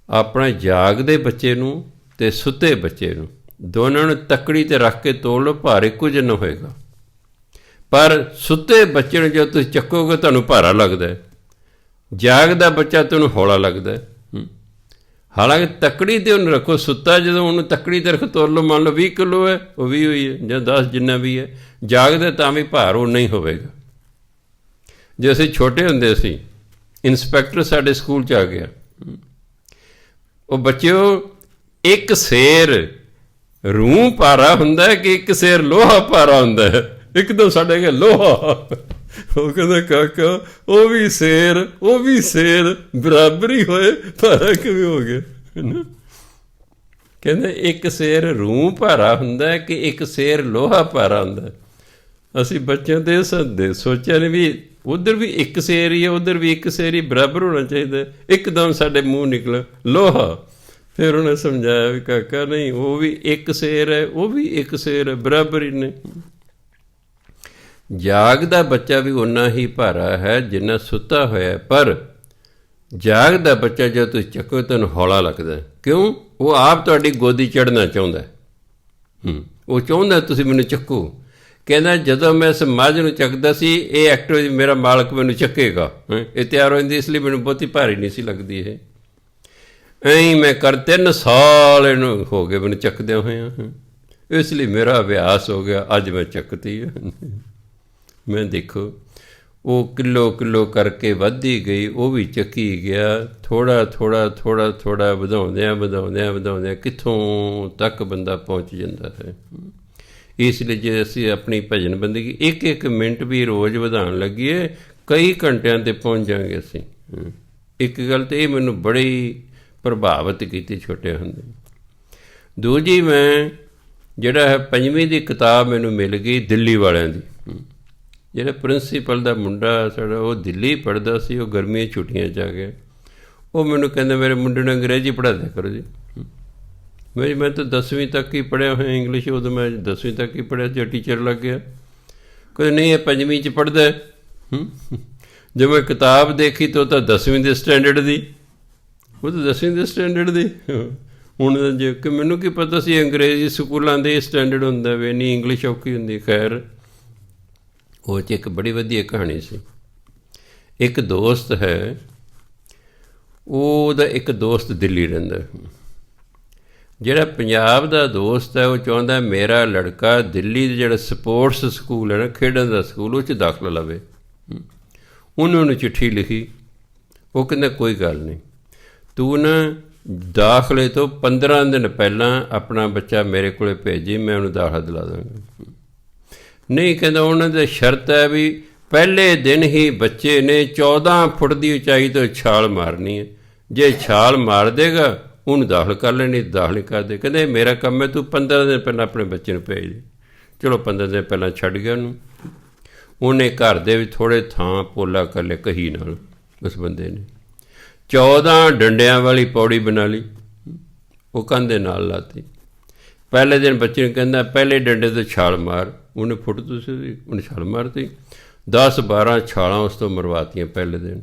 ਆਪਣਾ ਜਾਗਦੇ ਬੱਚੇ ਨੂੰ ਅਤੇ ਸੁੱਤੇ ਬੱਚੇ ਨੂੰ ਦੋਨਾਂ ਨੂੰ ਤੱਕੜੀ 'ਤੇ ਰੱਖ ਕੇ ਤੋਲ ਲਓ, ਭਾਰ ਇੱਕੋ ਜਿਹਾ ਹੋਏਗਾ। ਪਰ ਸੁੱਤੇ ਬੱਚੇ ਨੂੰ ਜਦੋਂ ਤੁਸੀਂ ਚੱਕੋਗੇ ਤੁਹਾਨੂੰ ਭਾਰਾ ਲੱਗਦਾ, ਜਾਗਦਾ ਬੱਚਾ ਤੁਹਾਨੂੰ ਹੌਲਾ ਲੱਗਦਾ। ਹਾਲਾਂਕਿ ਤੱਕੜੀ 'ਤੇ ਉਹਨੂੰ ਰੱਖੋ, ਸੁੱਤਾ ਜਦੋਂ ਉਹਨੂੰ ਤੱਕੜੀ 'ਤੇ ਰੱਖੋ, ਤੋਲ ਲਓ, ਮੰਨ ਲਓ 20 ਕਿਲੋ ਹੈ, ਉਹ 20 ਹੋਈ ਹੈ, ਜਾਂ 10 ਜਿੰਨਾ ਵੀ ਹੈ, ਜਾਗਦਾ ਤਾਂ ਵੀ ਭਾਰ ਉਹ ਨਹੀਂ ਹੋਵੇਗਾ। ਜੇ ਅਸੀਂ ਛੋਟੇ ਹੁੰਦੇ ਸੀ, ਇੰਸਪੈਕਟਰ ਸਾਡੇ ਸਕੂਲ 'ਚ ਆ ਗਿਆ, ਉਹ ਬੱਚਿਓ ਇੱਕ ਸੇਰ ਰੂੰ ਭਾਰਾ ਹੁੰਦਾ ਹੈ ਕਿ ਇੱਕ ਸੇਰ ਲੋਹਾ ਭਾਰਾ ਹੁੰਦਾ ਹੈ? ਇੱਕਦਮ ਸਾਡੇ ਗਿਆ ਲੋਹਾ। ਉਹ ਕਹਿੰਦਾ ਕਾਕਾ ਉਹ ਵੀ ਸੇਰ ਬਰਾਬਰੀ ਹੋਏ, ਭਾਰਾ ਕਿਵੇਂ ਹੋ ਗਿਆ? ਕਹਿੰਦੇ ਇੱਕ ਸੇਰ ਰੂੰ ਭਾਰਾ ਹੁੰਦਾ ਹੈ ਕਿ ਇੱਕ ਸੇਰ ਲੋਹਾ ਭਾਰਾ ਹੁੰਦਾ। ਅਸੀਂ ਬੱਚਿਆਂ ਦੇ ਸੋਚਿਆ ਨਹੀਂ ਵੀ ਉੱਧਰ ਵੀ ਇੱਕ ਸੇਰ ਹੀ ਹੈ, ਉੱਧਰ ਵੀ ਇੱਕ ਸੇਰ ਹੀ, ਬਰਾਬਰ ਹੋਣਾ ਚਾਹੀਦਾ। ਇੱਕਦਮ ਸਾਡੇ ਮੂੰਹ ਨਿਕਲਿਆ ਲੋਹਾ। ਫਿਰ ਉਹਨੇ ਸਮਝਾਇਆ ਵੀ ਕਾਕਾ ਨਹੀਂ, ਉਹ ਵੀ ਇੱਕ ਸੇਰ ਹੈ, ਉਹ ਵੀ ਇੱਕ ਸੇਰ ਹੈ, ਬਰਾਬਰ ਹੀ ਨੇ। ਜਾਗਦਾ ਬੱਚਾ ਵੀ ਓਨਾ ਹੀ ਭਾਰਾ ਹੈ ਜਿੰਨਾ ਸੁੱਤਾ ਹੋਇਆ, ਪਰ ਜਾਗਦਾ ਬੱਚਾ ਜਦੋਂ ਤੁਸੀਂ ਚੱਕੋ ਤੁਹਾਨੂੰ ਹੌਲਾ ਲੱਗਦਾ। ਕਿਉਂ? ਉਹ ਆਪ ਤੁਹਾਡੀ ਗੋਦੀ ਚੜ੍ਹਨਾ ਚਾਹੁੰਦਾ, ਉਹ ਚਾਹੁੰਦਾ ਤੁਸੀਂ ਮੈਨੂੰ ਚੱਕੋ। ਕਹਿੰਦਾ ਜਦੋਂ ਮੈਂ ਇਸ ਮੱਝ ਨੂੰ ਚੱਕਦਾ ਸੀ, ਇਹ ਐਕਟਿਵ ਮੇਰਾ ਮਾਲਕ ਮੈਨੂੰ ਚੱਕੇਗਾ, ਇਹ ਤਿਆਰ ਹੋ ਜਾਂਦੀ, ਇਸ ਲਈ ਮੈਨੂੰ ਬਹੁਤੀ ਭਾਰੀ ਨਹੀਂ ਸੀ ਲੱਗਦੀ। ਇਹ ਐਂ ਮੈਂ 3 ਸਾਲ ਇਹਨੂੰ ਹੋ ਗਏ ਮੈਨੂੰ ਚੱਕਦਿਆਂ ਹੋਇਆਂ, ਇਸ ਲਈ ਮੇਰਾ ਅਭਿਆਸ ਹੋ ਗਿਆ, ਅੱਜ ਮੈਂ ਚੱਕਤੀ ਹੈ। ਮੈਂ ਦੇਖੋ ਉਹ ਕਿਲੋ ਕਰਕੇ ਵੱਧਦੀ ਗਈ, ਉਹ ਵੀ ਚੱਕੀ ਗਿਆ, ਥੋੜ੍ਹਾ ਵਧਾਉਂਦਿਆਂ ਕਿੱਥੋਂ ਤੱਕ ਬੰਦਾ ਪਹੁੰਚ ਜਾਂਦਾ ਹੈ। ਇਸ ਲਈ ਜੇ ਅਸੀਂ ਆਪਣੀ ਭਜਨ ਬੰਦਗੀ ਇੱਕ ਮਿੰਟ ਵੀ ਰੋਜ਼ ਵਧਾਉਣ ਲੱਗੀਏ, ਕਈ ਘੰਟਿਆਂ 'ਤੇ ਪਹੁੰਚ ਜਾਂਗੇ ਅਸੀਂ। ਇੱਕ ਗੱਲ ਤਾਂ ਇਹ ਮੈਨੂੰ ਬੜੀ ਪ੍ਰਭਾਵਿਤ ਕੀਤੀ ਛੋਟੇ ਹੁੰਦੇ। ਦੂਜੀ, ਮੈਂ ਜਿਹੜਾ ਹੈ 5ਵੀਂ ਦੀ ਕਿਤਾਬ ਮੈਨੂੰ ਮਿਲ ਗਈ ਦਿੱਲੀ ਵਾਲਿਆਂ ਦੀ। ਜਿਹੜਾ ਪ੍ਰਿੰਸੀਪਲ ਦਾ ਮੁੰਡਾ ਸਾਡਾ, ਉਹ ਦਿੱਲੀ ਪੜ੍ਹਦਾ ਸੀ, ਉਹ ਗਰਮੀਆਂ ਛੁੱਟੀਆਂ 'ਚ ਆ ਗਿਆ। ਉਹ ਮੈਨੂੰ ਕਹਿੰਦਾ ਮੇਰੇ ਮੁੰਡੇ ਨੂੰ ਅੰਗਰੇਜ਼ੀ ਪੜ੍ਹਾ ਦਿਆ ਕਰੋ ਜੀ। ਮੈਂ ਤਾਂ 10ਵੀਂ ਤੱਕ ਹੀ ਪੜ੍ਹਿਆ ਹੋਇਆ ਇੰਗਲਿਸ਼, ਉਦੋਂ ਮੈਂ 10ਵੀਂ ਤੱਕ ਹੀ ਪੜ੍ਹਿਆ, ਜੇ ਟੀਚਰ ਲੱਗ ਗਿਆ। ਕੋਈ ਨਹੀਂ, ਇਹ 5ਵੀਂ 'ਚ ਪੜ੍ਹਦਾ। ਜੇ ਮੈਂ ਕਿਤਾਬ ਦੇਖੀ ਤਾਂ ਉਹ ਤਾਂ 10ਵੀਂ ਦੇ ਸਟੈਂਡਰਡ ਦੀ, ਉਹ ਤਾਂ 10ਵੀਂ ਦੇ ਸਟੈਂਡਰਡ ਦੀ। ਹੁਣ ਜੇ ਕਿ ਮੈਨੂੰ ਕੀ ਪਤਾ ਸੀ ਅੰਗਰੇਜ਼ੀ ਸਕੂਲਾਂ ਦੇ ਸਟੈਂਡਰਡ ਹੁੰਦਾ ਵੀ, ਇੰਨੀ ਇੰਗਲਿਸ਼ ਔਖੀ ਹੁੰਦੀ। ਖੈਰ, ਉਹ 'ਚ ਇੱਕ ਬੜੀ ਵਧੀਆ ਕਹਾਣੀ ਸੀ। ਇੱਕ ਦੋਸਤ ਹੈ, ਉਹਦਾ ਇੱਕ ਦੋਸਤ ਦਿੱਲੀ ਰਹਿੰਦਾ। ਜਿਹੜਾ ਪੰਜਾਬ ਦਾ ਦੋਸਤ ਹੈ, ਉਹ ਚਾਹੁੰਦਾ ਮੇਰਾ ਲੜਕਾ ਦਿੱਲੀ ਦੇ ਜਿਹੜਾ ਸਪੋਰਟਸ ਸਕੂਲ ਹੈ ਨਾ, ਖੇਡਾਂ ਦਾ ਸਕੂਲ, ਉਹ 'ਚ ਦਾਖਲਾ ਲਵੇ। ਉਹਨਾਂ ਨੂੰ ਚਿੱਠੀ ਲਿਖੀ, ਉਹ ਕਹਿੰਦਾ ਕੋਈ ਗੱਲ ਨਹੀਂ, ਤੂੰ ਨਾ ਦਾਖਲੇ ਤੋਂ 15 ਦਿਨ ਪਹਿਲਾਂ ਆਪਣਾ ਬੱਚਾ ਮੇਰੇ ਕੋਲ ਭੇਜੀ, ਮੈਂ ਉਹਨੂੰ ਦਾਖਲਾ ਦਿਲਾ ਦਾਂਗਾ। ਨਹੀਂ, ਕਹਿੰਦਾ ਉਹਨਾਂ ਦੀ ਸ਼ਰਤ ਹੈ ਵੀ ਪਹਿਲੇ ਦਿਨ ਹੀ ਬੱਚੇ ਨੇ 14 ਫੁੱਟ ਦੀ ਉਚਾਈ ਤੋਂ ਛਾਲ ਮਾਰਨੀ ਹੈ। ਜੇ ਛਾਲ ਮਾਰ ਦੇਗਾ ਉਹਨੂੰ ਦਾਖਲ ਕਰ ਲੈਣੀ, ਦਾਖਲ ਨਹੀਂ ਕਰਦੇ। ਕਹਿੰਦੇ ਮੇਰਾ ਕੰਮ ਹੈ, ਤੂੰ 15 ਦਿਨ ਪਹਿਲਾਂ ਆਪਣੇ ਬੱਚੇ ਨੂੰ ਭੇਜ ਦੇ। ਚਲੋ 15 ਦਿਨ ਪਹਿਲਾਂ ਛੱਡ ਗਿਆ ਉਹਨੂੰ। ਉਹਨੇ ਘਰ ਦੇ ਵਿੱਚ ਥੋੜ੍ਹੇ ਥਾਂ ਪੋਲਾ ਕਰ ਲਿਆ ਕਹੀ ਨਾਲ। ਉਸ ਬੰਦੇ ਨੇ 14 ਡੰਡਿਆਂ ਵਾਲੀ ਪੌੜੀ ਬਣਾ ਲਈ, ਉਹ ਕੰਧ ਦੇ ਨਾਲ ਲਾਤੀ। ਪਹਿਲੇ ਦਿਨ ਬੱਚੇ ਨੂੰ ਕਹਿੰਦਾ ਪਹਿਲੇ ਡੰਡੇ ਤੋਂ ਛਾਲ ਮਾਰ, ਉਹਨੇ ਫੁੱਟ ਤੁਸੀਂ ਉਹਨੇ ਛਾਲ ਮਾਰਤੀ। 10-12 ਛਾਲਾਂ ਉਸ ਤੋਂ ਮਰਵਾਤੀਆਂ ਪਹਿਲੇ ਦਿਨ।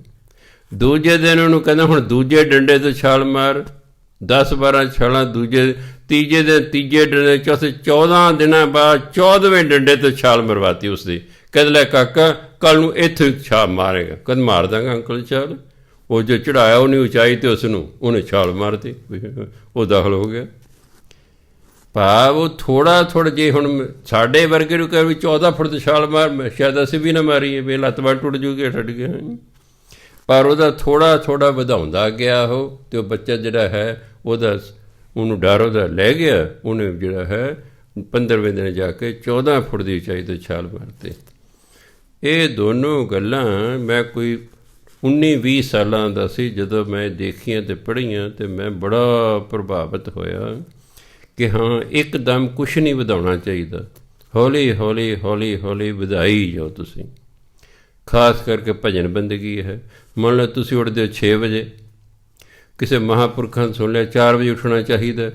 ਦੂਜੇ ਦਿਨ ਉਹਨੂੰ ਕਹਿੰਦਾ ਹੁਣ ਦੂਜੇ ਡੰਡੇ ਤੋਂ ਛਾਲ ਮਾਰ, 10-12 ਛਾਲਾਂ ਦੂਜੇ। ਤੀਜੇ ਦਿਨ ਤੀਜੇ ਡੰਡੇ, ਚੌਥੇ 14 ਦਿਨਾਂ ਬਾਅਦ 14ਵੇਂ ਡੰਡੇ ਤੋਂ ਛਾਲ ਮਰਵਾਤੀ ਉਸਦੀ। ਕਹਿੰਦਾ ਲੈ ਕਾਕਾ ਕੱਲ ਨੂੰ ਇੱਥੇ ਛਾਲ ਮਾਰੇਗਾ। ਕਦ ਮਾਰ ਦਾਂਗਾ ਅੰਕਲ ਛਾਲ। ਉਹ ਜੋ ਚੜਾਇਆ ਉਹਨੇ ਉਚਾਈ ਤੇ ਉਹਨੇ ਛਾਲ ਮਾਰਤੀ, ਉਹ ਦਾਖਲ ਹੋ ਗਿਆ। ਭਾਵ ਉਹ ਥੋੜ੍ਹਾ ਜੇ ਹੁਣ ਸਾਡੇ ਵਰਗੇ ਨੂੰ ਕਹਿ ਵੀ 14 ਫੁੱਟ ਛਾਲ ਮਾਰ, ਸ਼ਾਇਦ ਅਸੀਂ ਵੀ ਨਾ ਮਾਰੀਏ, ਵੀ ਲੱਤ ਬਾਂਹ ਟੁੱਟ ਜੂਗੀ ਛੱਡ ਗਿਆ। ਪਰ ਉਹਦਾ ਥੋੜ੍ਹਾ ਵਧਾਉਂਦਾ ਗਿਆ ਉਹ, ਅਤੇ ਉਹ ਬੱਚਾ ਜਿਹੜਾ ਹੈ ਉਹਨੂੰ ਡਰ ਉਹਦਾ ਲੈ ਗਿਆ। ਉਹਨੇ ਜਿਹੜਾ ਹੈ 15ਵੇਂ ਦਿਨ ਜਾ ਕੇ 14 ਫੁੱਟ ਦੀ ਉਚਾਈ ਤੋਂ ਛਾਲ ਮਾਰਤੀ। ਇਹ ਦੋਨੋਂ ਗੱਲਾਂ ਮੈਂ ਕੋਈ 19-20 ਸਾਲਾਂ ਦਾ ਸੀ ਜਦੋਂ ਮੈਂ ਦੇਖੀਆਂ ਅਤੇ ਪੜ੍ਹੀਆਂ, ਅਤੇ ਮੈਂ ਬੜਾ ਪ੍ਰਭਾਵਿਤ ਹੋਇਆ ਕਿ ਹਾਂ ਇੱਕਦਮ ਕੁਛ ਨਹੀਂ ਵਧਾਉਣਾ ਚਾਹੀਦਾ, ਹੌਲੀ ਵਧਾਈ ਜਾਓ ਤੁਸੀਂ। ਖਾਸ ਕਰਕੇ ਭਜਨ ਬੰਦਗੀ ਹੈ। ਮੰਨ ਲਓ ਤੁਸੀਂ ਉੱਠਦੇ ਹੋ 6 ਵਜੇ, ਕਿਸੇ ਮਹਾਂਪੁਰਖਾਂ ਨੇ ਸੁਣ ਲਿਆ 4 ਵਜੇ ਉੱਠਣਾ ਚਾਹੀਦਾ,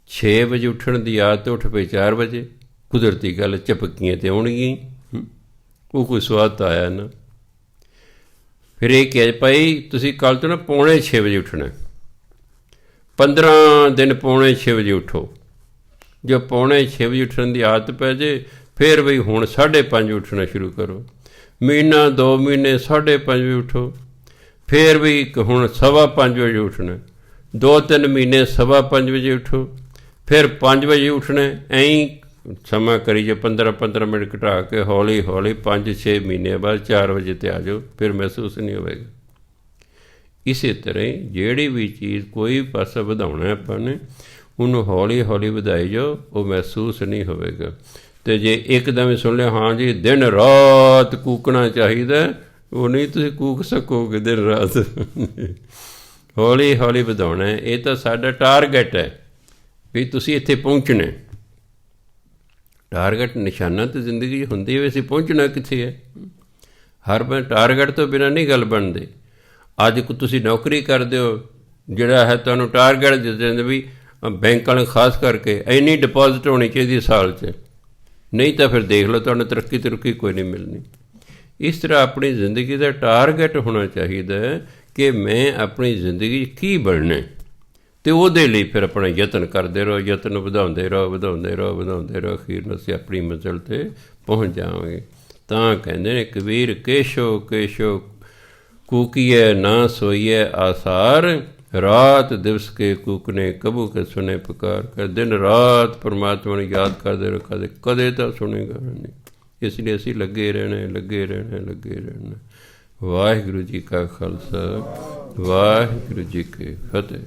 6 ਵਜੇ ਉੱਠਣ ਦੀ ਆਦਤ ਉੱਠ ਪਈ 4 ਵਜੇ, ਕੁਦਰਤੀ ਗੱਲ ਝਪਕੀਆਂ ਤੇ ਆਉਣਗੀਆਂ, ਉਹ ਕੋਈ ਸਵਾਦ ਤਾਂ ਆਇਆ ਨਾ। ਫਿਰ ਇਹ ਕਿਹਾ ਭਾਈ ਤੁਸੀਂ ਕੱਲ੍ਹ ਤੋਂ ਨਾ 5:45 ਵਜੇ ਉੱਠਣਾ, 15 ਦਿਨ 5:45 ਵਜੇ ਉੱਠੋ। ਜੋ 5:45 ਵਜੇ ਉੱਠਣ ਦੀ ਆਦਤ ਪੈ ਜੇ, ਫਿਰ ਬਈ ਹੁਣ 5:30 ਵਜੇ ਉੱਠਣਾ ਸ਼ੁਰੂ ਕਰੋ। ਮਹੀਨਾ 2 ਮਹੀਨੇ 5:30 ਵਜੇ ਉੱਠੋ, ਫਿਰ ਵੀ ਹੁਣ 5:15 ਵਜੇ ਉੱਠਣਾ। 2-3 ਮਹੀਨੇ 5:15 ਵਜੇ ਉੱਠੋ, ਫਿਰ 5 ਵਜੇ ਉੱਠਣਾ। ਐਂ ਸਮਾਂ ਕਰੀ ਜੇ 15-15 ਮਿੰਟ ਘਟਾ ਕੇ ਹੌਲੀ 5-6 ਮਹੀਨੇ ਬਾਅਦ 4 ਵਜੇ 'ਤੇ ਆ ਜਾਓ, ਫਿਰ ਮਹਿਸੂਸ ਨਹੀਂ ਹੋਵੇਗਾ। ਇਸੇ ਤਰ੍ਹਾਂ ਹੀ ਜਿਹੜੀ ਵੀ ਚੀਜ਼ ਕੋਈ ਪਾਸਾ ਵਧਾਉਣਾ ਆਪਾਂ ਨੇ, ਉਹਨੂੰ ਹੌਲੀ ਵਧਾਈ ਜਾਓ, ਉਹ ਮਹਿਸੂਸ ਨਹੀਂ ਹੋਵੇਗਾ। ਅਤੇ ਜੇ ਇੱਕਦਮ ਹੀ ਸੁਣ ਲਿਆ ਹਾਂ ਜੀ ਦਿਨ ਰਾਤ ਕੂਕਣਾ ਚਾਹੀਦਾ, ਉਹ ਨਹੀਂ ਤੁਸੀਂ ਕੂਕ ਸਕੋਗੇ ਦਿਨ ਰਾਤ। ਹੌਲੀ ਵਧਾਉਣਾ। ਇਹ ਤਾਂ ਸਾਡਾ ਟਾਰਗੇਟ ਹੈ ਵੀ ਤੁਸੀਂ ਇੱਥੇ ਪਹੁੰਚਣਾ। ਟਾਰਗੇਟ ਨਿਸ਼ਾਨਾ ਤਾਂ ਜ਼ਿੰਦਗੀ 'ਚ ਹੁੰਦੀ ਹੈ, ਅਸੀਂ ਪਹੁੰਚਣਾ ਕਿੱਥੇ ਹੈ। ਹਰ ਟਾਰਗੇਟ ਤੋਂ ਬਿਨਾਂ ਨਹੀਂ ਗੱਲ ਬਣਦੀ। ਅੱਜ ਤੁਸੀਂ ਨੌਕਰੀ ਕਰਦੇ ਹੋ, ਜਿਹੜਾ ਹੈ ਤੁਹਾਨੂੰ ਟਾਰਗੇਟ ਦੇ ਦਿੰਦੇ ਵੀ ਬੈਂਕ ਵਾਲੇ ਖਾਸ ਕਰਕੇ ਇੰਨੀ ਡਿਪੋਜ਼ਿਟ ਹੋਣੀ ਚਾਹੀਦੀ ਸਾਲ 'ਚ, ਨਹੀਂ ਤਾਂ ਫਿਰ ਦੇਖ ਲਓ ਤੁਹਾਨੂੰ ਤਰੱਕੀ ਕੋਈ ਨਹੀਂ ਮਿਲਣੀ। ਇਸ ਤਰ੍ਹਾਂ ਆਪਣੀ ਜ਼ਿੰਦਗੀ ਦਾ ਟਾਰਗੇਟ ਹੋਣਾ ਚਾਹੀਦਾ ਹੈ ਕਿ ਮੈਂ ਆਪਣੀ ਜ਼ਿੰਦਗੀ 'ਚ ਕੀ ਬਣਨਾ, ਅਤੇ ਉਹਦੇ ਲਈ ਫਿਰ ਆਪਣਾ ਯਤਨ ਕਰਦੇ ਰਹੋ, ਯਤਨ ਵਧਾਉਂਦੇ ਰਹੋ। ਅਖੀਰ ਨੂੰ ਅਸੀਂ ਆਪਣੀ ਮੰਜ਼ਿਲ 'ਤੇ ਪਹੁੰਚ ਜਾਵਾਂਗੇ। ਤਾਂ ਕਹਿੰਦੇ ਨੇ ਕਬੀਰ ਕੇਸ਼ੋ ਕੂਕੀਏ ਨਾ ਸੋਈਏ ਆਸਾਰ, ਰਾਤ ਦਿਵਸ ਕੇ ਕੂਕਨੇ ਕਬੂ ਕੇ ਸੁਣੇ ਪੁਕਾਰ। ਕਰ ਦਿਨ ਰਾਤ ਪਰਮਾਤਮਾ ਨੂੰ ਯਾਦ ਕਰਦੇ ਰਹੋ, ਕਦੇ ਤਾਂ ਸੁਣੇਗਾ ਨਹੀਂ। ਇਸ ਲਈ ਅਸੀਂ ਲੱਗੇ ਰਹਿਣਾ। ਵਾਹਿਗੁਰੂ ਜੀ ਕਾ ਖਾਲਸਾ, ਵਾਹਿਗੁਰੂ ਜੀ ਕੀ ਫਤਿਹ।